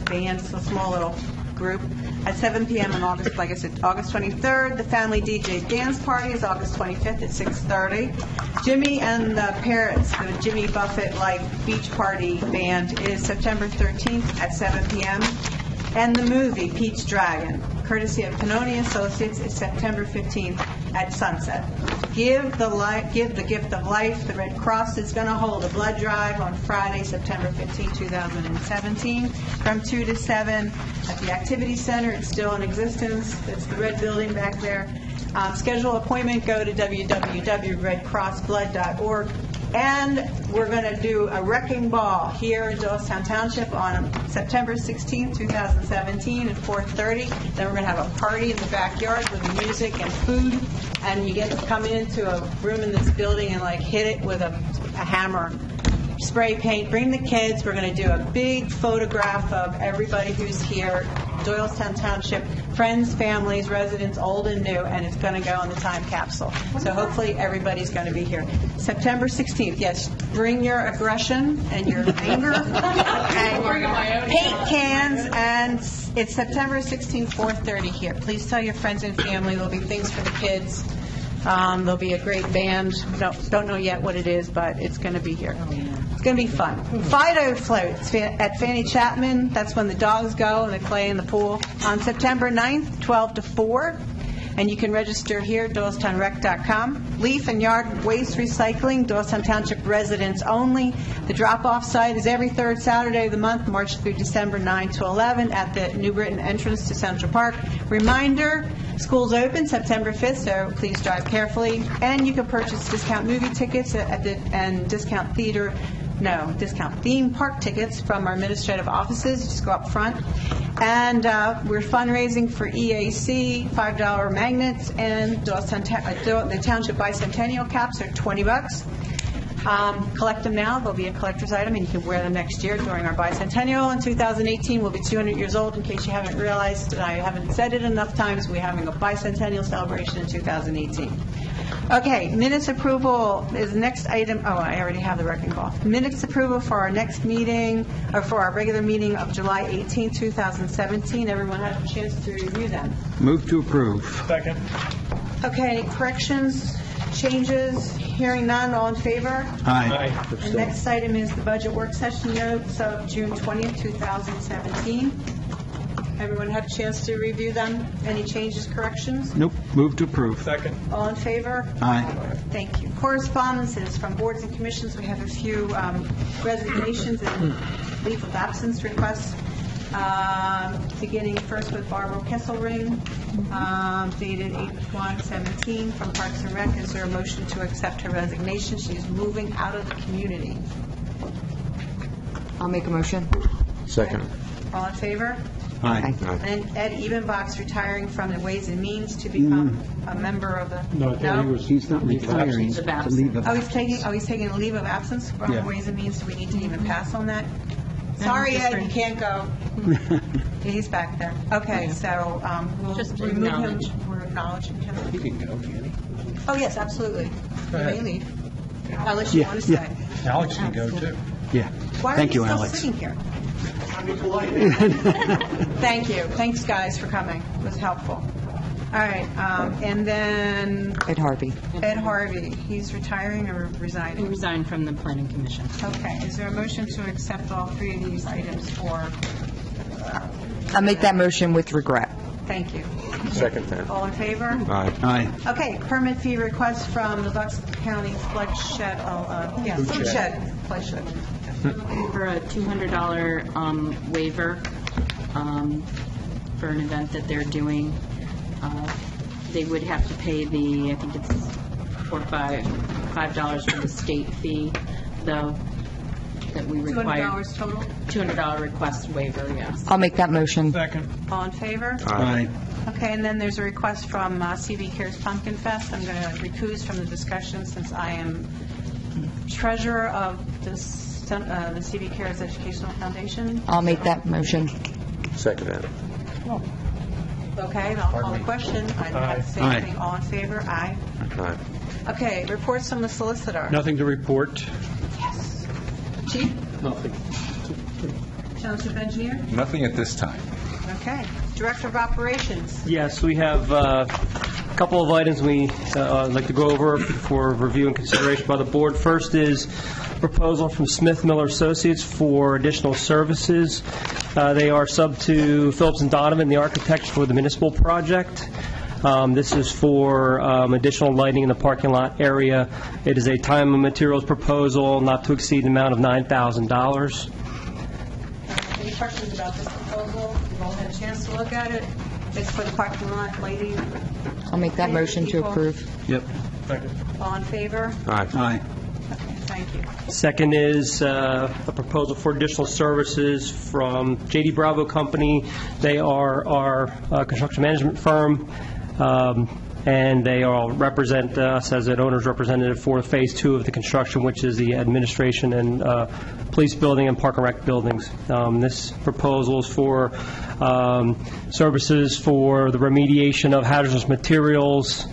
S1: Band, it's a small little group, at 7 p.m. on August 23rd. The Family DJ Dance Party is August 25th at 6:30. Jimmy and the Parrots, the Jimmy Buffett-like beach party band, is September 13th at 7 p.m. And the movie Pete's Dragon, courtesy of Pannoni Associates, is September 15th at sunset. Give the gift of life. The Red Cross is going to hold a blood drive on Friday, September 15, 2017, from 2 to 7 at the Activity Center. It's still in existence. It's the red building back there. Schedule appointment. Go to www.redcrossblood.org And we're going to do a wrecking ball here in Doylestown Township on September 16th, 2017 at 4:30. Then we're going to have a party in the backyard with music and food. And you get to come into a room in this building and like hit it with a hammer. Spray paint, bring the kids. We're going to do a big photograph of everybody who's here, Doylestown Township, friends, families, residents, old and new, and it's going to go in the time capsule. So hopefully everybody's going to be here. September 16th, yes, bring your aggression and your anger and your paint cans, and it's September 16th, 4:30 here. Please tell your friends and family. There'll be things for the kids. There'll be a great band. Don't know yet what it is, but it's going to be here. It's going to be fun. Fido floats at Fanny Chapman. That's when the dogs go and they play in the pool. On September 9th, 12 to 4. And you can register here, DoylestownRec.com. Leaf and yard waste recycling, Doylestown Township residents only. The drop-off site is every third Saturday of the month, March through December 9 to 11, at the New Britain entrance to Central Park. Reminder, school's open September 5th, so please drive carefully. And you can purchase discount movie tickets and discount theme park tickets from our administrative offices. Just go up front. And we're fundraising for EAC, $5 magnets, and the Township Bicentennial caps are $20. Collect them now. They'll be a collector's item, and you can wear them next year during our bicentennial. In 2018, we'll be 200 years old. In case you haven't realized, and I haven't said it enough times, we're having a bicentennial celebration in 2018. Okay, minutes approval is the next item. Oh, I already have the wrecking ball. Minutes approval for our next meeting, or for our regular meeting of July 18, 2017. Everyone had a chance to review them.
S14: Move to approve.
S8: Second.
S1: Okay, any corrections, changes? Hearing none, all in favor?
S14: Aye.
S1: The next item is the budget work session notes of June 20th, 2017. Everyone had a chance to review them? Any changes, corrections?
S14: Nope. Move to approve.
S8: Second.
S1: All in favor?
S14: Aye.
S1: Thank you. Correspondences from boards and commissions. We have a few resignations and leave of absence requests. Beginning first with Barbara Kesselring, dated 8/1/17 from Parks and Rec. Is there a motion to accept her resignation? She's moving out of the community.
S11: I'll make a motion.
S24: Second.
S1: All in favor?
S14: Aye.
S1: And Ed Ebenbach's retiring from the Ways and Means to become a member of the...
S14: No, I thought he was, he's not retiring.
S7: Leave of
S14: It's a leave of
S1: He's taking a leave of absence from
S14: Yeah.
S1: Ways and Means. Do we need to even pass on that? Sorry, Ed, you can't go. He's back there. Okay, so we'll
S7: Just
S1: remove him.
S7: acknowledge.
S1: We're acknowledging him.
S14: He can go, can he?
S1: Oh, yes, absolutely. You
S14: ahead.
S1: may leave, unless you
S14: Yeah,
S1: want to stay.
S14: Alex can go, too. Yeah.
S1: Why
S14: Thank
S1: are
S14: you,
S1: you still
S14: Alex.
S1: sitting here? Thank you. Thanks, guys, for coming. It was helpful. All right, and then
S11: Ed Harvey.
S1: Ed Harvey. He's retiring or
S7: He
S1: resigning?
S7: resigned from the planning commission.
S1: Okay, is there a motion to accept all three of these items for,
S11: I'll make that motion with regret.
S1: thank you.
S24: Second then.
S1: All in favor?
S24: Aye.
S14: Aye.
S1: Okay, permit fee request from the Bucks County Flood Shed, Food Shed, Flood Shed.
S7: For a $200 waiver for an event that they're doing. They would have to pay the, I think it's $4 or $5 for the state fee, though, that we require.
S1: $200 total?
S7: $200 request waiver, yes.
S11: I'll make that motion.
S8: Second.
S1: All in favor?
S14: Aye.
S1: Okay, and then there's a request from CV Cares Pumpkin Fest. I'm going to recuse from the discussion since I am treasurer of this, the CV Cares Educational Foundation.
S11: I'll make that motion.
S24: Second then.
S1: Okay, and I'll call the question. I have to say
S14: Aye.
S1: anything. All in favor? Aye.
S24: Aye.
S1: Okay, reports from the solicitor.
S17: Nothing to report.
S1: Yes. Chief?
S17: Nothing.
S1: Township engineer?
S4: Nothing at this time.
S1: Okay. Director of operations?
S18: Yes, we have a couple of items we'd like to go over for review and consideration by the board. First is proposal from Smith Miller Associates for additional services. They are sub to Phillips and Donovan, the architects for the municipal project. This is for additional lighting in the parking lot area. It is a time and materials proposal not to exceed the amount of $9,000.
S1: Any questions about this proposal? You've all had a chance to look at it. It's for the parking lot lighting.
S11: I'll make that motion to approve.
S14: Yep.
S1: All in favor?
S24: Aye.
S14: Aye.
S1: Okay, Thank you.
S18: Second is a proposal for additional services from J.D. Bravo Company. They are our construction management firm, and they all represent us as an owner's representative for Phase 2 of the construction, which is the administration and police building and park and rec buildings. This proposal is for services for the remediation of hazardous materials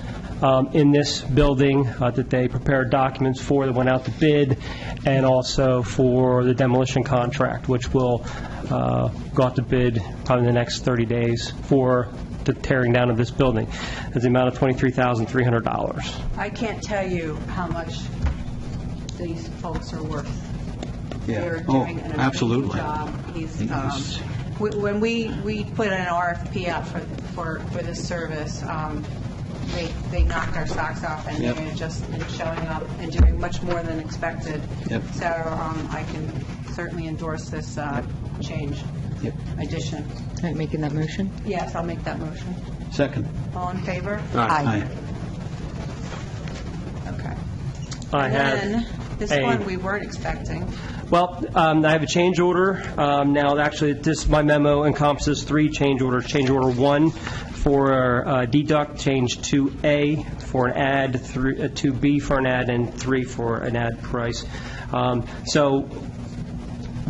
S18: in this building that they prepared documents for that went out to bid, and also for the demolition contract, which will go out to bid probably in the next 30 days for the tearing down of this building. It's the amount of $23,300.
S1: I can't tell you how much these folks are worth. They're doing an amazing job. When we put an RFP out for this service, they knocked our socks off, and they're just showing up and doing much more than expected. So I can certainly endorse this change, addition.
S11: Are you making that motion?
S1: Yes, I'll make that motion.
S14: Second.
S1: All in favor?
S11: Aye.
S1: Okay.
S18: I
S1: Then,
S18: have
S1: this
S18: a-
S1: one we weren't expecting.
S18: Well, I have a change order. Now, actually, my memo encompasses 3 change orders. Change order 1 for deduct, change 2A for an ad, 2B for an ad, and 3 for an ad price. So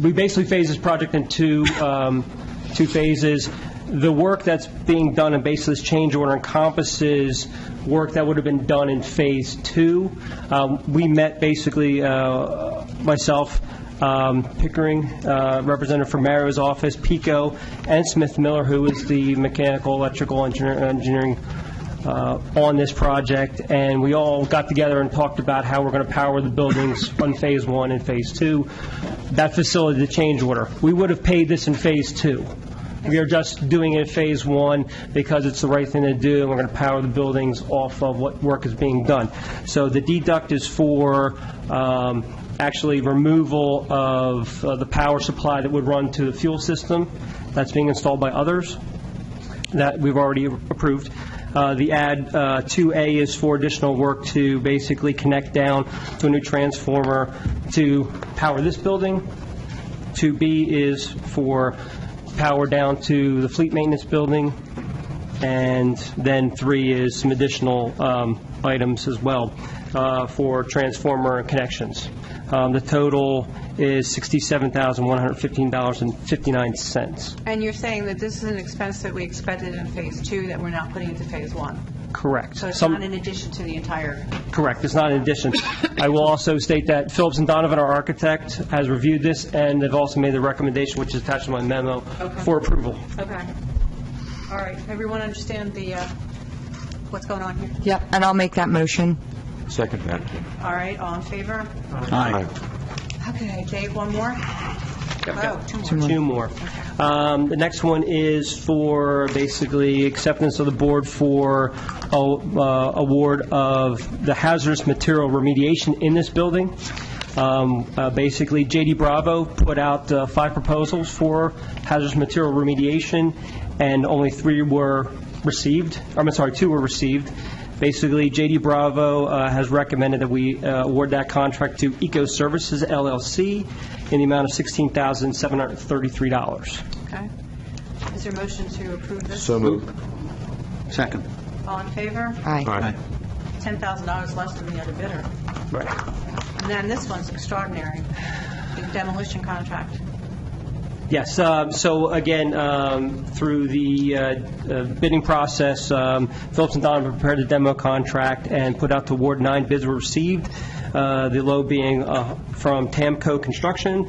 S18: we basically phase this project in two phases. The work that's being done in basically this change order encompasses work that would have been done in Phase 2. We met basically, myself, Pickering, representative from Mario's office, Pico, and Smith Miller, who is the mechanical, electrical engineering on this project, and we all got together and talked about how we're going to power the buildings on Phase 1 and Phase 2. That facilitated the change order. We would have paid this in Phase 2. We are just doing it in Phase 1 because it's the right thing to do, and we're going to power the buildings off of what work is being done. So the deduct is for actually removal of the power supply that would run to the fuel system that's being installed by others that we've already approved. The add 2A is for additional work to basically connect down to a new transformer to power this building. 2B is for power down to the fleet maintenance building. And then 3 is some additional items as well for transformer connections. The total is $67,115.59.
S1: And you're saying that this is an expense that we expected in Phase 2 that we're not putting into Phase 1?
S18: Correct.
S1: So it's not in addition to the entire...
S18: Correct. It's not in addition. I will also state that Phillips and Donovan, our architect, has reviewed this, and they've also made the recommendation, which is attached to my memo, for approval.
S1: Okay. All right. Everyone understand what's going on here?
S11: Yep, and I'll make that motion.
S24: Second that.
S1: All right. All in favor?
S14: Aye.
S1: Okay. Dave, one more? Oh,
S18: Two more. The next one is for basically acceptance of the board for award of the hazardous material remediation in this building. Basically, J.D. Bravo put out 5 proposals for hazardous material remediation, and only 2 were received. Basically, J.D. Bravo has recommended that we award that contract to Eco Services, LLC, in the amount of $16,733.
S1: Okay. Is there a motion to approve this?
S24: So moved.
S14: Second.
S1: All in favor?
S14: Aye.
S1: $10,000 less than the other bidder.
S18: Right.
S1: And then this one's extraordinary, the demolition contract.
S18: Yes. So again, through the bidding process, Phillips and Donovan prepared a demo contract and put out to award. 9 bids were received. The low being from Tamco Construction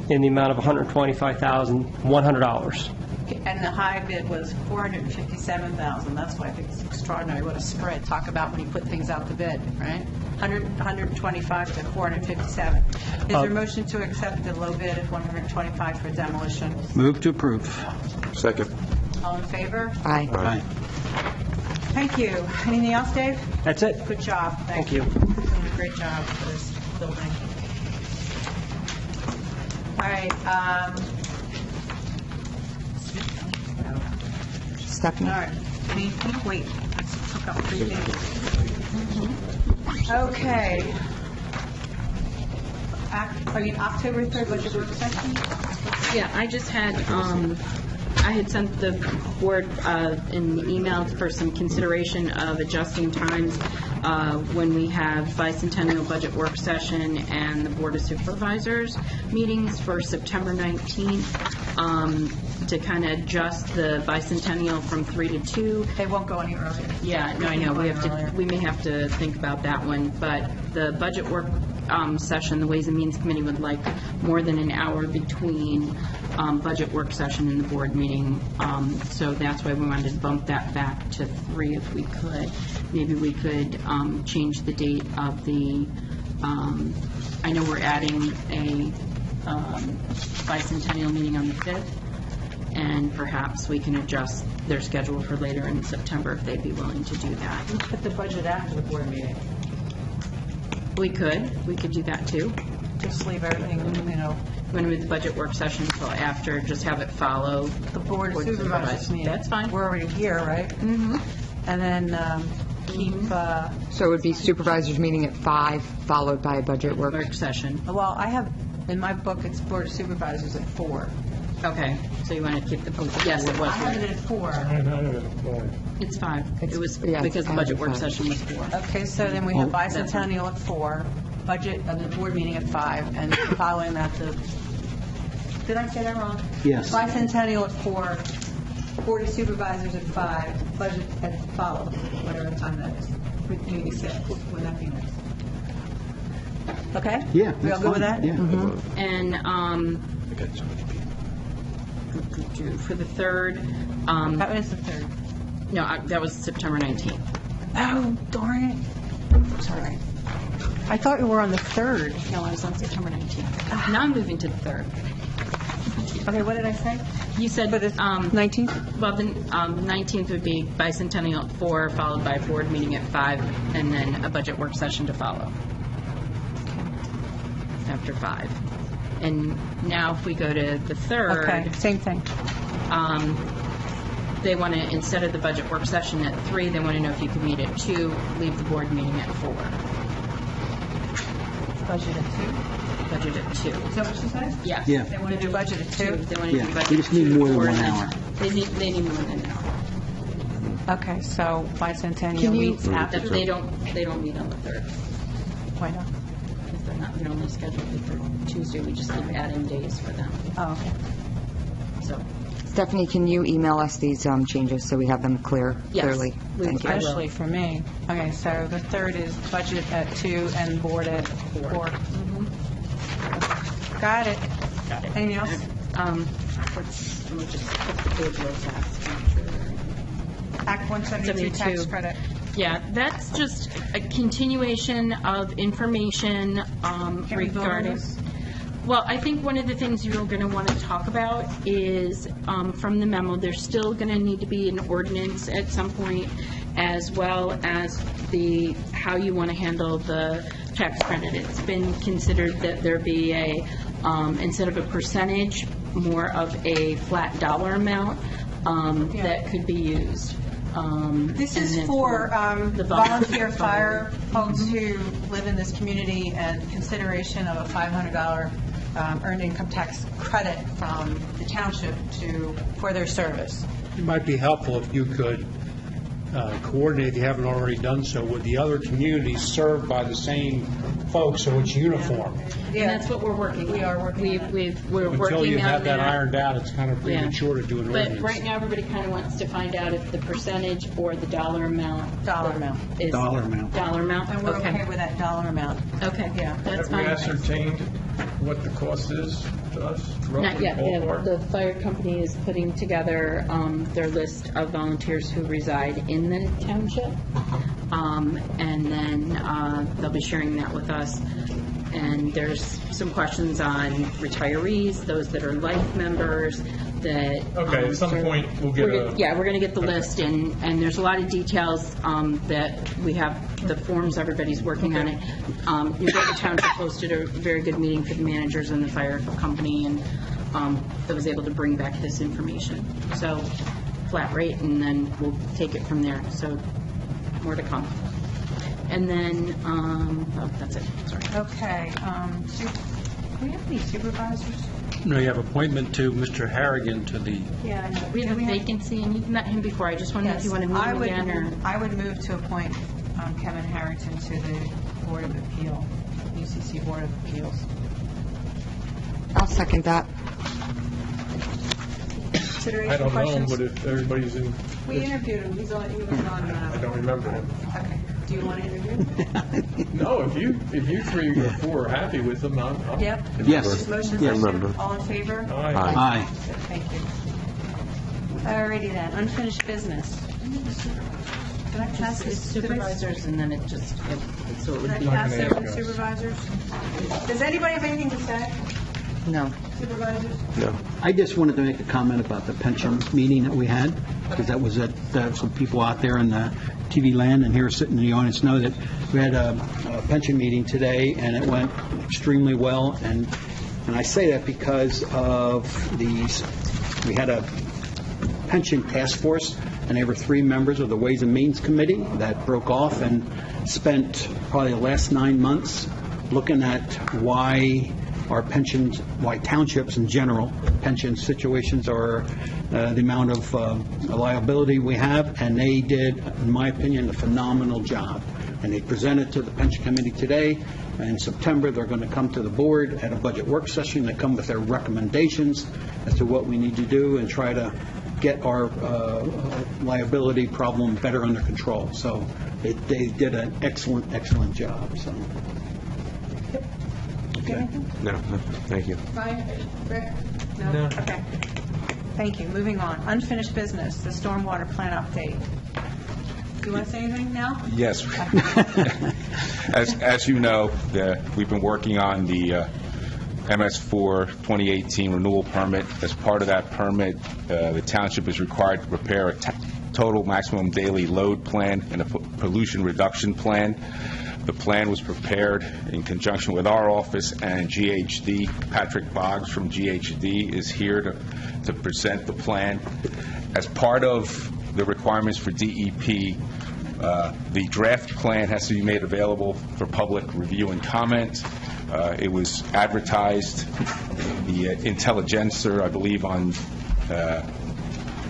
S18: in the amount of $125,100.
S1: And the high bid was $457,000. That's why I think it's extraordinary. What a spread. Talk about when you put things out to bid, right? 125 to 457. Is there a motion to accept the low bid of 125 for demolition?
S14: Move to approve.
S24: Second.
S1: All in favor?
S11: Aye.
S14: Aye.
S1: Thank you. Anything else, Dave?
S18: That's it.
S1: Good job.
S18: Thank you.
S1: You're doing a great job for this building. All right.
S11: Stephanie?
S1: All right. Wait. Let's hook up 3 things. Okay. October 3rd budget work session?
S7: Yeah, I just had, I had sent the board an email for some consideration of adjusting times when we have bicentennial budget work session and the Board of Supervisors meetings for September 19th, to kind of adjust the bicentennial from 3 to 2.
S1: They won't go any earlier.
S7: Yeah, no, I know, we may have to think about that one, but the budget work session, the Ways and Means Committee would like more than an hour between budget work session and the board meeting, so that's why we wanted to bump that back to 3 if we could. Maybe we could change the date of the, I know we're adding a bicentennial meeting on the 5th, and perhaps we can adjust their schedule for later in September if they'd be willing to do that.
S1: Put the budget after the board meeting.
S7: We could do that too.
S1: Just leave everything,
S7: You want to move the budget work session until after, just have it follow
S1: the Board of Supervisors meeting.
S7: That's fine.
S1: We're already here, right?
S7: Mm-hmm.
S1: And then keep...
S11: So it would be supervisors meeting at 5, followed by a budget work
S7: session.
S1: Well, I have, in my book, it's Board of Supervisors at 4.
S7: Okay, so you want to keep the, yes, it was.
S1: I have it at 4.
S7: It's 5. It was
S11: yeah,
S7: because the budget work
S11: 5.
S7: session was 4.
S1: Okay, so then we have bicentennial at 4, budget of the board meeting at 5, and following that, did I say that wrong?
S14: Yes.
S1: Bicentennial at 4, Board of Supervisors at 5, budget at follow, whatever time that is. Maybe 6, would that be nice? Okay?
S14: Yeah.
S1: We all good with that?
S14: Yeah.
S7: And for the 3rd,
S1: That was the 3rd.
S7: no, that was September 19th.
S1: Oh, darn it. Sorry. I thought we were on the 3rd.
S7: No, I was on September 19th. Now I'm moving to the 3rd.
S1: Okay, what did I say?
S7: You said...
S1: For the 19th?
S7: Well, the 19th would be bicentennial at 4, followed by a board meeting at 5, and then a budget work session to follow after 5. And now if we go to the 3rd...
S1: Okay, same thing.
S7: They want to, instead of the budget work session at 3, they want to know if you could meet at 2, leave the board meeting at 4.
S1: Budget at 2?
S7: Budget at 2.
S1: Is that what she said?
S7: Yes.
S14: Yeah.
S1: They want to do budget at 2?
S7: They want to
S14: Yeah.
S7: do budget
S14: We just
S7: at
S14: need
S7: 2,
S14: more than
S7: 4,
S14: 1
S7: and then-
S14: hour.
S7: They need more than an hour.
S1: Okay, so bicentennial meets after.
S7: They don't meet on the 3rd.
S1: Why not?
S7: Because they're not normally scheduled for Tuesday. We just keep adding days for them.
S1: Oh, okay.
S7: So,
S11: Stephanie, can you email us these changes so we have them clearly?
S7: Yes,
S11: Thank you.
S1: Especially for me. Okay, so the 3rd is budget at 2 and board at 4. Got it. Anything else?
S7: let me just put the page real fast.
S1: Act 172 tax
S7: 72.
S1: credit.
S7: Yeah, that's just a continuation of information
S1: Can we vote on
S7: regarding...
S1: this?
S7: Well, I think one of the things you're going to want to talk about is, from the memo, there's still going to need to be an ordinance at some point, as well as how you want to handle the tax credit. It's been considered that there be instead of a percentage, more of a flat dollar amount that could be used.
S1: This
S7: And
S1: is
S7: then
S1: for
S7: the
S1: volunteer fire folks who live in this community, and consideration of a $500 earned income tax credit from the township for their service.
S17: It might be helpful if you could coordinate, if you haven't already done so, with the other communities served by the same folks, so it's uniform.
S7: And that's what we're working on.
S1: We are working on it.
S7: We're working on
S17: Until you have that
S7: that.
S17: ironed out, it's kind of premature to do an
S7: But
S17: ordinance.
S7: right now, everybody kind of wants to find out if the percentage or the dollar amount.
S1: Dollar amount.
S7: Is
S14: Dollar amount.
S7: Dollar amount?
S1: And we're okay with that dollar amount.
S7: Okay,
S1: Yeah.
S7: that's
S8: Have we
S7: fine.
S8: ascertained what the cost is to us?
S7: Not
S8: roughly,
S7: yet.
S8: ballpark?
S7: The fire company is putting together their list of volunteers who reside in the township. And then they'll be sharing that with us. And there's some questions on retirees, those that are life members, that...
S8: Okay, at some point, we'll get
S7: Yeah, we're going to get the list, and there's a lot of details that we have, the forms, everybody's working on it. New Britain Township hosted a very good meeting for the managers and the fire company, and that was able to bring back this information. So, flat rate, and then we'll take it from there. So, more to come. And then, that's it, sorry.
S1: Okay.
S4: we have any supervisors?
S17: No, you have appointment to Mr. Harrigan to the...
S4: Yeah, I know.
S7: We have a vacancy, and you've met him before. I just wondered if you want to meet him again, or...
S4: I would move to appoint Kevin Harrington to the Board of Appeal, UCC Board of Appeals.
S11: I'll second that.
S8: I don't know, but if everybody's in...
S4: We interviewed him. He was on.
S8: I don't remember him.
S4: Okay. Do you want to interview him?
S8: No, if you three or four are happy with them, I'll...
S4: Yep.
S14: Yes.
S4: Motion
S14: Yeah,
S4: second.
S14: remember.
S4: All in favor?
S8: Aye.
S14: Aye.
S4: Thank you. Alrighty then, unfinished business. Did I pass
S7: It's supervisors, and then it just... So it
S4: Did I
S7: would be...
S4: pass it with supervisors? Does anybody have anything to say?
S11: No.
S4: Supervisors?
S14: I just wanted to make a comment about the pension meeting that we had, because that was some people out there in the TV land and here sitting in the audience know that we had a pension meeting today, and it went extremely well. And I say that because of we had a pension task force, and there were 3 members of the Ways and Means Committee that broke off and spent probably the last 9 months looking at why our pensions, why townships in general, pension situations are the amount of liability we have, and they did, in my opinion, a phenomenal job. And they presented to the pension committee today. In September, they're going to come to the board at a budget work session. They come with their recommendations as to what we need to do and try to get our liability problem better under control. So they did an excellent, excellent job. So.
S24: No, thank you.
S4: Ryan? Rick? No? Okay. Thank you. Moving on. Unfinished business, the stormwater plan update. Do you want to say anything now?
S9: Yes. As you know, we've been working on the MS4 2018 renewal permit. As part of that permit, the township is required to prepare a total maximum daily load plan and a pollution reduction plan. The plan was prepared in conjunction with our office and GHD. Patrick Boggs from GHD is here to present the plan. As part of the requirements for DEP, the draft plan has to be made available for public review and comment. It was advertised, the Intelligencer, I believe, on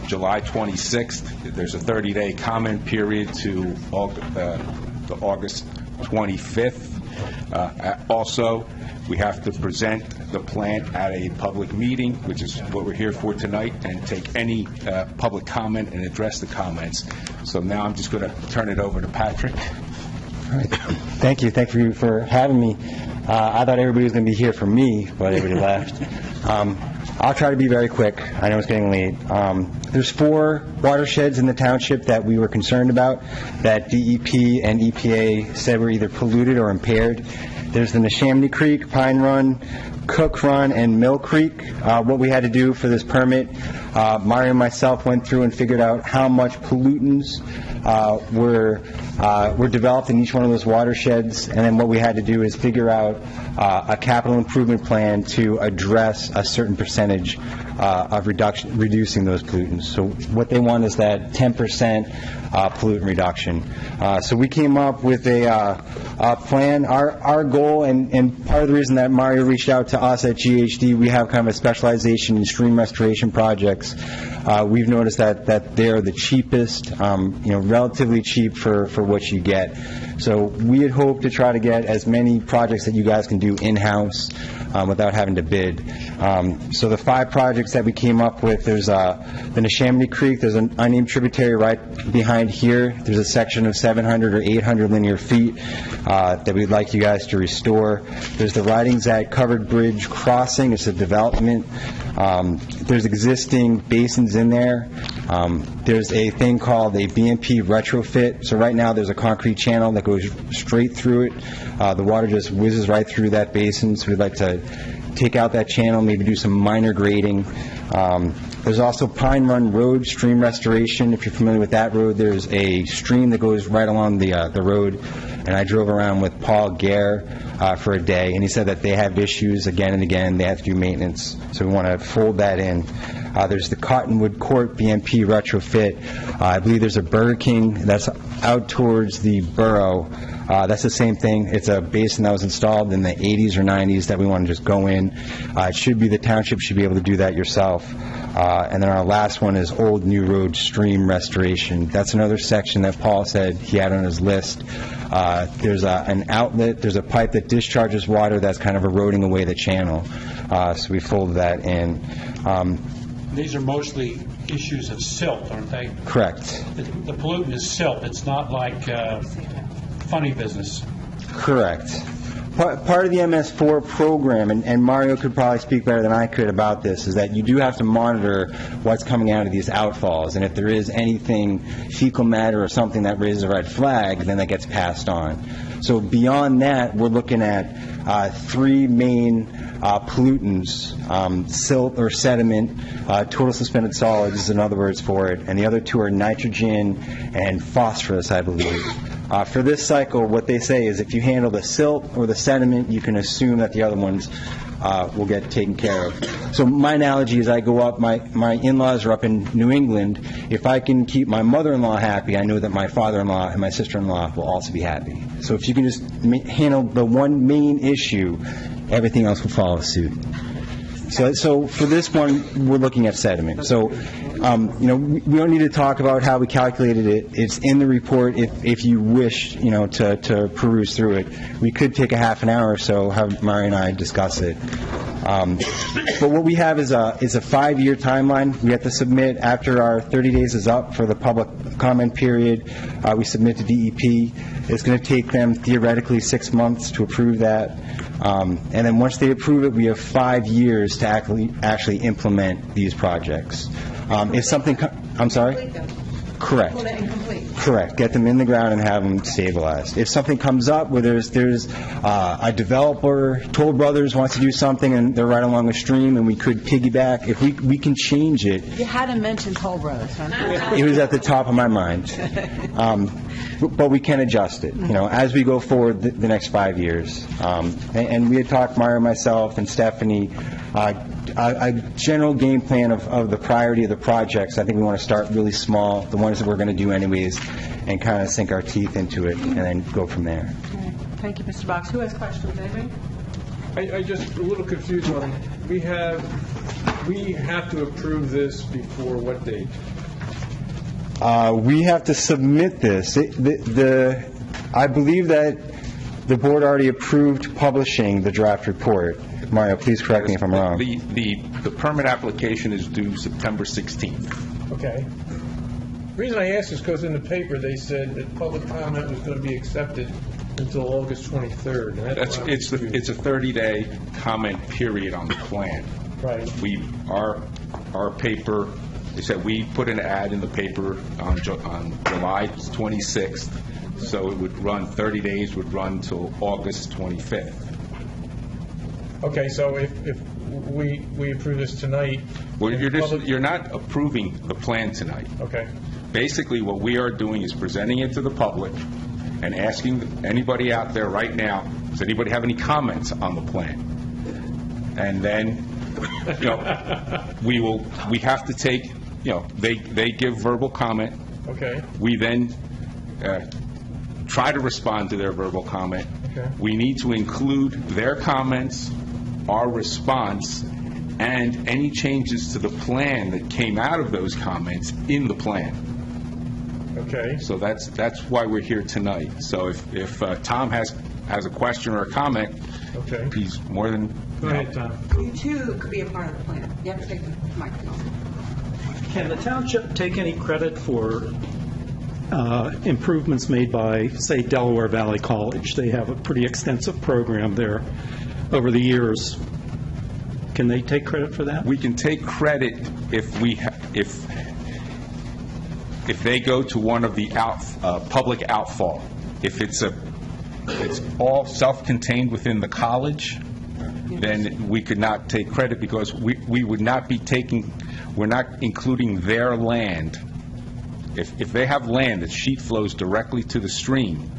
S9: July 26th. There's a 30-day comment period to August 25th. Also, we have to present the plan at a public meeting, which is what we're here for tonight, and take any public comment and address the comments. So now I'm just going to turn it over to Patrick.
S19: All right. Thank you for having me. I thought everybody was going to be here for me, but everybody left. I'll try to be very quick. I know it's getting late. There's 4 watersheds in the township that we were concerned about that DEP and EPA said were either polluted or impaired. There's the Neshaminy Creek, Pine Run, Cook Run, and Mill Creek. What we had to do for this permit, Mario and myself went through and figured out how much pollutants were developed in each one of those watersheds, and then what we had to do is figure out a capital improvement plan to address a certain percentage of reducing those pollutants. So what they want is that 10% pollutant reduction. So we came up with a plan. Our goal, and part of the reason that Mario reached out to us at GHD, we have kind of a specialization in stream restoration projects. We've noticed that they're the cheapest, relatively cheap for what you get. So we had hoped to try to get as many projects that you guys can do in-house without having to bid. So the 5 projects that we came up with, there's the Neshaminy Creek, there's an unnamed tributary right behind here. There's a section of 700 or 800 linear feet that we'd like you guys to restore. There's the Ridings at Covered Bridge Crossing. It's a development. There's existing basins in there. There's a thing called a BMP retrofit. So right now there's a concrete channel that goes straight through it. The water just whizzes right through that basin. So we'd like to take out that channel, maybe do some minor grading. There's also Pine Run Road stream restoration. If you're familiar with that road, there's a stream that goes right along the road, and I drove around with Paul Gare for a day, and he said that they have issues again and again. They have to do maintenance, so we want to fold that in. There's the Cottonwood Court BMP retrofit. I believe there's a Burger King that's out towards the borough. That's the same thing. It's a basin that was installed in the 80s or 90s that we want to just go in. It should be the township should be able to do that yourself. And then our last one is Old New Road stream restoration. That's another section that Paul said he had on his list. There's an outlet, there's a pipe that discharges water that's kind of eroding away the channel. So we folded that in.
S17: These are mostly issues of silt, aren't they?
S19: Correct.
S17: The pollutant is silt. It's not like funny business.
S19: Correct. Part of the MS4 program, and Mario could probably speak better than I could about this, is that you do have to monitor what's coming out of these outfalls, and if there is anything, fecal matter or something that raises a red flag, then that gets passed on. So beyond that, we're looking at three main pollutants, silt or sediment, total suspended solids is another words for it, and the other two are nitrogen and phosphorus, I believe. For this cycle, what they say is if you handle the silt or the sediment, you can assume that the other ones will get taken care of. So my analogy is I go up, my in-laws are up in New England. If I can keep my mother-in-law happy, I know that my father-in-law and my sister-in-law will also be happy. So if you can just handle the one main issue, everything else will follow suit. So for this one, we're looking at sediment. So, we don't need to talk about how we calculated it. It's in the report if you wish, to peruse through it. We could take a half an hour or so, have Mari and I discuss it. But what we have is a 5-year timeline. We have to submit after our 30 days is up for the public comment period. We submit to DEP. It's going to take them theoretically 6 months to approve that. And then once they approve it, we have 5 years to actually implement these projects. If something, I'm sorry? Correct. Correct. Get them in the ground and have them stabilized. If something comes up where there's a developer, Toll Brothers wants to do something and they're right along a stream and we could piggyback, if we can change it.
S4: You hadn't mentioned Toll Brothers, huh?
S19: It was at the top of my mind. But we can adjust it, as we go forward the next 5 years. And we had talked, Mario, myself, and Stephanie, a general game plan of the priority of the projects. I think we want to start really small, the ones that we're going to do anyways, and kind of sink our teeth into it and then go from there.
S4: Okay. Thank you, Mr. Box. Who has questions? Anybody?
S8: I just a little confused on, we have to approve this before what date?
S19: We have to submit this. I believe that the board already approved publishing the draft report. Mario, please correct me if I'm wrong.
S9: The permit application is due September 16th.
S8: Okay. The reason I asked is because in the paper they said that public comment was going to be accepted until August 23rd. And
S9: It's a 30-day comment period on the plan.
S8: Right.
S9: Our paper, they said we put an ad in the paper on July 26th, so it would run 30 days, would run till August 25th.
S8: Okay, so if we approve this tonight...
S9: Well, you're not approving the plan tonight.
S8: Okay.
S9: Basically, what we are doing is presenting it to the public and asking anybody out there right now, does anybody have any comments on the plan? And then, we have to take, they give verbal comment.
S8: Okay.
S9: We then try to respond to their verbal comment.
S8: Okay.
S9: We need to include their comments, our response, and any changes to the plan that came out of those comments in the plan.
S8: Okay.
S9: So that's why we're here tonight. So if Tom has a question or a comment,
S8: okay,
S9: he's more than...
S8: Go ahead, Tom.
S4: You too could be a part of the plan. You have to take the microphone.
S6: Can the township take any credit for improvements made by, say, Delaware Valley College? They have a pretty extensive program there over the years. Can they take credit for that?
S9: We can take credit if they go to one of the public outfall. If it's all self-contained within the college, then we could not take credit because we would not be we're not including their land. If they have land that sheet flows directly to the stream,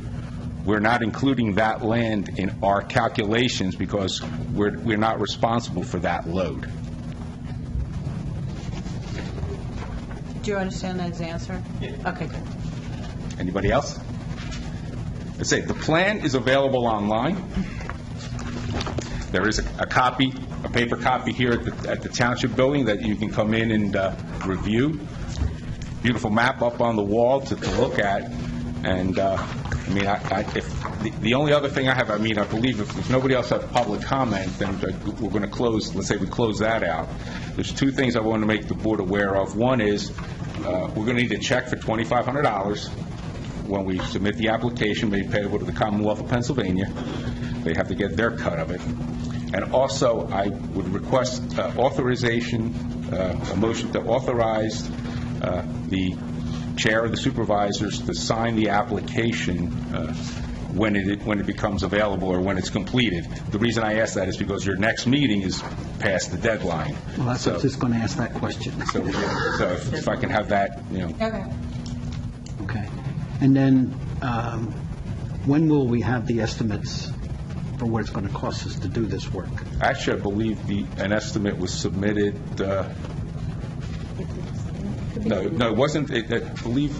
S9: we're not including that land in our calculations because we're not responsible for that load.
S4: Do you understand that answer? Yeah. Okay, good.
S9: Anybody else? Let's say the plan is available online. There is a copy, a paper copy here at the Township Building that you can come in and review. Beautiful map up on the wall to look at. And, I mean, if the only other thing I have, I mean, I believe if nobody else has public comment, then we're going to close, let's say we close that out. There's two things I want to make the board aware of. One is we're going to need a check for $2,500 when we submit the application made payable to the Commonwealth of Pennsylvania. They have to get their cut of it. And also, I would request authorization, a motion to authorize the chair of the supervisors to sign the application when it becomes available or when it's completed. The reason I ask that is because your next meeting is past the deadline.
S14: Well, that's what I was just going to ask that question.
S9: So if I can have that,
S4: Okay.
S14: Okay. And then, when will we have the estimates for what it's going to cost us to do this work?
S9: Actually, I believe an estimate was submitted, no, it wasn't, I believe,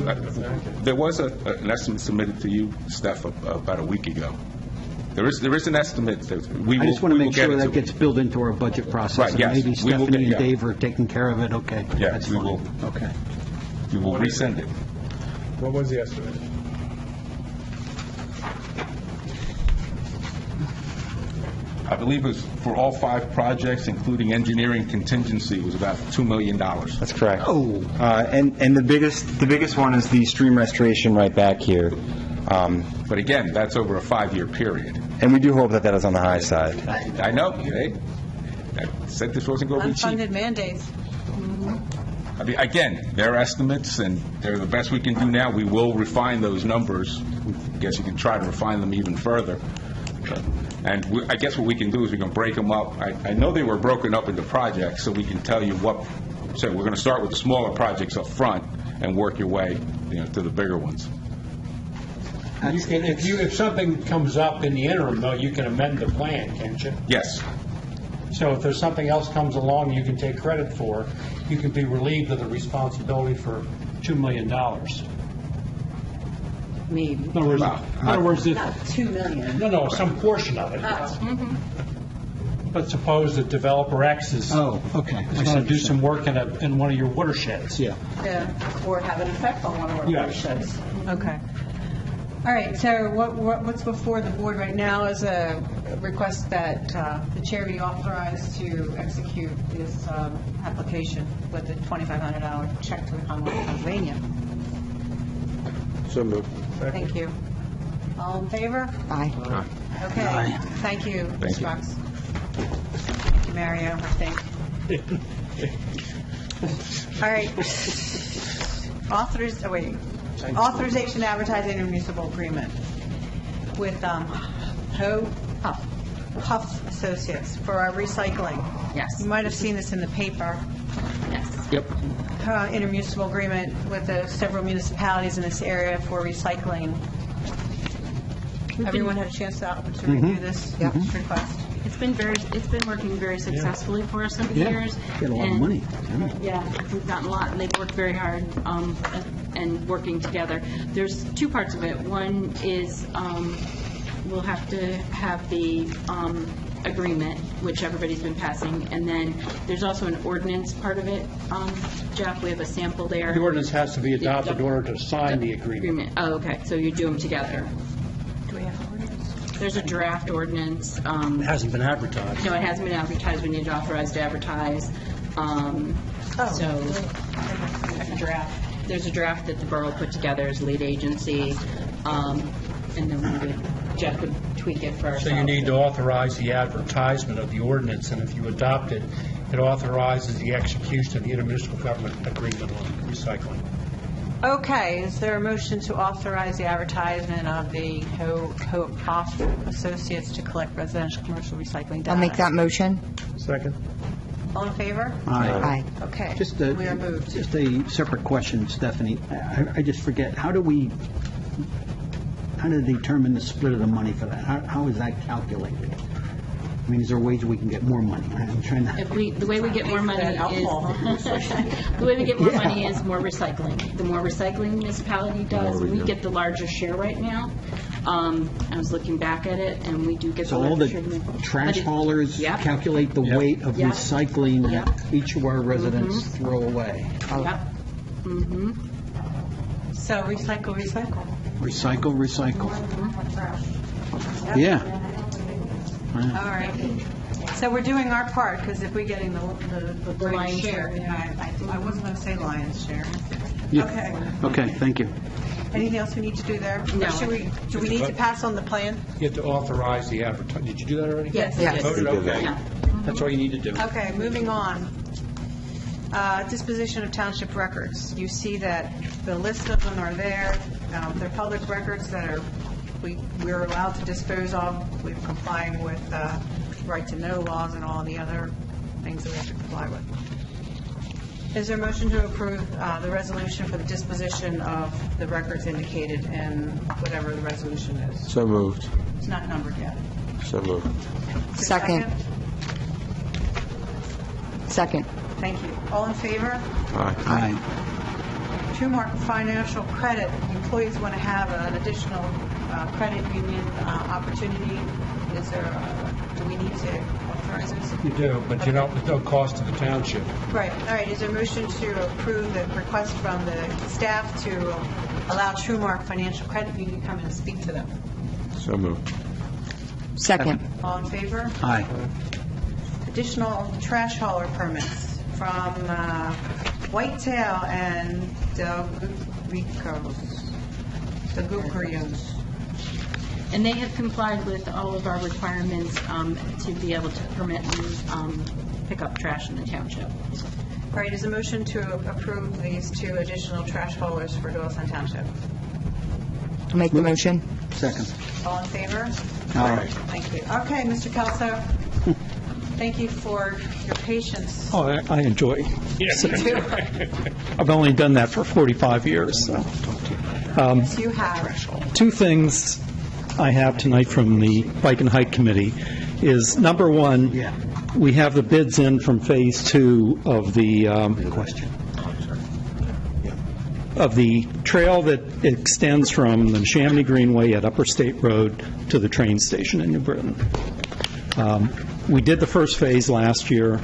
S9: there was an estimate submitted to you, Steph, about a week ago. There is an estimate that we will.
S14: I just want to make sure that gets built into our budget process.
S9: Right, yes.
S14: And maybe
S9: We will
S14: Stephanie
S9: get-
S14: and
S9: yeah.
S14: Dave are taking care of it, okay.
S9: Yeah,
S14: That's
S9: we
S14: fine.
S9: will.
S14: Okay.
S9: We will resend it.
S8: What was the estimate?
S9: I believe it was for all 5 projects, including engineering contingency, was about $2 million.
S19: That's correct.
S14: Oh.
S19: And the biggest one is the stream restoration right back here.
S9: But again, that's over a 5-year period.
S19: And we do hope that that is on the high side.
S9: I know, I said this wasn't going to be cheap.
S4: Unfunded mandates.
S9: I mean, again, they're estimates, and they're the best we can do now. We will refine those numbers. I guess you can try to refine them even further. And I guess what we can do is we can break them up. I know they were broken up into projects, so we can tell you what, so we're going to start with the smaller projects up front and work your way, to the bigger ones.
S17: If something comes up in the interim, though, you can amend the plan, can't you?
S9: Yes.
S17: So if there's something else comes along you can take credit for, you can be relieved of the responsibility for $2 million.
S4: Maybe.
S17: In other words, if...
S4: Not $2 million.
S17: No, some portion of it. But suppose that developer X is
S14: Oh, okay.
S17: going to do some work in one of your watersheds.
S14: Yeah.
S4: Yeah, or have an effect on one of our
S17: Yeah.
S4: watersheds. Okay. All right, so what's before the board right now is a request that the chair be authorized to execute this application with a $2,500 check to the Commonwealth of Pennsylvania.
S8: So moved.
S4: Thank you. All in favor?
S11: Aye.
S4: Okay,
S14: Aye.
S4: thank you,
S9: Thank
S4: Ms.
S9: you.
S4: Fox. Thank you, Mario, I think. All right. Authorization to advertise intermunicipal agreement with Huff Associates for our recycling.
S7: Yes.
S4: You might have seen this in the paper.
S7: Yes.
S8: Yep.
S4: Intermunicipal agreement with several municipalities in this area for recycling. Everyone had a chance to review this request?
S7: It's been working very successfully for us over the
S14: Yeah.
S7: years.
S14: Get a lot of
S7: And-
S14: money.
S7: Yeah, we've gotten a lot, and they've worked very hard and working together. There's 2 parts of it. One is we'll have to have the agreement, which everybody's been passing, and then there's also an ordinance part of it. Jeff, we have a sample there.
S17: The ordinance has to be adopted in order to sign the agreement.
S7: Oh, okay, so you do them together. Do we have an ordinance? There's a draft ordinance.
S17: It hasn't been advertised.
S7: No, it hasn't been advertised. We need to authorize to advertise. So, there's a draft that the borough put together as lead agency, and then Jeff would tweak it for ourselves.
S17: So you need to authorize the advertisement of the ordinance, and if you adopt it, it authorizes the execution of the intermunicipal government agreement on recycling.
S4: Okay, is there a motion to authorize the advertisement of the Huff Associates to collect residential commercial recycling data?
S11: I'll make that motion.
S8: Second.
S4: All in favor?
S14: Aye.
S4: Okay,
S14: Just
S4: we are moved.
S14: Just a separate question, Stephanie. I just forget, how do we how do they determine the split of the money for that? How is that calculated? I mean, is there ways we can get more money? I'm trying to...
S7: The way we get more money is, the way we get more money is more recycling. The more recycling municipality does, we get the larger share right now. I was looking back at it, and we do get the
S14: So all
S7: larger share.
S14: the trash haulers calculate the weight of recycling that each of our residents throw away.
S7: Yep. Mm-hmm.
S4: So recycle.
S14: Recycle. Yeah.
S4: All right. So we're doing our part, because if we're getting the lion's share, I wasn't going to say lion's share.
S14: Yeah. Okay, thank you.
S4: Anything else we need to do there?
S7: No.
S4: Do we need to pass on the plan?
S17: You have to authorize the advertising. Did you do that already?
S7: Yes.
S17: Voted? Okay.
S7: Yeah.
S17: That's all you need to do.
S4: Okay, moving on. Disposition of township records. You see that the list of them are there. They're public records that we're allowed to dispose of. We're complying with right-to-know laws and all the other things that we have to comply with. Is there a motion to approve the resolution for the disposition of the records indicated in whatever the resolution is?
S24: So moved.
S4: It's not numbered yet.
S24: So moved.
S4: Is there a
S11: Second. Second.
S4: Thank you. All in favor?
S24: Aye.
S4: Trumark Financial Credit, employees want to have an additional credit union opportunity. Is there, do we need to authorize this?
S17: You do, but there's no cost to the township.
S4: Right, all right. Is there a motion to approve the request from the staff to allow Trumark Financial Credit Union to come and speak to them?
S24: So moved.
S11: Second.
S4: All in favor?
S14: Aye.
S4: Additional trash hauler permits from Whitetail and Delgucurios.
S7: And they have complied with all of our requirements to be able to permit and pick up trash in the township.
S4: All right, is a motion to approve these two additional trash haulers for Doylestown Township?
S11: Make the motion.
S14: Second.
S4: All in favor?
S14: Aye.
S4: Thank you. Okay, Mr. Kelso, thank you for your patience.
S6: Oh, I enjoy sitting. I've only done that for 45 years. So.
S4: Yes, you have.
S6: Two things I have tonight from the Bike and Hike Committee is, number one, we have the bids in from Phase 2 of the trail that extends from the Chamonix Greenway at Upper State Road to the train station in New Britain. We did the first phase last year,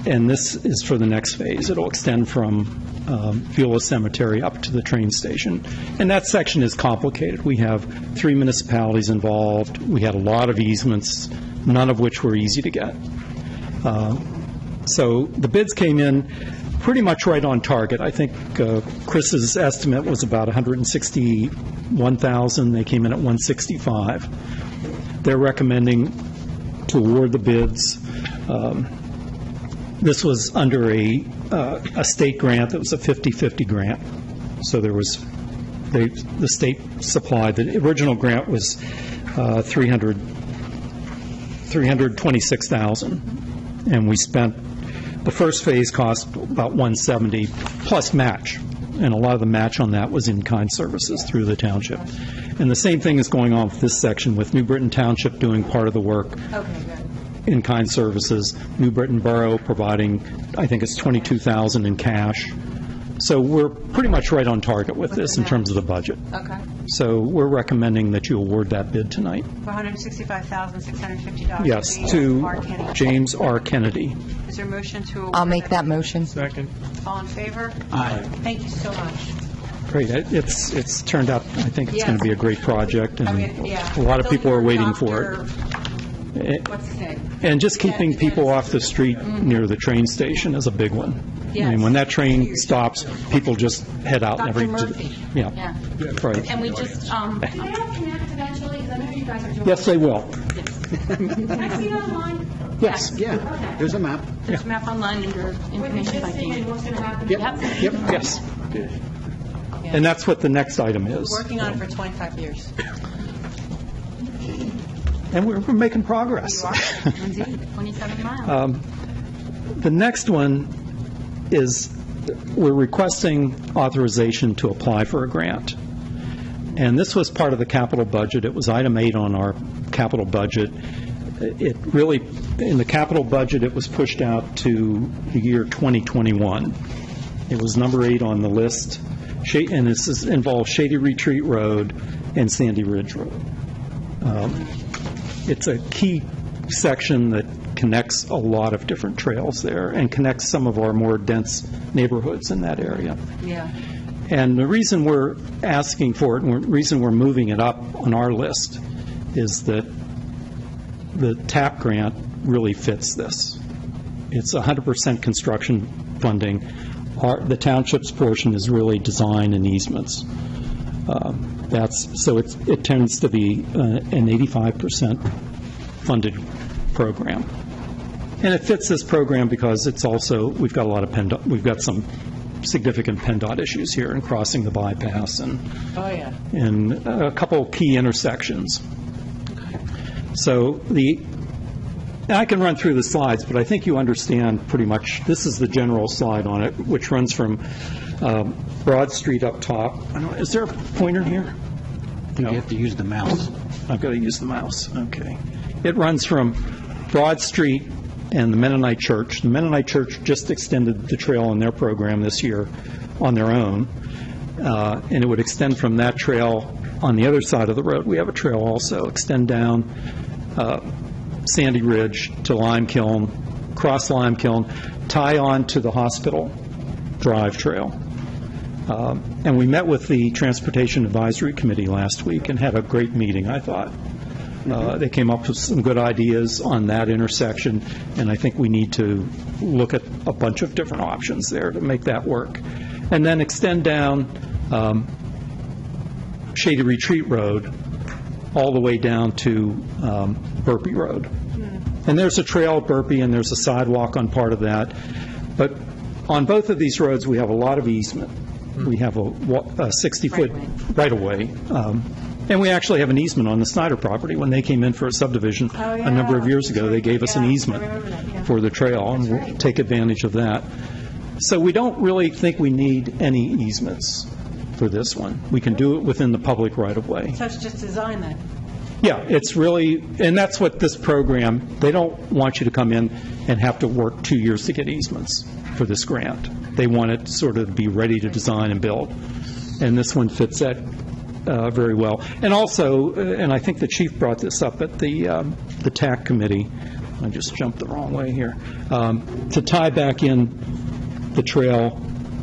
S6: and this is for the next phase. It'll extend from Beulah Cemetery up to the train station. And that section is complicated. We have 3 municipalities involved. We had a lot of easements, none of which were easy to get. So the bids came in pretty much right on target. I think Chris's estimate was about $161,000. They came in at $165,000. They're recommending to award the bids. This was under a state grant that was a 50-50 grant. So there was, the state supplied, the original grant was $326,000. And we spent, the first phase cost about $170 plus match. And a lot of the match on that was in-kind services through the township. And the same thing is going on with this section, with New Britain Township doing part of the work.
S4: Okay, good.
S6: In-kind services, New Britain Borough providing, I think it's $22,000 in cash. So we're pretty much right on target with this in terms of the budget.
S4: Okay.
S6: So we're recommending that you award that bid tonight.
S4: For $165,650.
S6: Yes, to James R. Kennedy.
S4: Is there a motion to award?
S11: I'll make that motion.
S17: Second.
S4: All in favor?
S6: Aye.
S4: Thank you so much.
S6: Great. It's turned out, I think it's going to be a great project, and
S4: I mean, yeah.
S6: a lot of people are waiting for it.
S4: What's his name?
S6: And just keeping people off the street near the train station is a big one. I mean,
S4: Yes.
S6: when that train stops, people just head out.
S7: Dr. Murphy.
S6: Yeah,
S7: Yeah.
S6: right.
S7: And we just,
S10: Can I connect eventually? Because I know you guys are doing.
S6: Yes, they will.
S10: Can I see it online?
S6: Yes.
S14: Yeah, there's a map.
S7: there's a map online under
S10: With the
S7: information
S10: listing and
S7: biking.
S10: what's going to happen?
S6: Yep, yes. And that's what the next item is.
S4: Working on it for 25 years.
S6: And we're making progress.
S7: You are, indeed, 27 miles.
S6: The next one is, we're requesting authorization to apply for a grant. And this was part of the capital budget. It was item 8 on our capital budget. It really, in the capital budget, it was pushed out to the year 2021. It was number 8 on the list, and this involves Shady Retreat Road and Sandy Ridge Road. It's a key section that connects a lot of different trails there and connects some of our more dense neighborhoods in that area.
S4: Yeah.
S6: And the reason we're asking for it, and the reason we're moving it up on our list, is that the TAP grant really fits this. It's 100% construction funding. The township's portion is really design and easements. So it tends to be an 85% funded program. And it fits this program because it's also, we've got a lot of we've got some significant PennDOT issues here in crossing the bypass and and a couple key intersections. So I can run through the slides, but I think you understand pretty much. This is the general slide on it, which runs from Broad Street up top. Is there a pointer here? No.
S14: You have to use the mouse.
S6: I've got to use the mouse. Okay. It runs from Broad Street and the Mennonite Church. The Mennonite Church just extended the trail in their program this year on their own, and it would extend from that trail on the other side of the road. We have a trail also, extend down Sandy Ridge to Lime Kiln, cross Lime Kiln, tie on to the Hospital Drive Trail. And we met with the Transportation Advisory Committee last week and had a great meeting, I thought. They came up with some good ideas on that intersection, and I think we need to look at a bunch of different options there to make that work. And then extend down Shady Retreat Road all the way down to Burpee Road. And there's a trail at Burpee, and there's a sidewalk on part of that. But on both of these roads, we have a lot of easement. We have a 60-foot right-of-way. And we actually have an easement on the Snyder property. When they came in for a subdivision a number of years ago, they gave us an easement for the trail, and we'll take advantage of that. So we don't really think we need any easements for this one. We can do it within the public right-of-way.
S4: So it's just design then?
S6: Yeah, it's really, and that's what this program, they don't want you to come in and have to work 2 years to get easements for this grant. They want it sort of to be ready to design and build. And this one fits that very well. And also, and I think the chief brought this up at the TAC committee, I just jumped the wrong way here, to tie back in the trail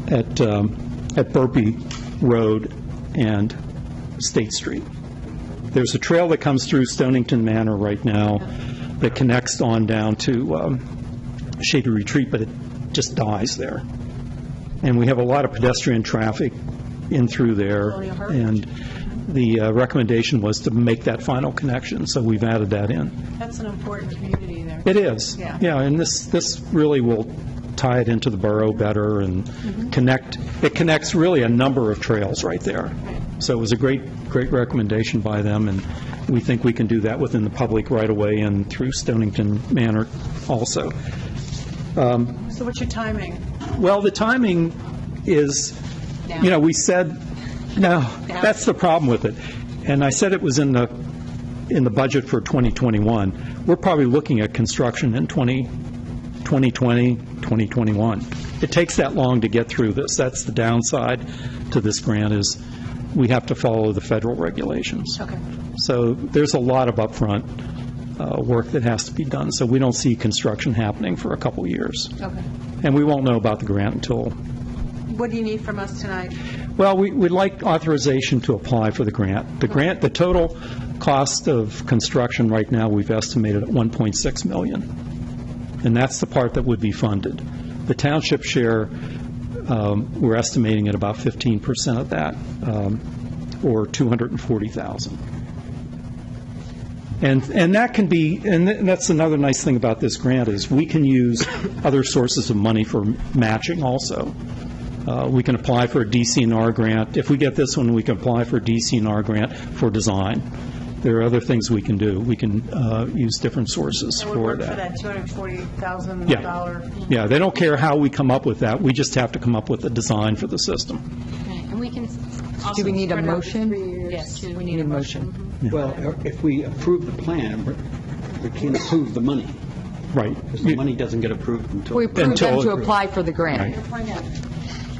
S6: at Burpee Road and State Street. There's a trail that comes through Stonington Manor right now that connects on down to Shady Retreat, but it just dies there. And we have a lot of pedestrian traffic in through there, and the recommendation was to make that final connection, so we've added that in.
S4: That's an important community there.
S6: It is. Yeah, and this really will tie it into the borough better and it connects really a number of trails right there. So it was a great recommendation by them, and we think we can do that within the public right-of-way and through Stonington Manor also.
S4: So what's your timing?
S6: Well, the timing is, we said, no, that's the problem with it. And I said it was in the budget for 2021. We're probably looking at construction in 2020, 2021. It takes that long to get through this. That's the downside to this grant, is we have to follow the federal regulations.
S4: Okay.
S6: So there's a lot of upfront work that has to be done. So we don't see construction happening for a couple years.
S4: Okay.
S6: And we won't know about the grant until...
S4: What do you need from us tonight?
S6: Well, we'd like authorization to apply for the grant. The total cost of construction right now, we've estimated at $1.6 million. And that's the part that would be funded. The township share, we're estimating at about 15% of that, or $240,000. And that can be, and that's another nice thing about this grant, is we can use other sources of money for matching also. We can apply for a DCNR grant. If we get this one, we can apply for a DCNR grant for design. There are other things we can do. We can use different sources for that.
S4: For that $240,000.
S6: Yeah, they don't care how we come up with that. We just have to come up with a design for the system.
S7: Okay, and we can also...
S11: Do we need a motion?
S7: Yes,
S4: we need a motion.
S14: Well, if we approve the plan, we can't approve the money.
S6: Right.
S14: Because the money doesn't get approved until...
S11: We approve them to apply for the grant.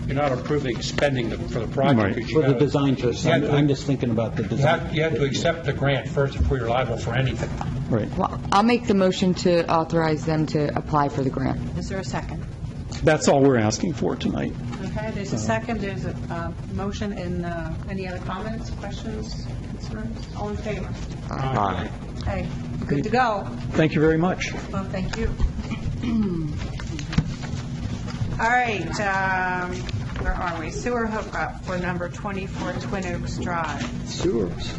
S17: You're not approving spending for the project. because you
S14: For the
S17: gotta-
S14: design phase.
S17: you have to-
S14: I'm just thinking about the design.
S17: You have to accept the grant first before you're liable for anything.
S6: Right.
S11: Well, I'll make the motion to authorize them to apply for the grant.
S4: Is there a second?
S6: That's all we're asking for tonight.
S4: Okay, there's a second, there's a motion, and any other comments, questions, concerns? All in favor?
S6: Aye.
S4: Okay, good to go.
S6: Thank you very much.
S4: Well, thank you. All right, where are we? Sewer hookup for number 24 Twin Oaks Drive.
S14: Sewers.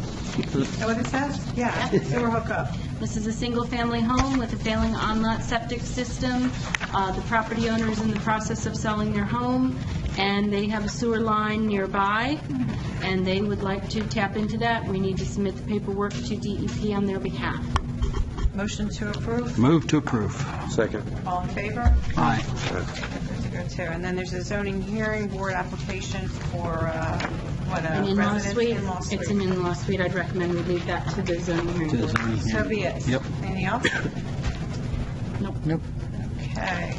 S4: Is that what it says? Yeah, sewer hookup.
S7: This is a single-family home with a failing on-lot septic system. The property owner is in the process of selling their home, and they have a sewer line nearby, and they would like to tap into that. We need to submit the paperwork to DEP on their behalf.
S4: Motion to approve.
S14: Move to approve.
S24: Second.
S4: All in favor?
S14: Aye.
S4: Good to go, too. And then there's a zoning hearing board application for, what,
S7: An
S4: a
S7: in-law
S4: residence
S7: suite.
S4: in-law suite.
S7: It's an in-law suite. I'd recommend we leave that to the zoning hearing board.
S4: So be it.
S14: Yep.
S4: Anything else?
S11: Nope.
S4: Okay.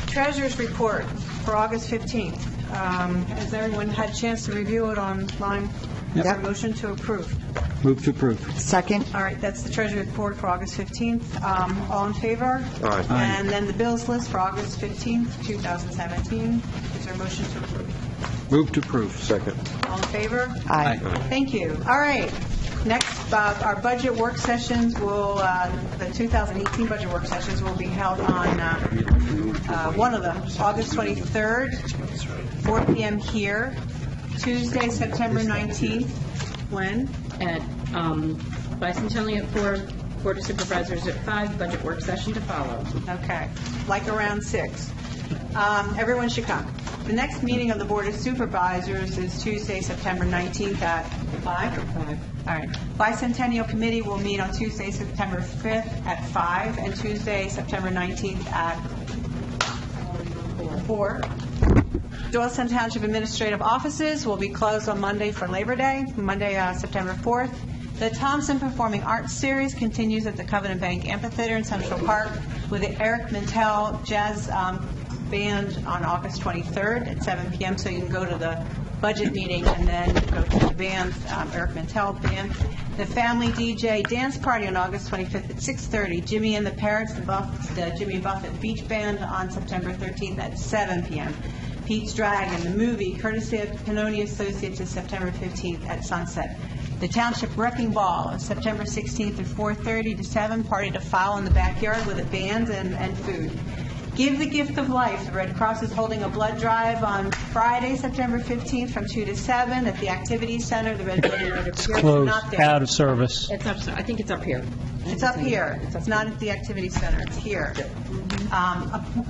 S4: Treasurer's report for August 15th. Has everyone had a chance to review it online? Is there a motion to approve?
S14: Move to approve.
S11: Second?
S4: All right, that's the Treasurer's report for August 15th. All in favor?
S24: Aye.
S14: Aye.
S4: And then the bills list for August 15th, 2017. Is there a motion to approve?
S14: Move to approve.
S24: Second.
S4: All in favor?
S11: Aye.
S4: Thank you. All right. Next, our budget work sessions will, the 2018 budget work sessions will be held on, one of them, August 23rd, 4 p.m. here. Tuesday, September 19th. When?
S7: At Bicentennial at 4, Board of Supervisors at 5, budget work session to follow.
S4: Okay, like around 6. Everyone should come. The next meeting of the Board of Supervisors is Tuesday, September 19th at 5? 5. All right. Bicentennial Committee will meet on Tuesday, September 5th at 5, and Tuesday, September 19th at 4. Doylestown Township Administrative Offices will be closed on Monday for Labor Day, Monday, September 4th. The Thompson Performing Arts Series continues at the Covenant Bank Amphitheater in Central Park with the Eric Mintel Jazz Band on August 23rd at 7 p.m. So you can go to the budget meeting and then go to the band, Eric Mintel Band. The Family DJ Dance Party on August 25th at 6:30. Jimmy and the Parrots, the Jimmy Buffett Beach Band on September 13th at 7 p.m. Pete's Dragon, the movie, courtesy of Pannoni Associates, is September 15th at Sunset. The Township Wrecking Ball is September 16th at 4:30 to 7, party to foul in the backyard with a band and food. Give the Gift of Life. The Red Cross is holding a blood drive on Friday, September 15th from 2 to 7 at the Activities Center. The Red Building Road appears not there.
S17: Out of service.
S7: It's up, I think it's up here.
S4: It's up here. It's not at the Activities Center. It's here.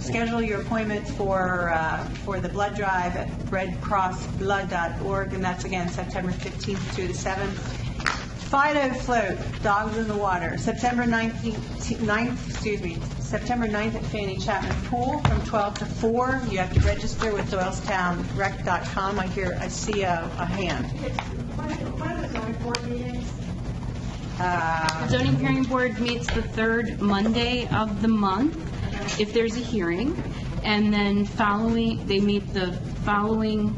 S4: Schedule your appointment for the blood drive at redcrossblood.org, and that's again September 15th, 2 to 7. Fido Float, Dogs in the Water, September 9th at Fannie Chapman Pool from 12 to 4. You have to register with doylestownrec.com. I see a hand.
S7: The zoning hearing board meets the third Monday of the month, if there's a hearing, and then they meet the following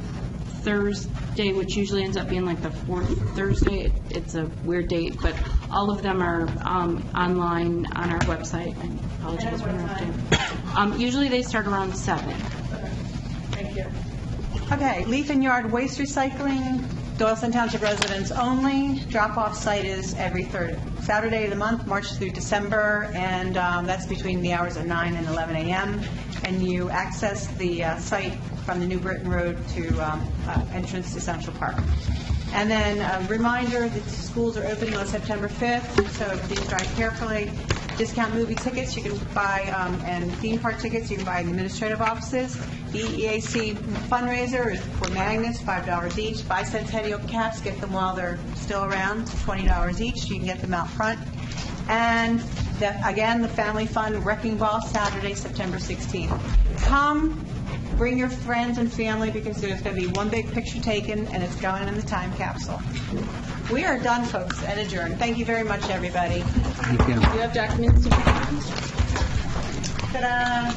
S7: Thursday, which usually ends up being like the fourth Thursday. It's a weird date, but all of them are online on our website. I apologize for interrupting. Usually they start around 7.
S4: Thank you. Okay, leaf and yard waste recycling, Doylestown Township residents only. Drop-off site is every third Saturday of the month, March through December, and that's between the hours of 9 and 11 a.m. And you access the site from the New Britain Road to entrance to Central Park. And then a reminder that schools are opening on September 5th, so please drive carefully. Discount movie tickets you can buy, and theme park tickets you can buy in the administrative offices. The EAC fundraiser is for magnets, $5 each. Bicentennial caps, get them while they're still around, $20 each. You can get them out front. And Again, the Family Fun Wrecking Ball, Saturday, September 16th. Come, bring your friends and family, because there's going to be one big picture taken, and it's going in the time capsule. We are done, folks, and adjourned. Thank you very much, everybody.
S14: Thank you.
S7: Do you have documents to
S4: Ta-da!